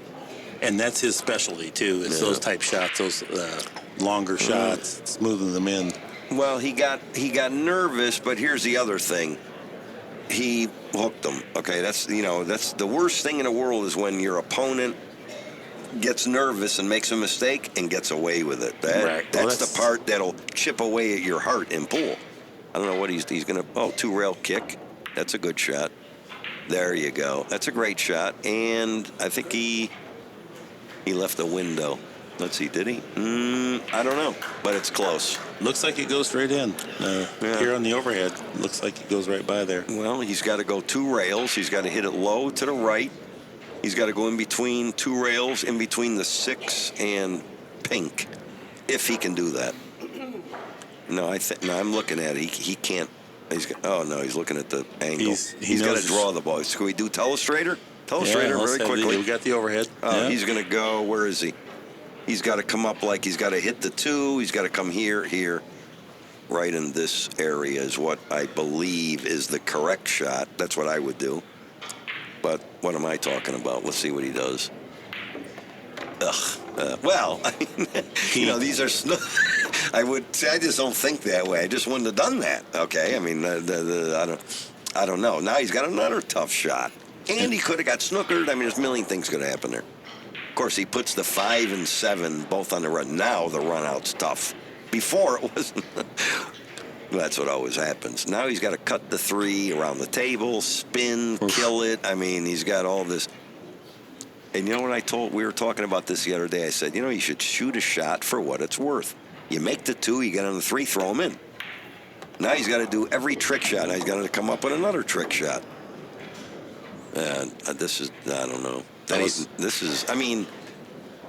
And that's his specialty, too, is those type shots, those longer shots, smoothing them in. Well, he got nervous, but here's the other thing. He hooked them. Okay, that's the worst thing in the world is when your opponent gets nervous and makes a mistake and gets away with it. That's the part that'll chip away at your heart in pool. I don't know what he's going to... Oh, 2-rail kick. That's a good shot. There you go. That's a great shot. And I think he left the window. Let's see, did he? I don't know, but it's close. Looks like it goes straight in. Here on the overhead, looks like it goes right by there. Well, he's got to go 2 rails. He's got to hit it low to the right. He's got to go in between 2 rails, in between the 6 and pink, if he can do that. No, I'm looking at it. He can't. He's looking at the angle. He's got to draw the ball. Can we do telestrator? Very quickly. We got the overhead. He's going to go. Where is he? He's got to come up like he's got to hit the 2. He's got to come here. Right in this area is what I believe is the correct shot. That's what I would do. But what am I talking about? Let's see what he does. These are... I just don't think that way. I just wouldn't have done that. Okay, I mean, I don't know. Now he's got another tough shot, and he could have got snookered. I mean, there's a million things could happen there. Of course, he puts the 5 and 7 both on the run. Now the run out's tough. Before it wasn't. That's what always happens. Now he's got to cut the 3 around the table, spin, kill it. I mean, he's got all this. And you know what we were talking about this the other day. I said, you should shoot a shot for what it's worth. You make the 2, you get on the 3, throw him in. Now he's got to do every trick shot. Now he's got to come up with another trick shot. This is, I don't know. I mean,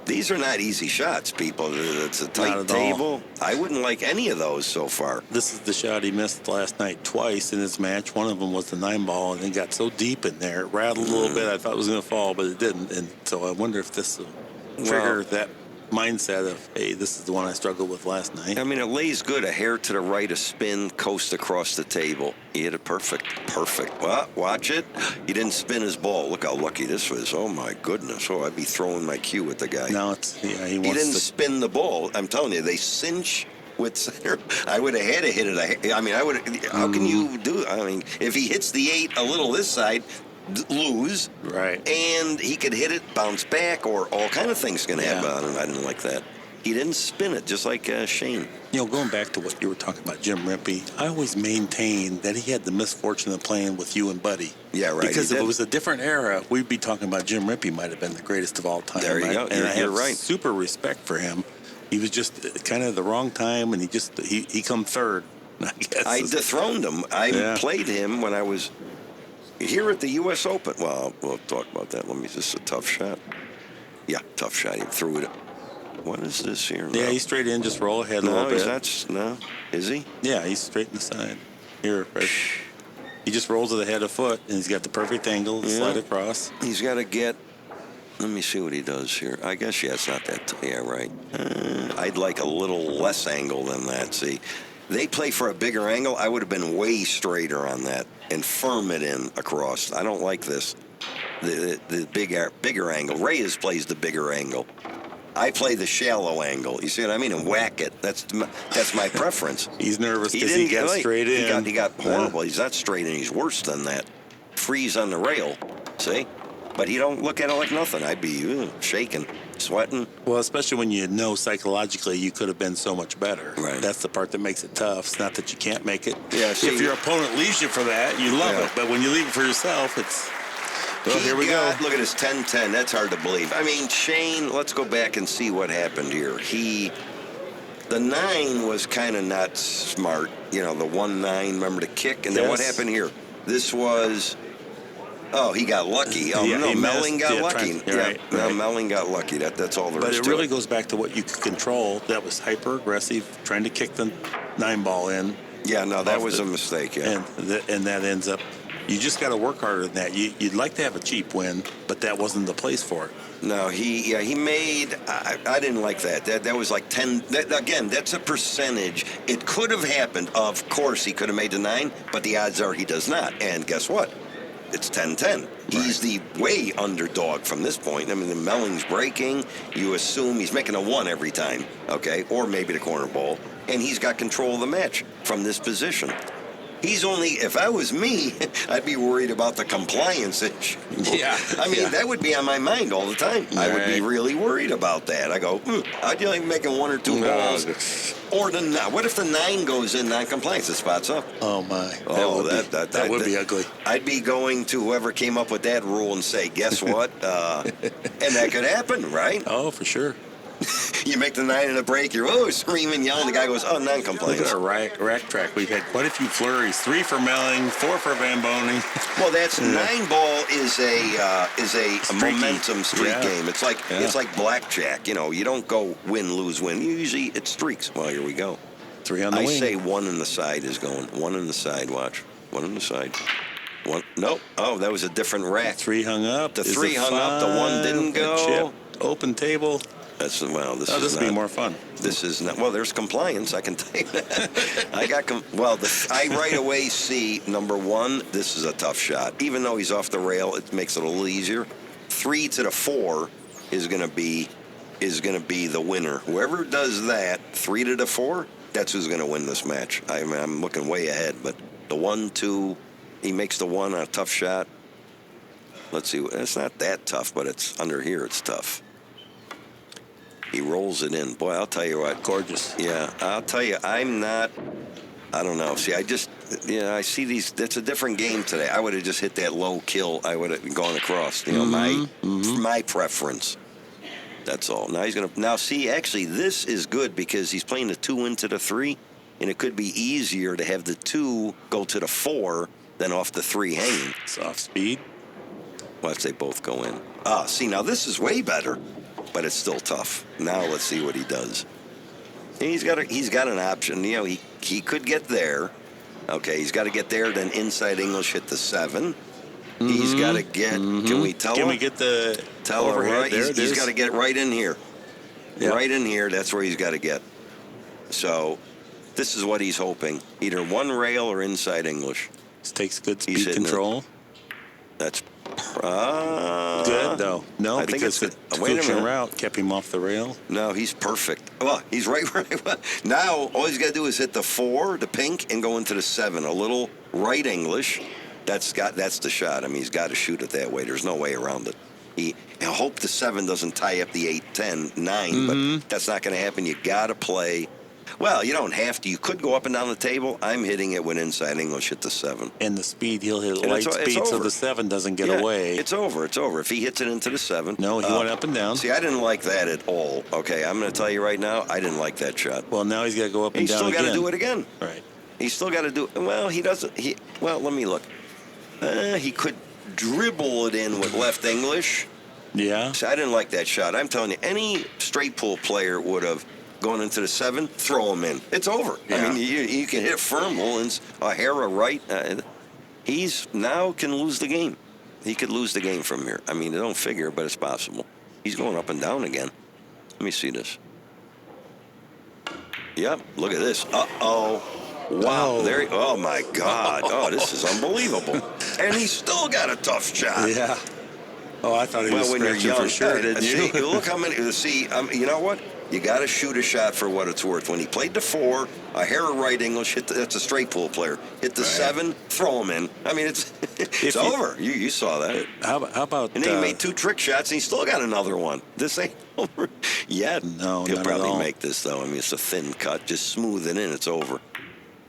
these are not easy shots, people. It's a tight table. I wouldn't like any of those so far. This is the shot he missed last night twice in his match. One of them was the 9-ball, and it got so deep in there. It rattled a little bit. I thought it was going to fall, but it didn't. And so I wonder if this will trigger that mindset of, hey, this is the one I struggled with last night. I mean, it lays good. A hair to the right, a spin, coast across the table. He hit it perfect. Well, watch it. He didn't spin his ball. Look how lucky this was. Oh, my goodness. Oh, I'd be throwing my cue at the guy. No, he didn't spin the ball. I'm telling you, they cinch with center. I would have had to hit it. I mean, I would. How can you do? I mean, if he hits the 8 a little this side, lose. Right. And he could hit it, bounce back, or all kind of things can happen. I didn't like that. He didn't spin it, just like Shane. You know, going back to what you were talking about, Jim Rimpey, I always maintained that he had the misfortune of playing with you and Buddy. Yeah, right. Because if it was a different era, we'd be talking about Jim Rimpey might have been the greatest of all time. There you go. And I have right. super respect for him. He was just kind of the wrong time, and he come third. I guess I dethroned him. I played him when I was here at the U.S. Open. Well, we'll talk about that. Just a tough shot. Yeah, tough shot. He threw it. What is this here? Yeah, he's straight in, just roll ahead a little bit. No, is he? Yeah, he's straight in the side. Here, right. He just rolls it ahead a foot, and he's got the perfect angle to slide across. He's got to get. Let me see what he does here. I guess, it's not that. Yeah, right. I'd like a little less angle than that. See, they play for a bigger angle. I would have been way straighter on that and firm it in across. I don't like this. The bigger angle. Reyes plays the bigger angle. I play the shallow angle. You see what I mean? And whack it. That's my preference. He's nervous because he got straight in. He got horrible. He's not straight in. He's worse than that. Freeze on the rail. See? But he don't look at it like nothing. I'd be shaking, sweating. Well, especially when you know psychologically you could have been so much better. Right. That's the part that makes it tough. It's not that you can't make it. Yeah, see, if your opponent leaves you for that, you love it. But when you leave it for yourself, it's... Well, here we go. Look at this 10-10. That's hard to believe. I mean, Shane, let's go back and see what happened here. The 9 was kind of not smart. You know, the 1-9, remember the kick? And then what happened here? This was... Oh, he got lucky. Oh, no, Melling got lucky. Melling got lucky. That's all there is to it. But it really goes back to what you could control. That was hyper-aggressive, trying to kick the 9-ball in. Yeah, no, that was a mistake, And that ends up... You just got to work harder than that. You'd like to have a cheap win, but that wasn't the place for it. No, he made... I didn't like that. That was like 10... Again, that's a percentage. It could have happened. Of course, he could have made the 9, but the odds are he does not. And guess what? It's 10-10. He's the way underdog from this point. I mean, the Melling's breaking. You assume he's making a 1 every time, okay? Or maybe the corner ball. And he's got control of the match from this position. He's only, if I was me, I'd be worried about the compliance issue. Yeah. I mean, that would be on my mind all the time. Right. I would be really worried about that. I go, I'd like making 1 or 2 balls. Or what if the 9 goes in non-compliance? The spot's up. Oh, my. That would be ugly. I'd be going to whoever came up with that rule and say, guess what? And that could happen, right? Oh, for sure. You make the 9 in a break, you're screaming, yelling. The guy goes, non-compliance. Look at our rack track. We've had quite a few flurries. 3 for Melling, 4 for Van Boening. Well, that's 9-ball is a momentum streak game. It's like blackjack. You know, you don't go win, lose, win. Usually it streaks. Well, here we go. 3 on the wing. I say 1 in the side is going. 1 in the side. Watch. 1 in the side. 1. Nope. Oh, that was a different rack. 3 hung up. The 3 hung up. The 1 didn't go. Chip. Open table. This will be more fun. This is not. Well, there's compliance. I can tell you that. I right away see number 1. This is a tough shot. Even though he's off the rail, it makes it a little easier. 3 to the 4 is going to be the winner. Whoever does that, 3 to the 4, that's who's going to win this match. I'm looking way ahead, but the 1-2, he makes the 1 on a tough shot. Let's see. It's not that tough, but it's under here. It's tough. He rolls it in. Boy, I'll tell you what. Gorgeous. Yeah, I'll tell you, I don't know. See, I see these. That's a different game today. I would have just hit that low kill. I would have gone across. You know, my preference. That's all. Now see, actually, this is good because he's playing the 2 into the 3, and it could be easier to have the 2 go to the 4 than off the 3 hanging. Soft speed. Watch, they both go in. See, now this is way better, but it's still tough. Now let's see what he does. He's got an option. You know, he could get there. Okay, he's got to get there, then inside English hit the 7. He's got to get, can we tell him? Can we get the Tell him, overhead? right? There He's got to get right in here. Yep. Right in here, that's where he's got to get. So this is what he's hoping. Either one rail or inside English. This takes good He's speed hitting control. That's Good, though. No, I think because it's the good. Wait a coaching minute. route kept him off the rail. No, he's perfect. Well, he's right where I was. Now, all he's got to do is hit the 4, the pink, and go into the 7. A little right English. That's the shot. I mean, he's got to shoot it that way. There's no way around it. He'll hope the 7 doesn't tie up the 8, 10, 9, but that's not going to happen. You got to play. Well, you don't have to. You could go up and down the table. I'm hitting it when inside English hit the 7. And the speed, he'll hit And light it's speed so over. the 7 doesn't get Yeah, away. It's over. It's over. If he hits it into the 7. No, he went up and down. See, I didn't like that at all. Okay, I'm going to tell you right now, I didn't like that shot. Well, now he's got to go up and He's down still again. got to do it again. Right. He's still got to do it. Well, he doesn't. Well, let me look. He could dribble it in with left English. Yeah. See, I didn't like that shot. I'm telling you, any straight pool player would have gone into the 7, throw him in. It's over. Yeah. I mean, you can hit firm, Mullins, O'Hara right. He's now can lose the game. He could lose the game from here. I mean, they don't figure, but it's possible. He's going up and down again. Let me see this. Yep, look at this. Uh-oh. Wow, Oh. oh my God. Oh, this is unbelievable. And he's still got a tough shot. Yeah. Oh, I thought he was Well, when you're scratching young, for sure, didn't you? See, look how many. See, you know what? You got to shoot a shot for what it's worth. When he played the 4, O'Hara right English, that's a straight pool player. Hit the 7, throw him in. I mean, it's over. You saw that. How about? And then he made 2 trick shots, and he still got another one. This ain't over yet. No, He'll not probably at all. make this, though. I mean, it's a thin cut. Just smooth it in. It's over.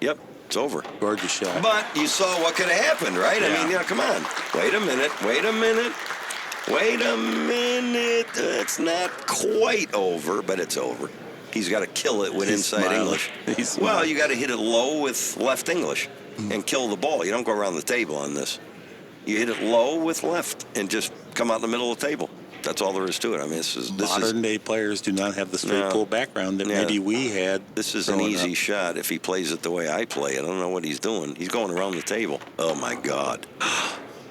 Yep, it's over. Gorgeous shot. But you saw what could have happened, right? Yeah. I mean, come on. Wait a minute. It's not quite over, but it's over. He's got to kill it with He's inside smiling. English. He's Well, smiling. you got to hit it low with left English and kill the ball. You don't go around the table on this. You hit it low with left and just come out in the middle of the table. That's all there is to it. I mean, this is Modern day players do not have the straight No. pull background that Yeah. maybe we had. This is an growing easy up. shot if he plays it the way I play it. I don't know what he's doing. He's going around the table. Oh my God.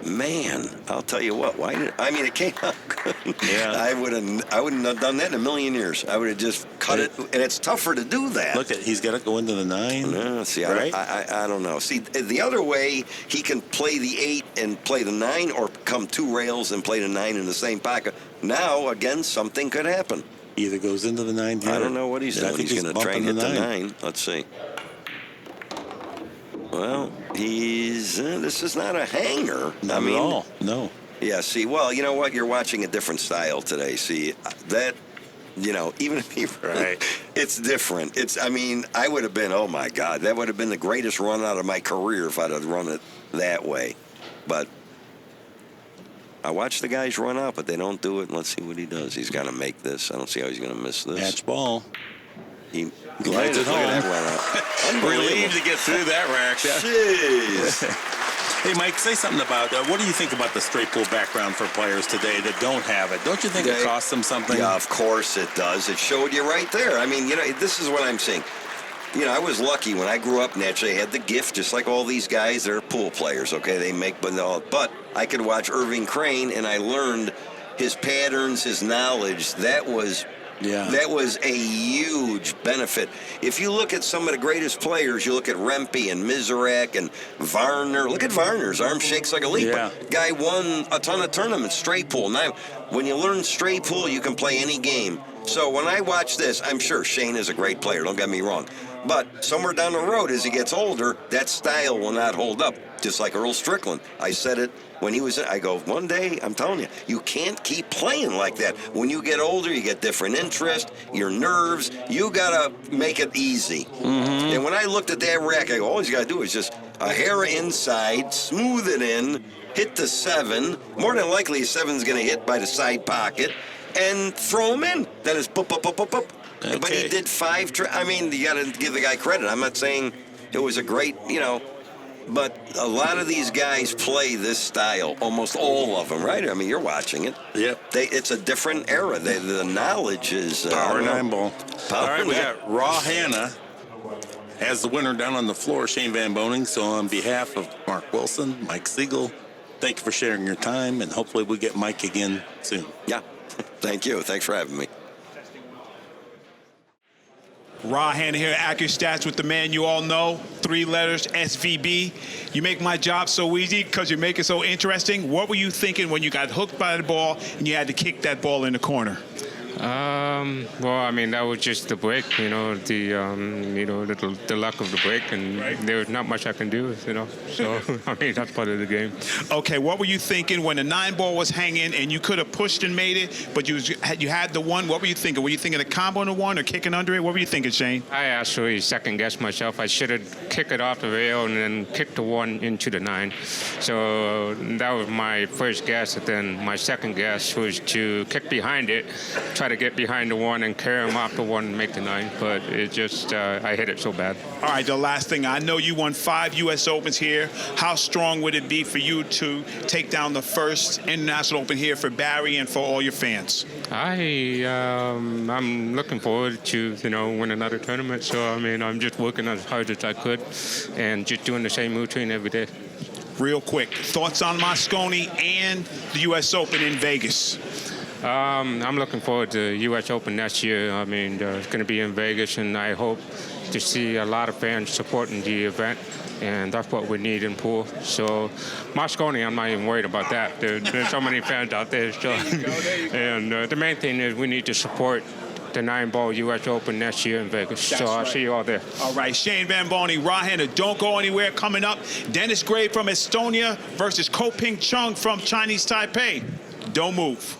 Man, I'll tell you what. It came out good. Yeah. I wouldn't have done that in a million years. I would have just cut it, and it's tougher to do that. Look he's got to go into the 9. No, see, right? I don't know. See, the other way, he can play the 8 and play the 9, or come 2 rails and play the 9 in the same pocket. Now, again, something could happen. Either goes into the 9 here. I don't know what he's Yeah, I doing. think He's going to try and hit bumping the 9. Let's see. Well, this is not a hanger. Not at all. No. Yeah, see, well, you know what? You're watching a different style today. See, that, even if he, Right. it's different. I would have been, oh my God, that would have been the greatest run out of my career if I'd have run it that way. But I watch the guys run out, but they don't do it. And let's see what he does. He's got to make this. I don't see how he's going to miss this. Match ball. He Glides it look at home. that run out. Relieved to get through that rack. Jeez. Hey, Mike, say something about what do you think about the straight pull background for players today that don't have it? Don't you think it costs them something? Yeah, of course it does. It showed you right there. I mean, this is what I'm saying. I was lucky when I grew up. Naturally, I had the gift, just like all these guys. They're pool players, okay? They make, but I could watch Irving Crane, and I learned his patterns, his knowledge. That was a huge benefit. If you look at some of the greatest players, you look at Rempe and Mizarek and Varner. Look at Varner's arm shakes like a leaf. Yeah. Guy won a ton of tournaments, straight pool. Now, when you learn straight pool, you can play any game. So when I watch this, I'm sure Shane is a great player, don't get me wrong. But somewhere down the road, as he gets older, that style will not hold up, just like Earl Strickland. I said it when he was in. I go, one day, I'm telling you, you can't keep playing like that. When you get older, you get different interest, your nerves. You got to make it easy. Mm-hmm. And when I looked at that rack, I go, all he's got to do is just a hair inside, smooth it in, hit the 7. More than likely, 7's going to hit by the side pocket, and throw him in. Then it's boop, boop, boop, boop, boop. Okay. But he did 5. You got to give the guy credit. I'm not saying it was a great, But a lot of these guys play this style, almost all of them, right? I mean, you're watching it. Yep. It's a different era. The knowledge is... Power 9 ball. Power All right, we 9. got Raw Hannah as the winner down on the floor, Shane Van Boening. So on behalf of Mark Wilson, Mike Sigel, thank you for sharing your time, and hopefully we get Mike again soon. Yeah. Thank you. Thanks for having me. Raw Hannah here at Accu-Stats with the man you all know, 3 letters, SVB. You make my job so easy because you make it so interesting. What were you thinking when you got hooked by the ball and you had to kick that ball in the corner? Well, I mean, that was just the break, the luck of the break, and there was not much I can do, So, I mean, that's part of the game. Okay, what were you thinking when the 9 ball was hanging and you could have pushed and made it, but you had the 1? What were you thinking? Were you thinking a combo on the 1 or kicking under it? What were you thinking, Shane? I actually second-guessed myself. I should have kicked it off the rail and then kicked the 1 into the 9. So that was my first guess, and then my second guess was to kick behind it, try to get behind the 1 and carry him off the 1 and make the 9, but it just, I hit it so bad. All right, the last thing, I know you won 5 U.S. Opens here. How strong would it be for you to take down the first International Open here for Barry and for all your fans? I'm looking forward to, win another tournament, so, I mean, I'm just working as hard as I could and just doing the same routine every day. Real quick, thoughts on Mosconi and the U.S. Open in Vegas? I'm looking forward to U.S. Open next year. I mean, it's going to be in Vegas, and I hope to see a lot of fans supporting the event, and that's what we need in pool. So, Mosconi, I'm not even worried about that. There's so many fans out there. So, and the main thing is we need to support the 9-ball U.S. Open next year in Vegas. That's I'll right. see you all there. All right, Shane Van Boening, Raw Hannah, don't go anywhere. Coming up, Dennis Gray from Estonia versus Ko Ping Chung from Chinese Taipei. Don't move.